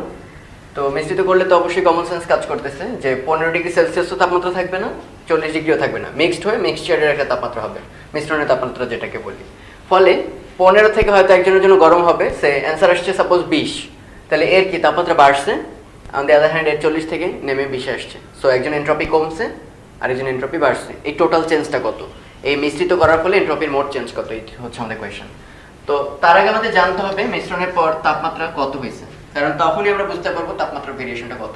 তো মিশ্রিত করলে তো অবশ্যই কমন সেন্স কাজ করতেছে যে 15 ডিগ্রি সেলসিয়াসও তাপমাত্রা থাকবে না, 40 ডিগ্রিও থাকবে না, মিক্সড হয়ে মিক্সচারের একটা তাপমাত্রা হবে, মিশ্রণের তাপমাত্রা যেটাকে বলি। ফলে 15 থেকে হয়তো একজনের জন্য গরম হবে, সে অ্যান্সার আসছে সাপোজ 20, তাহলে এর কি তাপমাত্রা বাড়ছে, অন দ্য আদার হ্যান্ড এর 40 থেকে নেমে 20 আসছে। সো একজন এন্ট্রপি কমছে আর একজন এন্ট্রপি বাড়ছে। এই টোটাল চেঞ্জটা কত, এই মিশ্রিত করার ফলে এন্ট্রপির মোট চেঞ্জ কত, এই হচ্ছে আমাদের কোয়েশ্চেন। তো তার আগে আমাদের জানতে হবে মিশ্রণের পর তাপমাত্রা কত হয়েছে, কারণ তখনই আমরা বুঝতে পারবো তাপমাত্রার ভেরিয়েশনটা কত।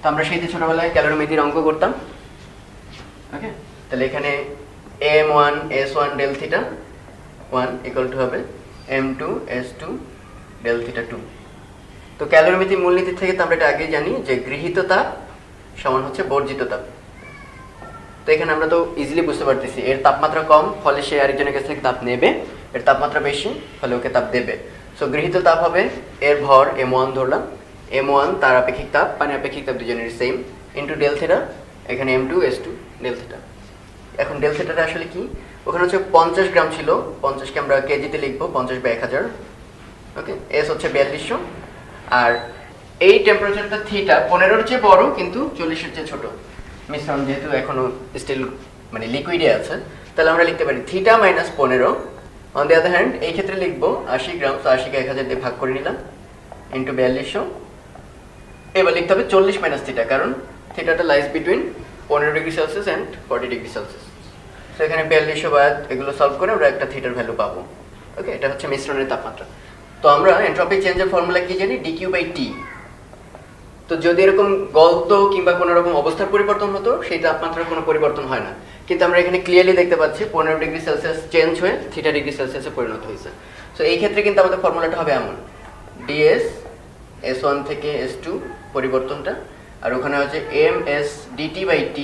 তো আমরা সেই ছোটবেলায় ক্যালোরিমিতির অঙ্ক করতাম। ওকে, তাহলে এখানে m1 s1 del theta 1 = হবে m2 s2 del theta 2। তো ক্যালোরিমিতির মূলনীতি থেকে তো আমরা এটা আগেই জানি যে গৃহীত তাপ সমান হচ্ছে বর্জিত তাপ। তো এখানে আমরা তো ইজিলি বুঝতে পারতেছি এর তাপমাত্রা কম, ফলে সে আরেকজনের কাছ থেকে তাপ নেবে, এর তাপমাত্রা বেশি, ফলে ওকে তাপ দেবে। সো গৃহীত তাপ হবে এর ভর m1 ধরলাম, m1 তার আপেক্ষিক তাপ, পানি আপেক্ষিক তাপ দুজনের সেম, ইন্টু ডেল থিটা, এখানে m2 s2 ডেল থিটা। এখন ডেল থিটাটা আসলে কি, ওখানে হচ্ছে 50 গ্রাম ছিল, 50কে আমরা কেজিতে লিখবো, 50/1000। ওকে, এস হচ্ছে 4200, আর এই টেম্পারেচারটা থিটা 15-এর চেয়ে বড় কিন্তু 40-এর চেয়ে ছোট। মিশ্রণ যেহেতু এখনো স্টিল মানে লিকুইডে আছে, তাহলে আমরা লিখতে পারি theta minus 15। On the other hand এই ক্ষেত্রে লিখবো 80 গ্রাম, তো 80কে 1000 দিয়ে ভাগ করে নিলাম, ইন্টু 4200। এবার লিখতে হবে 40 মাইনাস থিটা, কারণ থিটাটা lies between 15°C and 40°C। So এখানে 4200 এগুলো সলভ করে আমরা একটা থিটার ভ্যালু পাবো। ওকে, এটা হচ্ছে মিশ্রণের তাপমাত্রা। তো আমরা এনট্রপি চেঞ্জের ফর্মুলা কি জানি, dQ/T। তো যদি এরকম গলত কিংবা কোনো রকম অবস্থার পরিবর্তন হতো, সেই তাপমাত্রার কোনো পরিবর্তন হয় না, কিন্তু আমরা এখানে ক্লিয়ারলি দেখতে পাচ্ছি 15°C চেঞ্জ হয়ে θ°C পরিণত হয়েছে। সো এই ক্ষেত্রে কিন্তু আমাদের ফর্মুলাটা হবে এমন, ds S1 থেকে S2 পরিবর্তনটা, আর ওখানে হচ্ছে ms dt/T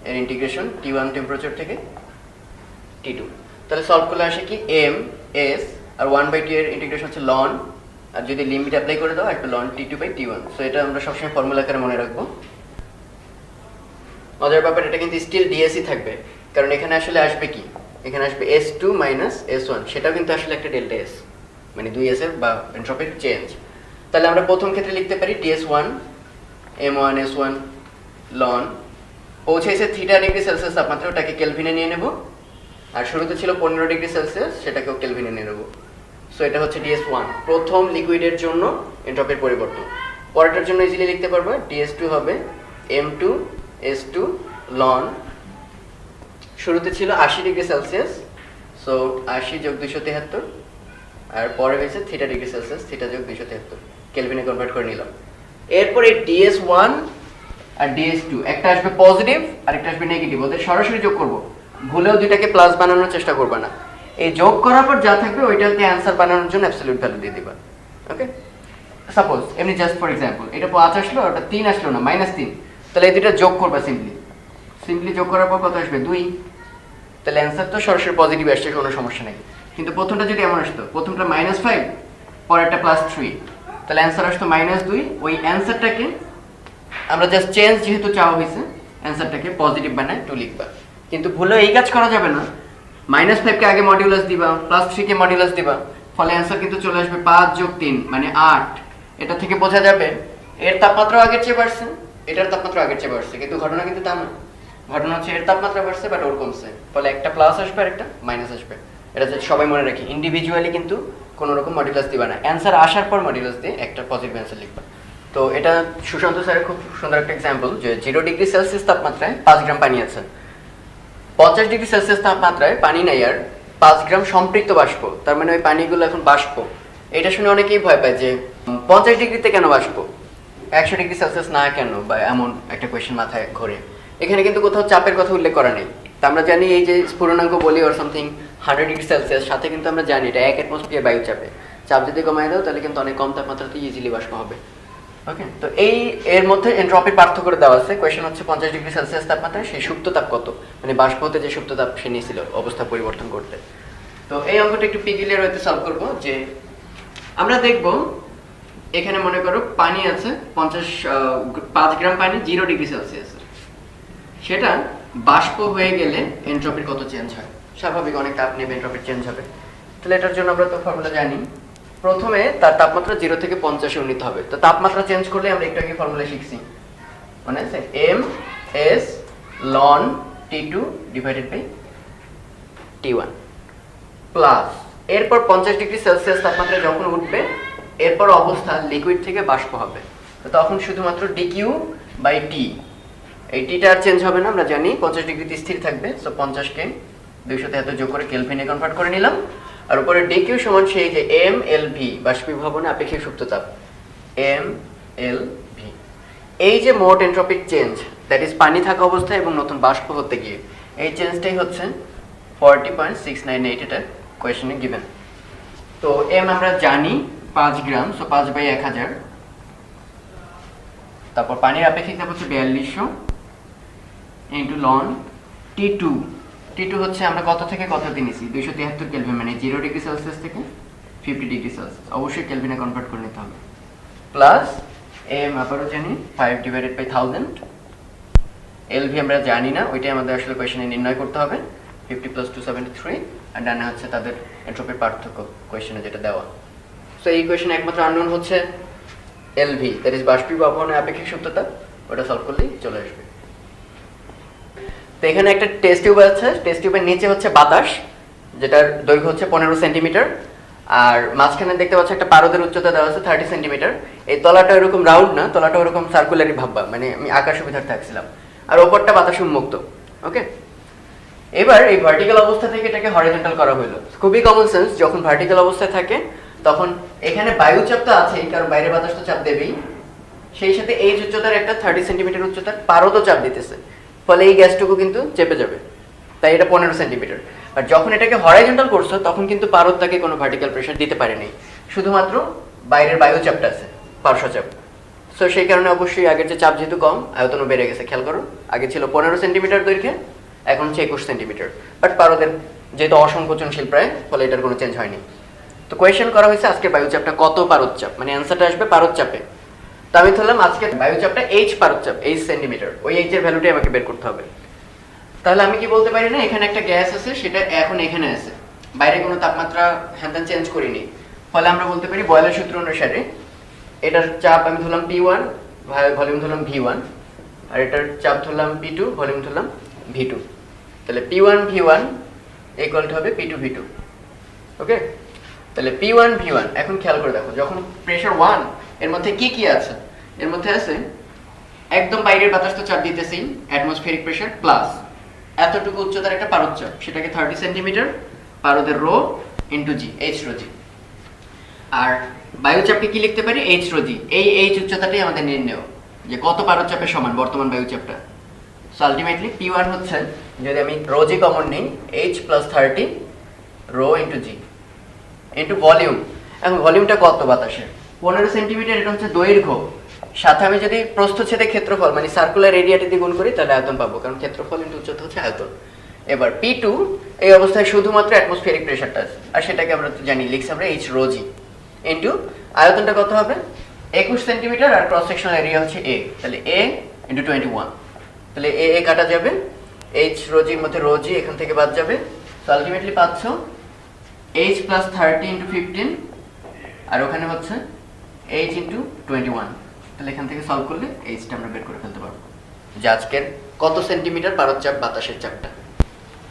এর ইন্টিগ্রেশন T1 টেম্পারেচার থেকে T2। তাহলে সলভ করলে আসে কি m s আর 1/T এর ইন্টিগ্রেশন হচ্ছে ln, আর যদি লিমিট অ্যাপ্লাই করে দাও একটা ln T2/T1। সো এটা আমরা সবসময় ফর্মুলা আকারে মনে রাখবো। মজার ব্যাপার, এটা কিন্তু স্টিল dsই থাকবে, কারণ এখানে আসলে আসবে কি, এখানে আসবে S2 - S1, সেটাও কিন্তু আসলে একটা ডেল্টা S, মানে 2s এর বা এনট্রপির চেঞ্জ। তাহলে আমরা প্রথম ক্ষেত্রে লিখতে পারি ds1 m1 s1 ln, পৌঁছেছে θ°C তাপমাত্রা, ওটাকে কেলভিনে নিয়ে নেব, আর শুরুতে ছিল 15°C, সেটাকেও কেলভিনে নিয়ে নেব। সো এটা হচ্ছে ds1 প্রথম লিকুইডের জন্য এনট্রপির পরিবর্তন। পরেরটার জন্য ইজিলি লিখতে পারবো, ds2 হবে m2 s2 ln, শুরুতে ছিল 80°C, সো 80 + 273, আর পরে হয়েছে θ°C, θ + 273, কেলভিনে কনভার্ট করে নিলাম। এরপর এই ds1 আর ds2 একটা আসবে পজিটিভ আর একটা আসবে নেগেটিভ, ওদের সরাসরি যোগ করব, ভুলেও দুইটাকে প্লাস বানানোর চেষ্টা করবে না। এই যোগ করার পর যা থাকবে ওইটাকে অ্যানসার বানানোর জন্য অ্যাবসলিউট ভ্যালু দিয়ে দিবা। ওকে, সাপোজ এমনি জাস্ট ফর एग्जांपल এটা 5 আসলো, ওটা 3 আসলো না, -3, তাহলে এই দুটো যোগ করবা সিম্পলি যোগ করার পর কত আসবে 2, তাহলে অ্যানসার তো সরাসরি পজিটিভ আসছে, কোনো সমস্যা নেই। কিন্তু প্রথমটা যদি এমন আসতো, প্রথমটা -5 পরেরটা +3, তাহলে অ্যানসার আসতো -2, ওই অ্যানসারটাকে আমরা জাস্ট চেঞ্জ যেহেতু চাওয়া হয়েছে অ্যানসারটাকে পজিটিভ বানায় 2 লিখবা। কিন্তু ভুলেও এই কাজ করা যাবে না, -5 কে আগে মডিউলাস দিবা, +3 কে মডিউলাস দিবা, ফলে অ্যানসার কিন্তু চলে আসবে 5 + 3 মানে 8। এটা থেকে বোঝা যাবে এর তাপমাত্রা আগের চেয়ে বাড়ছে, এটার তাপমাত্রা আগের চেয়ে বাড়ছে, কিন্তু ঘটনা কিন্তু তা না। ঘটনা হচ্ছে এর তাপমাত্রা বাড়ছে বাট ওর কমছে, ফলে একটা প্লাস আসবে আর একটা মাইনাস আসবে। এটা যদি সবাই মনে রাখি, ইন্ডিভিজুয়ালি কিন্তু কোনো রকম মডিউলাস দিবা না, অ্যানসার আসার পর মডিউলাস দিয়ে একটা পজিটিভ অ্যানসার লিখবা। তো এটা সুশান্ত স্যারের খুব সুন্দর একটা এক্সাম্পল, যে 0°C তাপমাত্রায় 5 গ্রাম পানি আছে, 50°C তাপমাত্রায় পানি নাই আর 5 গ্রাম সম্পৃক্ত বাষ্প, তার মানে ওই পানিগুলো এখন বাষ্প। এটা শুনে অনেকেই ভয় পায় যে 50 ডিগ্রিতে কেন বাষ্প, 100°C না কেন, বা এমন একটা কোয়েশ্চেন মাথায় ঘোরে। এখানে কিন্তু কোথাও চাপের কথা উল্লেখ করা নেই। তা আমরা জানি এই যে স্ফুটনাঙ্ক বলি ওর সামথিং 100°C, সাথে কিন্তু আমরা জানি এটা 1 অ্যাটমসফিয়ার বায়ু চাপে, চাপ যদি কমায় দাও তাহলে কিন্তু অনেক কম তাপমাত্রাতে ইজিলি বাষ্প হবে। ওকে, তো এই এর মধ্যে এনট্রপির পার্থক্য করে দেওয়া আছে। কোয়েশ্চেন হচ্ছে 50°C তাপমাত্রায় সেই সুপ্ত তাপ কত, মানে বাষ্প হতে যে সুপ্ত তাপ সে নিয়েছিল অবস্থা পরিবর্তন করতে। তো এই অঙ্কটা একটু পিগিলিয়ার হইতে সলভ করব, যে আমরা দেখব এখানে মনে করো পানি আছে 5 গ্রাম পানি 0°C, সেটা বাষ্প হয়ে গেলে এনট্রপির কত চেঞ্জ হয়। স্বাভাবিক অনেক তাপ নেবে, এনট্রপির চেঞ্জ হবে। তাহলে এটার জন্য আমরা তো ফর্মুলা জানি, প্রথমে তার তাপমাত্রা 0 থেকে 50 এ উন্নীত হবে। তো তাপমাত্রা চেঞ্জ করলে আমরা একটু আগে ফর্মুলা শিখছি, মানে আছে ms ln T2 / T1 plus, এরপর 50°C তাপমাত্রায় যখন উঠবে এরপর অবস্থা লিকুইড থেকে বাষ্প হবে, তো তখন শুধুমাত্র dQ/T, এই টিটা আর চেঞ্জ হবে না, আমরা জানি 50 ডিগ্রিতে স্থির থাকবে। সো 50 কে 273 যোগ করে কেলভিনে কনভার্ট করে নিলাম, আর উপরে dQ সমান সেই যে mLV বাষ্পীভবনে আপেক্ষিক সুপ্ত তাপ mLV। এই যে মোট এনট্রপিক চেঞ্জ, দ্যাট ইজ পানি থাকা অবস্থায় এবং নতুন বাষ্প হতে গিয়ে, এই চেঞ্জটাই হচ্ছে 40.698, এটা কোয়েশ্চেনে গিভেন। তো m আমরা জানি 5 গ্রাম, সো 5/1000, তারপর পানির আপেক্ষিক তাপ হচ্ছে 4200 ইনটু ln T2 হচ্ছে আমরা কত থেকে কত নিয়েছি 273 কেলভিন, মানে 0°C থেকে 50°C, অবশ্যই কেলভিনে কনভার্ট করে নিতে হবে, প্লাস m আবারও জানি 5/1000, LV আমরা জানি না, ওইটাই আমাদের আসলে কোয়েশ্চেনে নির্ণয় করতে হবে, 50 + 273, আর ডানে হচ্ছে তাদের এনট্রপির পার্থক্য কোয়েশ্চেনে যেটা দেওয়া। সো এই কোয়েশ্চেনে একমাত্র আননোন হচ্ছে LV, দ্যাট ইজ বাষ্পীভবনের আপেক্ষিক সুপ্ত তাপ, ওটা সলভ করলেই চলে আসবে। তো এখানে একটা টেস্ট টিউব আছে, টেস্ট টিউবের নিচে হচ্ছে বাতাস, যেটার দৈর্ঘ্য হচ্ছে 15 সেন্টিমিটার, আর মাঝখানে দেখতে পাচ্ছ একটা পারদের উচ্চতা দেওয়া আছে 30 সেন্টিমিটার। এই তলাটা এরকম রাউন্ড না, তলাটা ওরকম সার্কুলারই ভাববা, মানে আমি আকার সুবিধার থাকছিলাম। আর ওপরটা বাতাস উন্মুক্ত। ওকে, এবার এই ভার্টিক্যাল অবস্থা থেকে এটাকে হরিজন্টাল করা হলো। খুবই কমন সেন্স, যখন ভার্টিক্যাল অবস্থায় থাকে তখন এখানে বায়ু চাপ তো আছেই, কারণ বাইরে বাতাস তো চাপ দেবেই, সেই সাথে এই উচ্চতার একটা 30 সেন্টিমিটার উচ্চতার পারদও চাপ দিতেছে, ফলে এই গ্যাসটুকু কিন্তু চেপে যাবে, তাই এটা 15 সেন্টিমিটার। আর যখন এটাকে হরাইজন্টাল করছো তখন কিন্তু পারদ তাকে কোনো ভার্টিক্যাল প্রেশার দিতে পারেনি, শুধুমাত্র বাইরের বায়ু চাপটা আছে, পার্শ্ব চাপ। সো সেই কারণে অবশ্যই আগের যে চাপ যেহেতু কম, আয়তনও বেড়ে গেছে। খেয়াল করো, আগে ছিল 15 সেন্টিমিটার দৈর্ঘ্যে, এখন হচ্ছে 21 সেন্টিমিটার। বাট পারদের যেহেতু অসংকোচনশীল প্রায়, ফলে এটার কোনো চেঞ্জ হয়নি। তো কোয়েশ্চেন করা হয়েছে আজকের বায়ু চাপটা কত পারদ চাপ, মানে অ্যান্সারটা আসবে পারদ চাপে। তো আমি ধরলাম আজকে বায়ু চাপটা এইচ পারদ চাপ, এইচ সেন্টিমিটার, ওই এইচ এর ভ্যালুটাই আমাকে বের করতে হবে। তাহলে আমি কি বলতে পারি না, এখানে একটা গ্যাস আছে, সেটা এখন এখানে আছে, বাইরে কোনো তাপমাত্রা হ্যান চেঞ্জ করিনি, ফলে আমরা বলতে পারি বয়লের সূত্র অনুসারে এটার চাপ আমি ধরলাম P1, ভলিউম ধরলাম V1, আর এটার চাপ ধরলাম P2, ভলিউম ধরলাম V2। তাহলে P1 V1 ইকুয়াল টু হবে P2 V2। ওকে, তাহলে P1 V1। এখন খেয়াল করে দেখো, যখন প্রেসার 1, এর মধ্যে কি কি আছে? এর মধ্যে আছে একদম বাইরের বাতাস তো চাপ দিতেছেই, অ্যাটমসফিয়ারিক প্রেসার প্লাস এতটুকু উচ্চতার একটা পারদ চাপ, সেটাকে 30 সেন্টিমিটার, পারদের রো ইন্টু জি, এইচ রো জি। আর বায়ুচাপকে কি লিখতে পারি? এইচ রো জি। এই এইচ উচ্চতাটাই আমাদের নির্ণয়, যে কত পারদ চাপের সমান বর্তমান বায়ুচাপটা। সো আলটিমেটলি P1 হচ্ছে, যদি আমি রো জি কমন নিই, এইচ প্লাস 30 রো ইন্টু জি ইন্টু ভলিউম। এখন ভলিউমটা কত বাতাসের? 15 সেন্টিমিটার, এটা হচ্ছে দৈর্ঘ্য। সাথে আমি যদি প্রস্থচ্ছেদে ক্ষেত্রফল মানে সার্কুলার এরিয়াটি দিয়ে গুণ করি, তাহলে আয়তন পাবো, কারণ ক্ষেত্রফল ইন্টু উচ্চতা হচ্ছে আয়তন। এবার P2 এই অবস্থায় শুধুমাত্র অ্যাটমসফিয়ারিক প্রেসারটা আছে, আর সেটাকে আমরা জানি, লিখছি আমরা এইচ রো জি ইন্টু আয়তনটা কত হবে? 21 সেন্টিমিটার, আর ক্রস সেকশনাল এরিয়া হচ্ছে A, তাহলে A ইন্টু 21। তাহলে এ কাটা যাবে, এইচ রো জির মধ্যে রো জি এখান থেকে বাদ যাবে। তো আলটিমেটলি পাচ্ছ এইচ প্লাস 30 ইন্টু 15, আর ওখানে হচ্ছে এইচ ইন্টু 21। তাহলে এখান থেকে সলভ করলে এইচটা আমরা বের করে ফেলতে পারবো, যে আজকের কত সেন্টিমিটার পারদ চাপ বাতাসের চাপটা।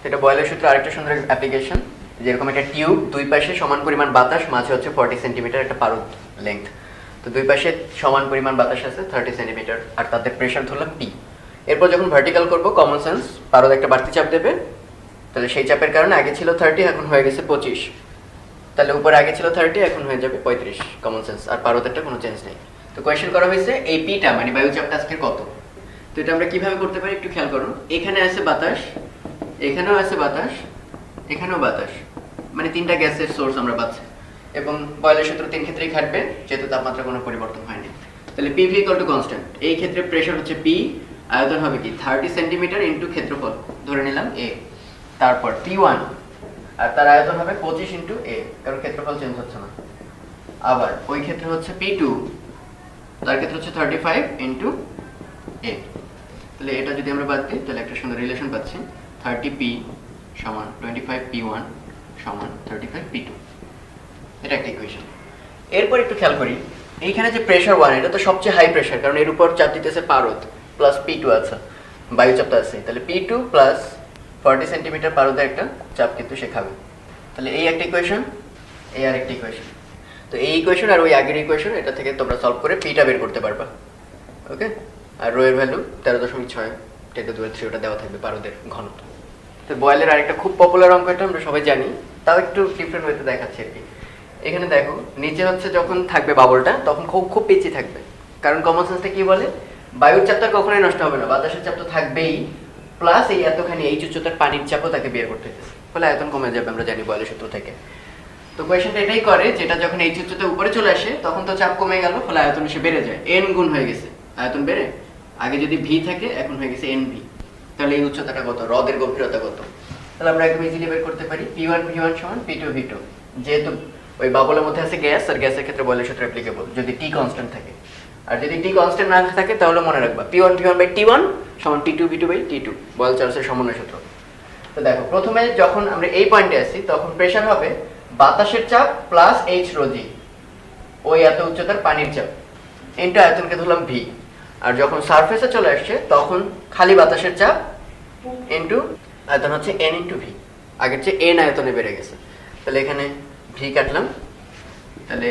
এটা বয়লের সূত্র আরেকটা সুন্দর অ্যাপ্লিকেশন, যেরকম একটা টিউব, দুই পাশে সমান পরিমাণ বাতাস, মাঝে হচ্ছে 40 সেন্টিমিটার একটা পারদ লেন্থ। তো দুই পাশে সমান পরিমাণ বাতাস আছে 30 সেন্টিমিটার, আর তাদের প্রেশার ধরলাম P। এরপর যখন ভার্টিক্যাল করবো, কমন সেন্স, পারদ একটা বাড়তি চাপ দেবে, তাহলে সেই চাপের কারণে আগে ছিল 30, এখন হয়ে গেছে 25। তাহলে উপরে আগে ছিল 30, এখন হয়ে যাবে 35, কমন সেন্স, আর পারদেরটা কোনো চেঞ্জ নেই। তো কোয়েশ্চেন করা হয়েছে এই পিটা মানে বায়ুচাপটা আজকে কত। তো এটা আমরা কিভাবে করতে পারি একটু খেয়াল করুন। এখানে আছে বাতাস, এখানেও আছে বাতাস, এখানেও বাতাস, মানে তিনটা গ্যাসের সোর্স আমরা পাচ্ছি, এবং বয়লের সূত্র তিন ক্ষেত্রেই খাটবে, যেহেতু তাপমাত্রা কোনো পরিবর্তন হয়নি। তাহলে PV ইকুয়াল টু কনস্ট্যান্ট, এই ক্ষেত্রে প্রেসার হচ্ছে P, আয়তন হবে কি 30 সেন্টিমিটার ইন্টু ক্ষেত্রফল ধরে নিলাম A, তারপর P1, আর তার আয়তন হবে 25 ইন্টু A, কারণ ক্ষেত্রফল চেঞ্জ হচ্ছে না। আবার ওই ক্ষেত্রে হচ্ছে P2, তার ক্ষেত্রে হচ্ছে 35 ইন্টু A। তাহলে এটা যদি আমরা বাদ দিই, তাহলে একটা সুন্দর রিলেশন পাচ্ছি, 30P সমান 25P1 সমান 35P2। এটা একটা ইকুয়েশন। এরপর একটু খেয়াল করি, এইখানে যে প্রেসার 1, এটা তো সবচেয়ে হাই প্রেসার, কারণ এর উপর চাপ দিতেছে পারদ, প্লাস P2 আছে, বায়ুচাপটা আছে। তাহলে P2 প্লাস 40 সেন্টিমিটার পারদের একটা চাপ কিন্তু সে খাবে। তাহলে এই একটা ইকুয়েশন, এই আর একটা ইকুয়েশন। তো এই ইকুয়েশন আর ওই আগের ইকুয়েশন, এটা থেকে তোমরা সলভ করে পিটা বের করতে পারবা। ওকে, আর রো এর ভ্যালু 13.6, 10⁻³ ওটা দেওয়া থাকবে পারদের ঘনত্ব। তো বয়েলের আরেকটা খুব পপুলার অঙ্ক, এটা আমরা সবাই জানি, তাও একটু ডিফারেন্ট ওয়েতে দেখাচ্ছি আর কি। এখানে দেখো, নিচে হচ্ছে যখন থাকবে বাবলটা, তখন খুব পিচি থাকবে, কারণ কমন সেন্সটা কি বলে, বায়ুর চাপটা কখনোই নষ্ট হবে না, বাতাসের চাপ তো থাকবেই, প্লাস এই এতখানি এই উচ্চতার পানির চাপও তাকে বের করতে হচ্ছে, ফলে আয়তন কমে যাবে, আমরা জানি বয়লের সূত্র থেকে। তো কোয়েশ্চনটা এটাই করে, যেটা যখন এই উচ্চতা উপরে চলে আসে, তখন তো চাপ কমে গেল, ফলে আয়তন এসে বেড়ে যায়, n গুণ হয়ে গেছে আয়তন বেড়ে, আগে যদি V থাকে এখন হয়ে গেছে NV। তাহলে এই উচ্চতাটা কত, হ্রদের গভীরতা কত, তাহলে আমরা একদম ইজিলি বের করতে পারি P1 V1 সমান P2 V2। যেহেতু ওই বাবলের মধ্যে আছে গ্যাস, আর গ্যাসের ক্ষেত্রে বয়লের সূত্র অ্যাপ্লিকেবল যদি T কনস্ট্যান্ট থাকে। আর যদি T কনস্ট্যান্ট না থাকে, তাহলে মনে রাখবা P1 V1 বাই T1 সমান P2 V2 by T2, boil চার্লসের সমন্বয় সূত্র। তো দেখো, প্রথমে যখন আমরা এই পয়েন্টে আসি, তখন প্রেসার হবে বাতাসের চাপ প্লাস এইচ রো জি, ওই এত উচ্চতার পানির চাপ, ইনটু আয়তনকে ধরলাম V। আর যখন সারফেসে চলে আসছে, তখন খালি বাতাসের চাপ ইনটু আয়তন হচ্ছে n ইনটু V, আগের চেয়ে n আয়তনে বেড়ে গেছে। তাহলে এখানে V কাটলাম, তাহলে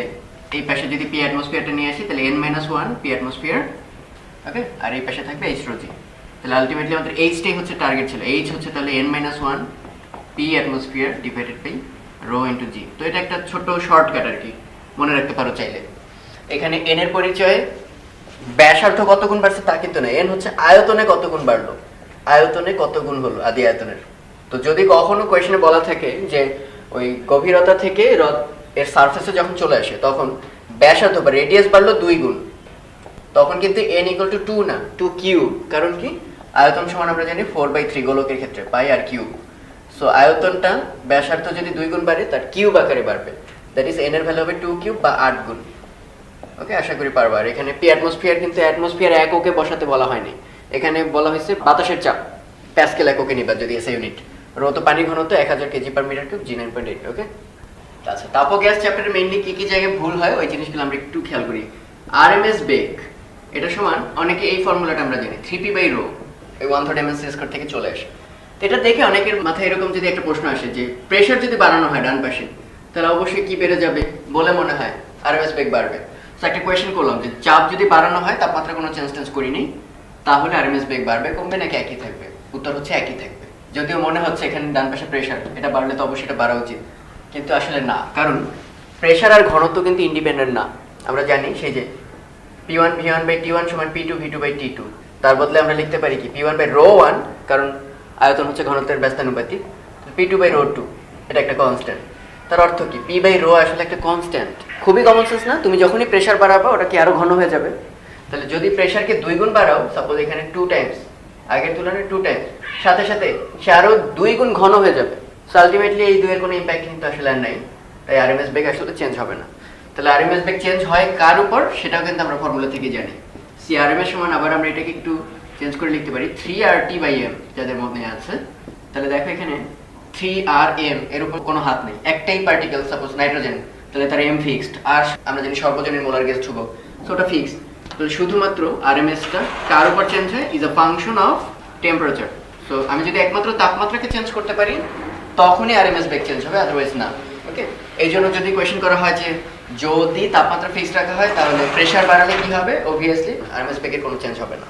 এই পাশে যদি P অ্যাটমসফিয়ারটা নিয়ে আসি, তাহলে n-1 P অ্যাটমসফিয়ার, ওকে, আর এই পাশে থাকবে এইচ রো জি। তাহলে আলটিমেটলি আমাদের এইচটাই হচ্ছে টার্গেট ছিল, এইচ হচ্ছে তাহলে n-1 P atmosphere divided by rho into G. তো এটা একটা ছোট শর্টকাট আর কি, মনে রাখতে পারো চাইলে। এখানে এন এর পরিচয়ে ব্যাসার্ধ কত গুণ বাড়ছে তা কিন্তু না, এন হচ্ছে আয়তনে কত গুণ বাড়লো, আয়তনে কত গুণ হলো আদি আয়তনের। তো যদি কখনো কোয়েশনে বলা থাকে যে ওই গভীরতা থেকে এর সারফেসে যখন চলে আসে তখন ব্যাসার্ধ বা রেডিয়াস বাড়লো 2 গুণ, তখন কিন্তু n ইকুয়াল টু 2 না 2 কিউব। কারণ কি আয়তন সমান আমরা জানি 4/3 গোলকের ক্ষেত্রে পাই আর কিউব। সো আয়তনটা ব্যাসার্ধ যদি 2 গুণ বাড়ে তার কিউব আকারে বাড়বে, দ্যাট ইজ n এর ভ্যালু হবে 2 কিউব বা 8 গুণ। ওকে, আশা করি পারবা। আর এখানে পি অ্যাটমসফিয়ার কিন্তু অ্যাটমসফিয়ার এককে বসাতে বলা হয়নি, এখানে বলা হয়েছে বাতাসের চাপ প্যাসকেল এককে নিবা যদি এসআই ইউনিট। রো তো পানি ঘনত্ব 1000 কেজি পার মিটার কিউব, জি 9.8। ওকে, আচ্ছা তাপ ও গ্যাস চ্যাপ্টারে মেইনলি কি কি জায়গায় ভুল হয় ওই জিনিসগুলো আমরা একটু খেয়াল করি। আরএমএস বেগ এটা সমান, অনেকে এই ফর্মুলাটা আমরা জানি 3p/ρ, এই 1/3 mc² থেকে চলে আসে। তো এটা দেখে অনেকের মাথায় এরকম যদি একটা প্রশ্ন আসে যে প্রেসার যদি বাড়ানো হয় ডান পাশে তাহলে অবশ্যই কি বেড়ে যাবে বলে মনে হয়, আরএমএস বেগ বাড়বে। তো একটা কোয়েশ্চেন করলাম যে চাপ যদি বাড়ানো হয়, তাপমাত্রা কোনো চেঞ্জ করিনি, তাহলে আরএমএস বেগ বাড়বে কমবে নাকি একই থাকবে? উত্তর হচ্ছে একই থাকবে। যদিও মনে হচ্ছে এখানে ডান পাশে প্রেসার, এটা বাড়লে তো অবশ্যই এটা বাড়া উচিত, কিন্তু আসলে না, কারণ প্রেসার আর ঘনত্ব কিন্তু ইন্ডিপেন্ডেন্ট না। আমরা জানি সেই যে P1V1/T1 সমান P2V2/T2, তার বদলে আমরা লিখতে পারি কি P1/ρ1, কারণ আয়তন হচ্ছে ঘনত্বের ব্যস্তানুপাতিক, P2/ρ2 এটা একটা কনস্ট্যান্ট। তার অর্থ কি P/ρ আসলে একটা কনস্ট্যান্ট। খুবই কমন সেন্স না? তুমি যখনই প্রেসার বাড়াবা ওটা কি আরো ঘন হয়ে যাবে। তাহলে যদি প্রেসারকে 2 গুণ বাড়াও, সাপোজ এখানে 2 টাইমস, আগের তুলনায় 2 টাইমস, সাথে সাথে সে আরো 2 গুণ ঘন হয়ে যাবে। সো আলটিমেটলি এই দুইয়ের কোনো ইম্প্যাক্ট কিন্তু আসলে আর নাই, তাই আরএমএস বেগ আসলে চেঞ্জ হবে না। তাহলে আরএমএস বেগ চেঞ্জ হয় কার উপর সেটাও কিন্তু আমরা ফর্মুলা থেকে জানি। সিআরএমএস সমান, আবার আমরা এটাকে একটু চেঞ্জ করে লিখতে পারি 3RT/m, যাদের মনে আছে। তাহলে দেখো এখানে 3Rm এর উপর কোনো হাত নেই, একটাই পার্টিকেল সাপোজ নাইট্রোজেন, তাহলে তার m ফিক্সড, আর আমরা জানি সর্বজনীন মোলার গ্যাস ধ্রুবক, সো ওটা ফিক্সড। তাহলে শুধুমাত্র আরএমএসটা কার উপর চেঞ্জ হয়, is a function of temperature. So আমি যদি একমাত্র তাপমাত্রাকে চেঞ্জ করতে পারি তখনই আরএমএস বেগ চেঞ্জ হবে, আদারওয়াইজ না। ওকে, এই জন্য যদি কোয়েশ্চেন করা হয় যে যদি তাপমাত্রা ফিক্সড রাখা হয় তাহলে প্রেসার বাড়ালে কি হবে, অবভিয়াসলি আরএমএস বেগের কোনো চেঞ্জ হবে না।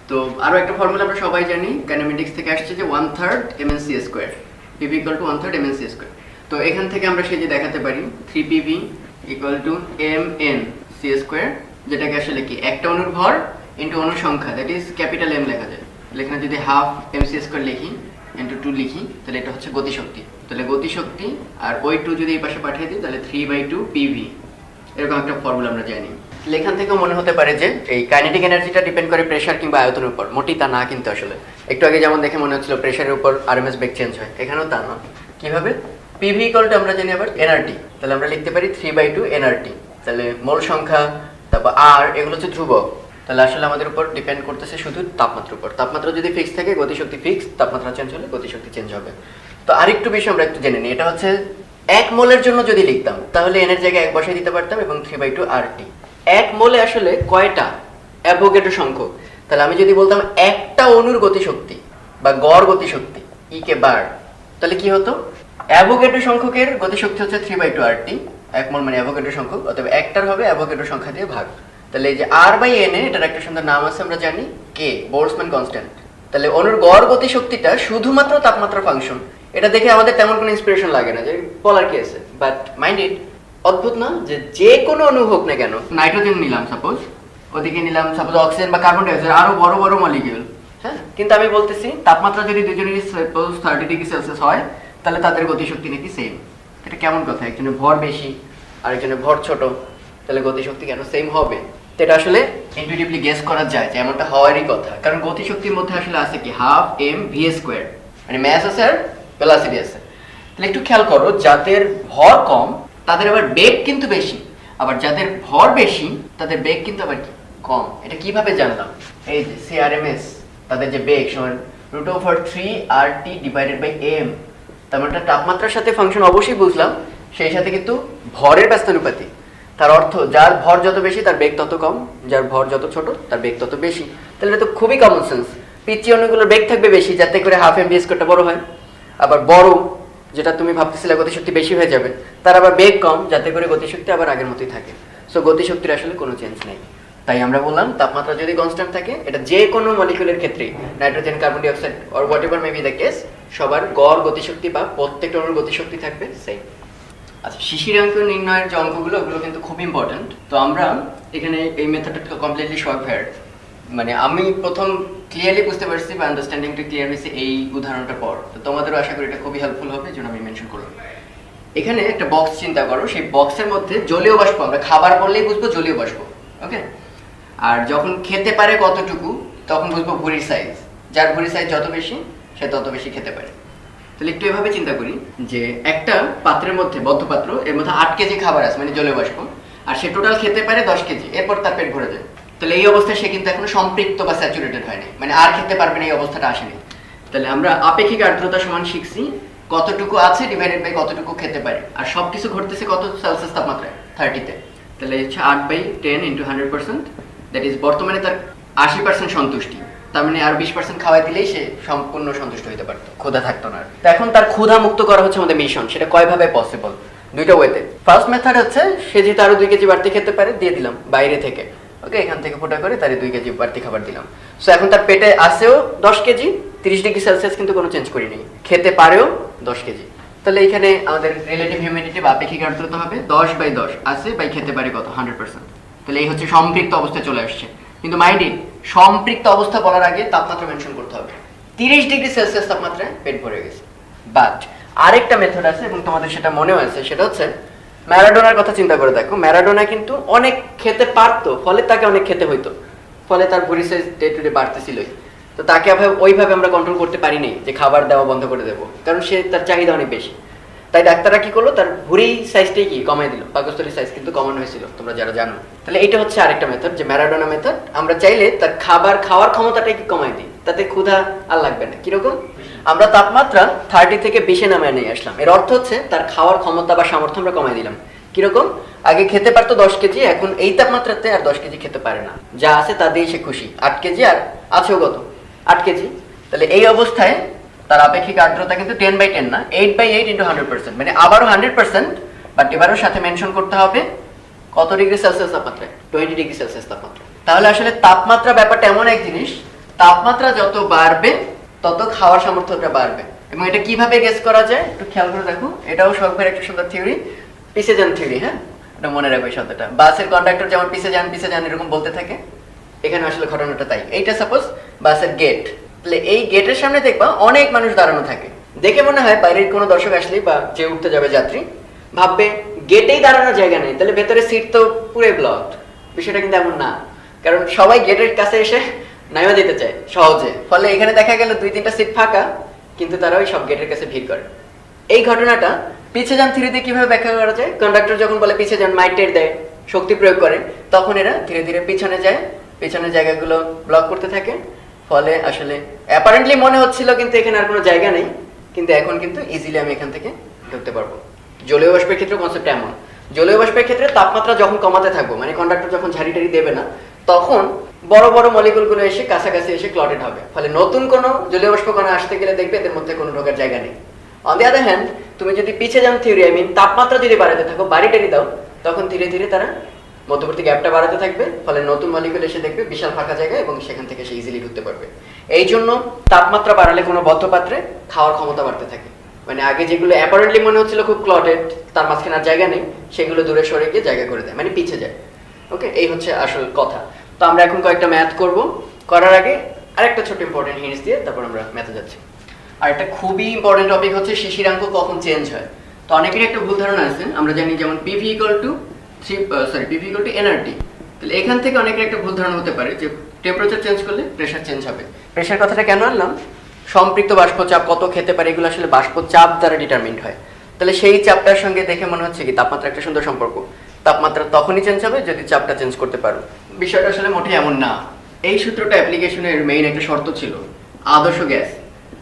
তো আরো একটা ফর্মুলা আমরা সবাই জানি, কাইনেমেটিক্স থেকে আসছে যে 1/3 mc², PV = 1/3 mc²। তো এখান থেকে আমরা সেই যে দেখাতে পারি 3PV = mnc², যেটাকে আসলে কি একটা অনুর ভর ইনটু অনুর সংখ্যা, দ্যাট ইজ ক্যাপিটাল M লেখা যায়। এখানে যদি হাফ mc² লিখি ইনটু 2 লিখি তাহলে এটা হচ্ছে গতিশক্তি। তাহলে গতিশক্তি আর ওই 2 যদি এই পাশে পাঠিয়ে দিই তাহলে 3/2 PV, এরকম একটা ফর্মুলা আমরা জানি। লেখান থেকেও মনে হতে পারে যে এই কাইনেটিক এনার্জিটা ডিপেন্ড করে প্রেসার কিংবা আয়তনের উপর, মোটেই তা না কিন্তু আসলে। একটু আগে যেমন দেখে মনে হচ্ছিল প্রেসারের উপর আরএমএস বেগ চেঞ্জ হয়, এখানেও তা না। কিভাবে? PV = আমরা জানি আবার nRT, তাহলে আমরা লিখতে পারি 3/2 nRT। তাহলে মোল সংখ্যা তারপর আর এগুলো হচ্ছে ধ্রুবক, তাহলে আসলে আমাদের উপর ডিপেন্ড করতেছে শুধু তাপমাত্রার উপর। তাপমাত্রা যদি ফিক্স থাকে গতিশক্তি ফিক্স, তাপমাত্রা চেঞ্জ হলে গতিশক্তি চেঞ্জ হবে। তো আরেকটু বিষয় আমরা একটু জেনে নিই, এটা হচ্ছে 1 মোলের জন্য যদি লিখতাম তাহলে n এর জায়গায় 1 বসাই দিতে পারতাম এবং 3/2 RT। 1 মোলে আসলে কয়টা অ্যাভোগাড্রো সংখ্যক, তাহলে আমি যদি বলতাম একটা অণুর গতিশক্তি বা গড় গতিশক্তি E কে বার, তাহলে কি হতো, অ্যাভোগাড্রো সংখ্যকের গতিশক্তি হচ্ছে 3/2 RT, 1 মোল মানে অ্যাভোগাড্রো সংখ্যক, অতএব একটার হবে অ্যাভোগাড্রো সংখ্যা দিয়ে ভাগ। তাহলে এই যে R/n এটার একটা সুন্দর নাম আছে আমরা জানি, K, বোলটজম্যান কনস্ট্যান্ট। তাহলে অণুর গড় গতিশক্তিটা শুধুমাত্র তাপমাত্রার ফাংশন। এটা দেখে আমাদের তেমন কোনো ইন্সপিরেশন লাগে না যে বলার কি আছে, বাট মাইন্ড ইট, অদ্ভুত না যে কোনো অণু হোক না কেন, নাইট্রোজেন নিলাম সাপোজ, ওদিকে নিলাম সাপোজ অক্সিজেন বা কার্বন ডাই অক্সাইড, আরো বড় বড় মলিকিউল, হ্যাঁ, কিন্তু আমি বলতেছি তাপমাত্রা যদি দুজনেরই সাপোজ 30 ডিগ্রি সেলসিয়াস হয় তাহলে তাদের গতিশক্তি নাকি সেম। এটা কেমন কথা, একজনের ভর বেশি আরেকজনের ভর ছোট, তাহলে গতিশক্তি কেন সেম হবে? তো এটা আসলে ইনটুইটিভলি গেস করা যায় যে এমনটা হওয়ারই কথা, কারণ গতিশক্তির মধ্যে আসলে আছে কি হাফ mv², মানে ম্যাস আছে আর ভেলোসিটি আছে। তাহলে একটু খেয়াল করো, যাদের ভর কম তাদের আবার বেগ কিন্তু বেশি, আবার যাদের ভর বেশি তাদের বেগ কিন্তু আবার কি কম। এটা কিভাবে জানলাম? এই যে সিআরএমএস, তাদের যে বেগ সমান √3RT/m, তার মানে তাপমাত্রার সাথে ফাংশন অবশ্যই বুঝলাম, সেই সাথে কিন্তু ভরের ব্যস্তানুপাতিক। তার অর্থ যার ভর যত বেশি তার বেগ তত কম, যার ভর যত ছোট তার বেগ তত বেশি। তাহলে এটা তো খুবই কমন সেন্স। পিচ্চি অণুগুলোর বেগ থাকবে বেশি যাতে করে হাফ mv² বড় হয়, আবার বড় যেটা তুমি ভাবতেছিলে গতিশক্তি বেশি হয়ে যাবে তার আবার বেগ কম যাতে করে গতিশক্তি আবার আগের মতোই থাকে। সো গতিশক্তির আসলে কোনো চেঞ্জ নেই। তাই আমরা বললাম তাপমাত্রা যদি কনস্ট্যান্ট থাকে, এটা যে কোনো মলিকিউলের ক্ষেত্রে nitrogen, carbon dioxide or whatever may be the case, সবার গড় গতিশক্তি বা প্রত্যেকটা অণুর গতিশক্তি থাকবে সেম। আচ্ছা, শিশিরাঙ্ক নির্ণয়ের যে অঙ্কগুলো ওগুলো কিন্তু খুব ইম্পর্টেন্ট। তো আমরা এখানে এই মেথডটা কমপ্লিটলি শর্ট হেয়ার্ড, মানে আমি প্রথম ক্লিয়ারলি বুঝতে পারছি বা আন্ডারস্ট্যান্ডিংটা ক্লিয়ার হয়েছে এই উদাহরণটা পর। তো তোমাদেরও আশা করি এটা খুবই হেল্পফুল হবে, যেন আমি মেনশন করলাম। এখানে একটা বক্স চিন্তা করো, সেই বক্সের মধ্যে জলীয় বাষ্প, আমরা খাবার বললেই বুঝবো জলীয় বাষ্প, ওকে। আর যখন খেতে পারে কতটুকু তখন বুঝবো ভুঁড়ির সাইজ, যার ভুঁড়ির সাইজ যত বেশি সে তত বেশি খেতে পারে। তাহলে একটু এভাবে চিন্তা করি যে একটা পাত্রের মধ্যে, বদ্ধ পাত্র, এর মধ্যে 8 কেজি খাবার আছে মানে জলীয় বাষ্প, আর সে টোটাল খেতে পারে 10 কেজি, এরপর তার পেট ভরে যায়। তাহলে এই অবস্থায় সে কিন্তু এখনো সম্পৃক্ত বা স্যাচুরেটেড হয়নি, মানে আর খেতে পারবে না, এই অবস্থাটা আসেনি। তাহলে আমরা আপেক্ষিক আর্দ্রতা সমান শিখছি কতটুকু আছে ডিভাইডেড বাই কতটুকু খেতে পারে, আর সবকিছু ঘটতেছে কত সেলসিয়াস তাপমাত্রায়, 30-তে। তাহলে হচ্ছে 8/10 × 100%, দ্যাট ইজ বর্তমানে তার 80% সন্তুষ্টি। তার মানে আর 20% খাওয়াই দিলেই সে সম্পূর্ণ সন্তুষ্ট হতে পারতো, ক্ষুধা থাকতো না। তো এখন তার ক্ষুধা মুক্ত করা হচ্ছে আমাদের মিশন। সেটা কয়ভাবে পসিবল? দুইটা ওয়েতে। ফার্স্ট মেথড হচ্ছে সে যেহেতু আরো 2 কেজি বাড়তি খেতে পারে, দিয়ে দিলাম বাইরে থেকে, ওকে, এখান থেকে ফোটা করে তার 2 কেজি বাড়তি খাবার দিলাম। সো এখন তার পেটে আসেও 10 কেজি, 30°C কিন্তু কোনো চেঞ্জ করিনি, খেতে পারেও 10 কেজি। তাহলে এখানে আমাদের রিলেটিভ হিউমিডিটি বা আপেক্ষিক আর্দ্রতা হবে 10/10, আছে বাই খেতে পারে কত, 100%। তাহলে এই হচ্ছে সম্পৃক্ত অবস্থায় চলে আসছে। কিন্তু মাইন্ড ইট, সম্পৃক্ত অবস্থা বলার আগে তাপমাত্রা মেনশন করতে হবে। 30°C তাপমাত্রায় পেট ভরে গেছে। বাট আরেকটা মেথড আছে এবং তোমাদের সেটা মনেও আছে, সেটা হচ্ছে ম্যারাডোনার কথা চিন্তা করে দেখো। ম্যারাডোনা কিন্তু অনেক খেতে পারতো, ফলে তাকে অনেক খেতে হইতো, ফলে তার ভুঁড়ি সাইজ ডে টু ডে বাড়তেছিলই। তো তাকে ওইভাবে আমরা কন্ট্রোল করতে পারিনি যে খাবার দেওয়া বন্ধ করে দেবো, কারণ সে তার চাহিদা অনেক বেশি। তাই ডাক্তাররা কি করলো, তার ভুঁড়ি সাইজটাই কি কমাই দিল, পাকস্থলীর সাইজ কিন্তু কমানো হয়েছিল, তোমরা যারা জানো। তাহলে এটা হচ্ছে আরেকটা মেথড, যে ম্যারাডোনা মেথড। আমরা চাইলে তার খাবার খাওয়ার ক্ষমতাটাই কি কমাই দিই, তাতে ক্ষুধা আর লাগবে না। কিরকম? আমরা তাপমাত্রা 30 থেকে 20-এ নামায় নিয়ে আসলাম। এর অর্থ হচ্ছে তার খাওয়ার ক্ষমতা বা সামর্থ্য আমরা কমাই দিলাম। কিরকম? আগে খেতে পারতো 10 কেজি, এখন এই তাপমাত্রাতে আর 10 কেজি খেতে পারে না, যা আছে তা দিয়ে সে খুশি। 8 কেজি আর আছেও কত, 8 কেজি। তাহলে এই অবস্থায় তার আপেক্ষিক আর্দ্রতা কিন্তু 10/10 না, 8/8 × 100%, মানে আবারও 100%, বাট এবারও সাথে মেনশন করতে হবে কত ডিগ্রি সেলসিয়াস তাপমাত্রায়, 20°C তাপমাত্রা। তাহলে আসলে তাপমাত্রা ব্যাপারটা এমন এক জিনিস, তাপমাত্রা যত বাড়বে তত খাওয়ার সামর্থ্যটা বাড়বে। এবং এটা কিভাবে গেস করা যায় একটু খেয়াল করে দেখো। এটাও শখের একটা সুন্দর থিওরি, পিছে যান থিওরি। হ্যাঁ, এটা মনে রাখবে শব্দটা। বাসের কন্ডাক্টর যেমন পিছে যান এরকম বলতে থাকে, এখানে আসলে ঘটনাটা তাই। এইটা সাপোজ বাসের গেট, তাহলে এই গেটের সামনে দেখবা অনেক মানুষ দাঁড়ানো থাকে। দেখে মনে হয় বাইরের কোনো দর্শক আসলেই বা যে উঠতে যাবে যাত্রী ভাববে গেটেই দাঁড়ানোর জায়গা নেই, তাহলে ভেতরে সিট তো পুরো ব্লকড। বিষয়টা কিন্তু এমন না, কারণ সবাই গেটের কাছে এসে নাইমা যেতে চায় সহজে, ফলে এখানে দেখা গেল 2-3টা সিট ফাঁকা, কিন্তু তারা ওই সব গেটের কাছে ভিড় করে। এই ঘটনাটা পিছে যান থিওরিতে কিভাবে ব্যাখ্যা করা যায়? কন্ডাক্টর যখন বলে পিছে যান, মাইটের দেয়, শক্তি প্রয়োগ করে, তখন এরা ধীরে ধীরে পিছনে যায়, পিছনের জায়গাগুলো ব্লক করতে থাকে। ফলে আসলে অ্যাপারেন্টলি মনে হচ্ছিল কিন্তু এখানে আর কোনো জায়গা নেই, কিন্তু এখন কিন্তু ইজিলি আমি এখান থেকে ঢুকতে পারবো। জলীয় বাষ্পের ক্ষেত্রে কনসেপ্ট এমন। জলীয় বাষ্পের ক্ষেত্রে তাপমাত্রা যখন কমাতে থাকবো, মানে কন্ডাক্টর যখন ঝাড়ি টাড়ি দেবে না, তখন বড় বড় মলিকুলগুলো এসে কাছাকাছি এসে ক্লটেড হবে। ফলে নতুন কোনো জলীয় বাষ্প কণা আসতে গেলে দেখবে এদের মধ্যে কোনো ঢোকার জায়গা নেই। অন দি আদার হ্যান্ড, তুমি যদি পিছে যান থিওরি, তাপমাত্রা যদি বাড়াতে থাকো, বাড়ি টাড়ি দাও, তখন ধীরে ধীরে তারা মধ্যবর্তী গ্যাপটা বাড়াতে থাকবে। ফলে নতুন মলিকুল এসে দেখবে বিশাল ফাঁকা জায়গা এবং সেখান থেকে সে ইজিলি ঢুকতে পারবে। এই জন্য তাপমাত্রা বাড়ালে কোনো বদ্ধ পাত্রে খাওয়ার ক্ষমতা বাড়তে থাকে। মানে আগে যেগুলো অ্যাপারেন্টলি মনে হচ্ছিল খুব ক্লটেড, তার মাঝখানে আর জায়গা নেই, সেগুলো দূরে সরে গিয়ে জায়গা করে দেয়, মানে পিছে যায়। ওকে, এই হচ্ছে আসল কথা। তো আমরা এখন কয়েকটা ম্যাথ করব। করার আগে আরেকটা ছোট ইম্পর্টেন্ট হিন্টস দিয়ে তারপর আমরা ম্যাথে যাচ্ছি। আর একটা খুবই ইম্পর্টেন্ট টপিক হচ্ছে শিশিরাঙ্ক কখন চেঞ্জ হয়। তো অনেকেরই একটা ভুল ধারণা আছে, আমরা জানি যেমন PV = nRT। তাহলে এখান থেকে অনেকের একটা ভুল ধারণা হতে পারে যে টেম্পারেচার চেঞ্জ করলে প্রেশার চেঞ্জ হবে। প্রেশার কথাটা কেন আনলাম? সম্পৃক্ত বাষ্পচাপ কত খেতে পারে এগুলো আসলে বাষ্পচাপ দ্বারা ডিটারমিন্ড হয়। তাহলে সেই চাপটার সঙ্গে দেখে মনে হচ্ছে কি তাপমাত্রা একটা সুন্দর সম্পর্ক। তাপমাত্রা তখনই চেঞ্জ হবে যদি চাপটা চেঞ্জ করতে পারো। বিষয়টা আসলে মোটেই এমন না। এই সূত্রটা অ্যাপ্লিকেশনের মেইন একটা শর্ত ছিল আদর্শ গ্যাস।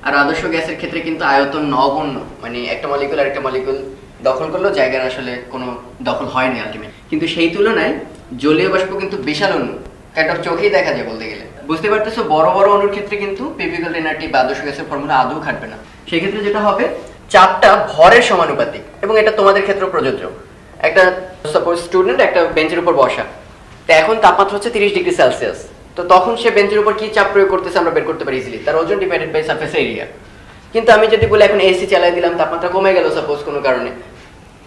আর আদর্শ গ্যাসের ক্ষেত্রে কিন্তু আয়তন নগণ্য, মানে একটা মলিকুল আর একটা মলিকুল দখল করলেও জায়গার আসলে কোনো দখল হয়নি আলটিমেট। কিন্তু সেই তুলনায় জলীয় বাষ্প কিন্তু বিশাল অণু, কাইন্ড অফ চোখেই দেখা যায় বলতে গেলে। বুঝতে পারতেছো, বড় বড় অণুর ক্ষেত্রে কিন্তু PV = nRT বা আদর্শ গ্যাসের ফর্মুলা আদৌ খাটবে না। সেই ক্ষেত্রে যেটা হবে, চাপটা ভরের সমানুপাতিক। এবং এটা তোমাদের ক্ষেত্রেও প্রযোজ্য। একটা সাপোজ স্টুডেন্ট একটা বেঞ্চের উপর বসা, তো এখন তাপমাত্রা হচ্ছে 30 ডিগ্রি সেলসিয়াস। তো তখন সে বেঞ্চের উপর কি চাপ প্রয়োগ করতেছে আমরা বের করতে পারি ইজিলি, তার ওজন ডিভাইডেড বাই সারফেস এরিয়া। কিন্তু আমি যদি বলি এখন এসি চালাই দিলাম, তাপমাত্রা কমে গেল সাপোজ কোনো কারণে,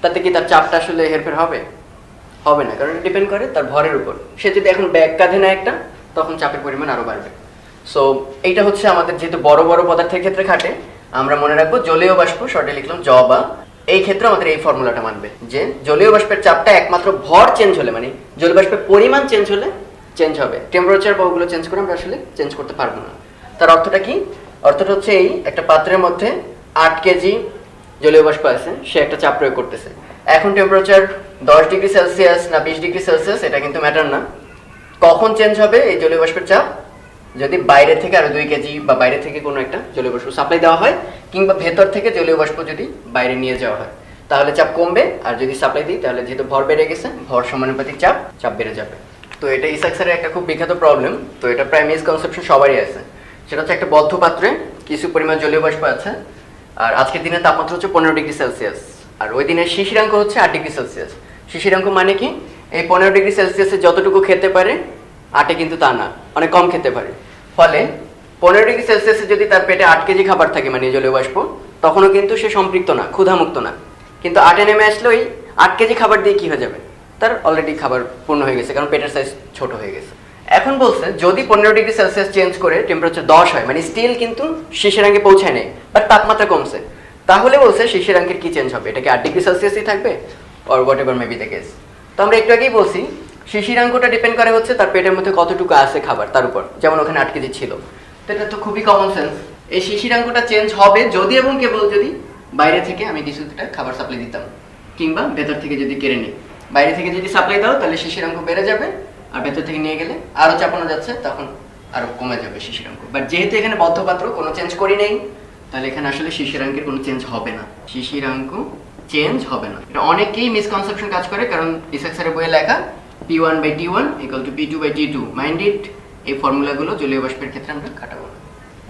তাতে কি তার চাপটা আসলে হেরফের হবে? হবে না, কারণ ডিপেন্ড করে তার ভরের উপর। সে যদি এখন ব্যাগ কাঁধে নেয় একটা, তখন চাপের পরিমাণ আরো বাড়বে। সো এইটা হচ্ছে আমাদের যেহেতু বড় বড় পদার্থের ক্ষেত্রে খাটে, আমরা মনে রাখবো জলীয় বাষ্প, শর্টে লিখলাম জ বা। এই ক্ষেত্রে আমাদের এই ফর্মুলাটা মানবে যে জলীয় বাষ্পের চাপটা একমাত্র ভর চেঞ্জ হলে, মানে জলীয় বাষ্পের পরিমাণ চেঞ্জ হলে চেঞ্জ হবে, টেম্পারেচার বা ওগুলো চেঞ্জ করে আমরা আসলে চেঞ্জ করতে পারবো না। তার অর্থটা কি? অর্থটা হচ্ছে এই, একটা পাত্রের মধ্যে 8 কেজি জলীয় বাষ্প আছে, সে একটা চাপ প্রয়োগ করতেছে। এখন টেম্পারেচার 10 ডিগ্রি সেলসিয়াস না 20 ডিগ্রি সেলসিয়াস এটা কিন্তু ম্যাটার না। কখন চেঞ্জ হবে এই জলীয় বাষ্পের চাপ? যদি বাইরে থেকে আরো 2 কেজি বা বাইরে থেকে কোনো একটা জলীয় বাষ্প সাপ্লাই দেওয়া হয়, কিংবা ভেতর থেকে জলীয় বাষ্প যদি বাইরে নিয়ে যাওয়া হয়, তাহলে চাপ কমবে। আর যদি সাপ্লাই দিই, তাহলে যেহেতু ভর বেড়ে গেছে, ভর সমানুপাতিক চাপ বেড়ে যাবে। তো এটা ইসাকসারের একটা খুব বিখ্যাত প্রবলেম। তো এটা প্রায় মিসকনসেপশন সবারই আছে। সেটা হচ্ছে একটা বদ্ধ পাত্রে কিছু পরিমাণ জলীয় বাষ্প আছে, আর আজকের দিনের তাপমাত্রা হচ্ছে 15 ডিগ্রি সেলসিয়াস, আর ওই দিনের শিশিরাঙ্ক হচ্ছে 8 ডিগ্রি সেলসিয়াস। শিশিরাঙ্ক মানে কি? এই 15 ডিগ্রি সেলসিয়াসে যতটুকু খেতে পারে 8-এ কিন্তু তা না, অনেক কম খেতে পারে। ফলে 15 ডিগ্রি সেলসিয়াসে যদি তার পেটে 8 কেজি খাবার থাকে, মানে জলীয় বাষ্প, তখনও কিন্তু সে সম্পৃক্ত না, ক্ষুধামুক্ত না। কিন্তু 8-এ নেমে আসলে ওই 8 কেজি খাবার দিয়ে কি হয়ে যাবে? তার অলরেডি খাবার পূর্ণ হয়ে গেছে, কারণ পেটের সাইজ ছোট হয়ে গেছে। এখন বলছে যদি 15 ডিগ্রি সেলসিয়াস চেঞ্জ করে টেম্পারেচার 10 হয়, মানে স্টিল কিন্তু শিশিরাঙ্কে পৌঁছায় নেই, বাট তাপমাত্রা কমছে, তাহলে বলছে শিশিরাঙ্কের কি চেঞ্জ হবে? এটা কি 8 ডিগ্রি সেলসিয়াসই থাকবে, or what ever may be the case. তো আমরা একটু আগেই বলছি শিশিরাঙ্কটা ডিপেন্ড করে হচ্ছে তার পেটের মধ্যে কতটুকু আছে খাবার তার উপর, যেমন ওখানে 8 কেজি ছিল। তো এটা তো খুবই কমন সেন্স। এই শিশিরাঙ্কটা চেঞ্জ হবে যদি এবং কেবল যদি বাইরে থেকে আমি কিছুটা খাবার সাপ্লাই দিতাম, কিংবা ভেতর থেকে যদি কেড়ে নিই। বাইরে থেকে যদি সাপ্লাই দাও তাহলে শিশিরাঙ্ক বেড়ে যাবে, আর ভেতর থেকে নিয়ে গেলে আরো চাপানো যাচ্ছে, তখন আরো কমে যাবে শিশিরাঙ্ক। বাট যেহেতু এখানে বদ্ধপাত্র, কোনো চেঞ্জ করি নেই, তাহলে এখানে আসলে শিশিরাঙ্কের কোনো চেঞ্জ হবে না, শিশিরাঙ্ক চেঞ্জ হবে না। এটা অনেকেই মিসকনসেপশন কাজ করে, কারণ ইসাকসারের বইয়ে লেখা P1/T1 = P2/T2। মাইন্ড ইট, এই ফর্মুলাগুলো জলীয় বাষ্পের ক্ষেত্রে আমরা খাটাবো না।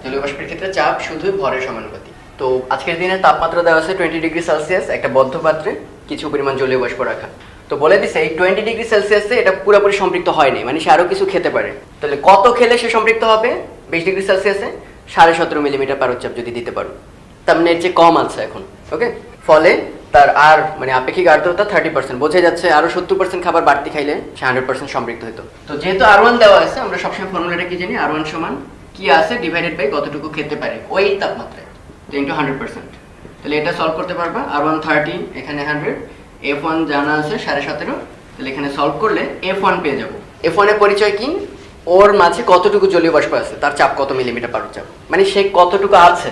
জলীয় বাষ্পের ক্ষেত্রে চাপ শুধু ভরের সমানুপাতিক। তো আজকের দিনে তাপমাত্রা দেওয়া আছে 20 ডিগ্রি সেলসিয়াস, একটা বদ্ধ পাত্রে কিছু পরিমাণ জলীয় বাষ্প রাখা। তো বলে দিছে এই 20 ডিগ্রি সেলসিয়াসে এটা পুরোপুরি সম্পৃক্ত হয়নি, মানে সে আরো কিছু খেতে পারে। তাহলে কত খেলে সে সম্পৃক্ত হবে 20 ডিগ্রি সেলসিয়াসে? 17.5 মিলিমিটার পারদ যদি দিতে পারো, তার মানে এর চেয়ে কম আছে এখন। ওকে, ফলে তার আর মানে আপেক্ষিক আর্দ্রতা 30%, বোঝা যাচ্ছে আরো 70% খাবার বাড়তি খাইলে সে 100% সম্পৃক্ত হতো। তো যেহেতু R1 দেওয়া আছে, আমরা সবসময় ফর্মুলাটা কি জানি? R1 সমান কি আছে ডিভাইডেড বাই কতটুকু খেতে পারে ওই তাপমাত্রায়, তো ইনটু 100%। তাহলে এটা সলভ করতে পারবা। R1 30, এখানে 100, F1 জানা আছে 17.5, তাহলে এখানে সলভ করলে F1 পেয়ে যাবো। F1 এর পরিচয় কি? ওর মাঝে কতটুকু জলীয় বাষ্প আছে, তার চাপ কত মিলিমিটার পারদ চাপ, মানে সে কতটুকু আছে,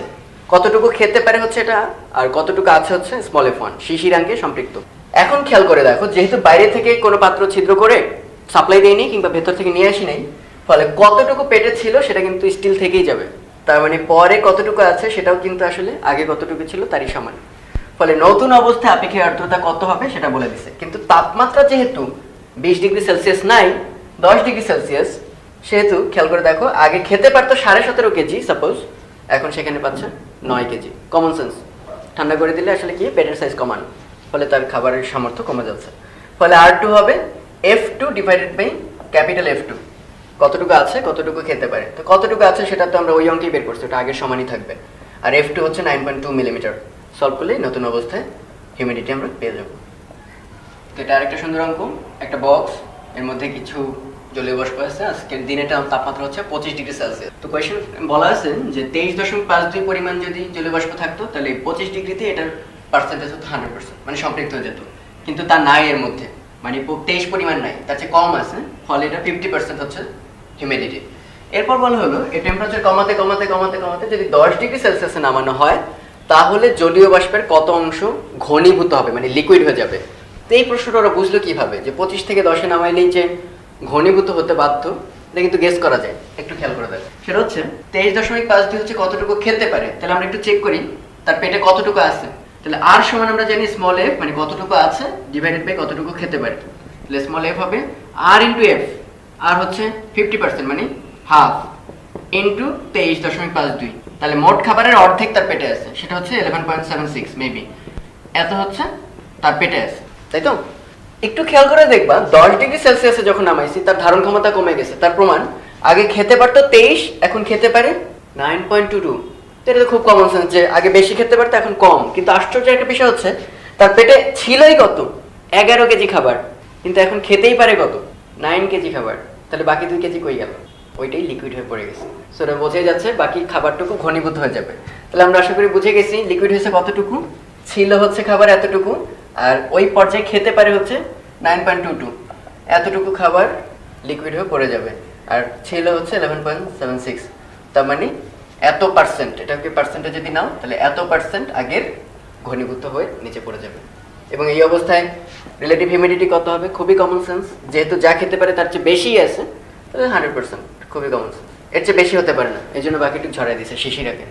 কতটুকু খেতে পারে হচ্ছে এটা, আর কতটুকু আছে হচ্ছে স্মল f1, শিশিরাঙ্কে সম্পৃক্ত। এখন খেয়াল করে দেখো, যেহেতু বাইরে থেকে কোনো পাত্র ছিদ্র করে সাপ্লাই দেয়নি কিংবা ভেতর থেকে নিয়ে আসি নাই, ফলে কতটুকু পেটে ছিল সেটা কিন্তু স্টিল থেকেই যাবে। তার মানে পরে কতটুকু আছে সেটাও কিন্তু আসলে আগে কতটুকু ছিল তারই সমান। ফলে নতুন অবস্থায় আপেক্ষিক আর্দ্রতা কত হবে সেটা বলে দিছে। কিন্তু তাপমাত্রা যেহেতু 20 ডিগ্রি সেলসিয়াস নাই, 10 ডিগ্রি সেলসিয়াস, সেহেতু খেয়াল করে দেখো আগে খেতে পারতো 17.5 কেজি সাপোজ, এখন সেখানে পাচ্ছে 9 কেজি। Common sense. ঠান্ডা করে দিলে আসলে কি পেটের সাইজ কমান, ফলে তার খাবারের সামর্থ্য কমে যাচ্ছে। ফলে R2 হবে F2 divided by capital F2, কতটুকু আছে কতটুকু খেতে পারে। তো কতটুকু আছে সেটা তো আমরা ওই অঙ্কেই বের করছি, ওটা আগের সমানই থাকবে। আর F2 হচ্ছে 9.2 মিলিমিটার। সলভ করলেই নতুন অবস্থায় হিউমিডিটি আমরা পেয়ে যাব। তো এটা আরেকটা সুন্দর অঙ্ক, একটা বক্স, এর মধ্যে কিছু জলীয় বাষ্প আছে। আজকের দিনের তাপমাত্রা হচ্ছে 25 ডিগ্রি সেলসিয়াস। তো কোয়েশ্চেন বলা আছে যে 23.52 পরিমাণ যদি জলীয় বাষ্প থাকতো, তাহলে 25 ডিগ্রিতে এটার পার্সেন্টেজ হতো 100%, মানে সম্পৃক্ত হয়ে যেত। কিন্তু তা নাই এর মধ্যে, মানে 23 পরিমাণ নাই, তার চেয়ে কম আছে, ফলে এটা 50% হচ্ছে হিউমিডিটি। এরপর বলা হলো এই টেম্পারেচার কমাতে কমাতে কমাতে কমাতে যদি 10 ডিগ্রি সেলসিয়াসে নামানো হয়, তাহলে জলীয় বাষ্পের কত অংশ ঘনীভূত হবে, মানে লিকুইড হয়ে যাবে। তো এই প্রশ্নটা ওরা বুঝলো কিভাবে যে 25 থেকে 10-এ নামাইলেই যে ঘনীভূত হতে বাধ্য, এটা কিন্তু গেস করা যায়। একটু খেয়াল করে দেখো, সেটা হচ্ছে 23.52 হচ্ছে কতটুকু খেতে পারে। তাহলে আমরা একটু চেক করি তার পেটে কতটুকু আছে। তাহলে R সমান আমরা জানি স্মল f, মানে কতটুকু আছে ডিভাইডেড বাই কতটুকু খেতে পারে। তাহলে স্মল f হবে R ইন্টু f, আর হচ্ছে 50%, মানে হাফ, ইন্টু 23.52। তাহলে মোট খাবারের অর্ধেক তার পেটে আছে, সেটা হচ্ছে 11.76 মেবি, এত হচ্ছে তার পেটে আছে, তাই তো? একটু খেয়াল করে দেখবা 10 ডিগ্রি সেলসিয়াসে যখন নামাইছি তার ধারণ ক্ষমতা কমে গেছে, তার প্রমাণ আগে খেতে পারতো 23, এখন খেতে পারে 9.22। এটা তো খুব কমন সেন্স যে আগে বেশি খেতে পারতো এখন কম। কিন্তু আশ্চর্য একটা বিষয় হচ্ছে তার পেটে ছিলই কত 11 কেজি খাবার, কিন্তু এখন খেতেই পারে কত 9 কেজি খাবার। তাহলে বাকি 2 কেজি কই গেল? ওইটাই লিকুইড হয়ে পড়ে গেছে। সো এটা বোঝাই যাচ্ছে বাকি খাবারটুকু ঘনীভূত হয়ে যাবে। তাহলে আমরা আশা করি বুঝে গেছি লিকুইড হয়েছে কতটুকু, ছিল হচ্ছে খাবার এতটুকু, আর ওই পর্যায়ে খেতে পারে হচ্ছে 9.22। এতটুকু খাবার লিকুইড হয়ে পড়ে যাবে, আর ছিল হচ্ছে 11.76। তার মানে এত পার্সেন্ট, এটাকে পার্সেন্টে যদি নাও তাহলে এত পার্সেন্ট আগের ঘনীভূত হয়ে নিচে পড়ে যাবে। এবং এই অবস্থায় রিলেটিভ হিউমিডিটি কত হবে? খুবই কমন সেন্স, যেহেতু যা খেতে পারে তার চেয়ে বেশি আছে তাহলে 100%, খুবই কমন সেন্স। এর চেয়ে বেশি হতে পারে না, এই জন্য বাকিটুকু ঝরাই দিছে শিশিরাকে।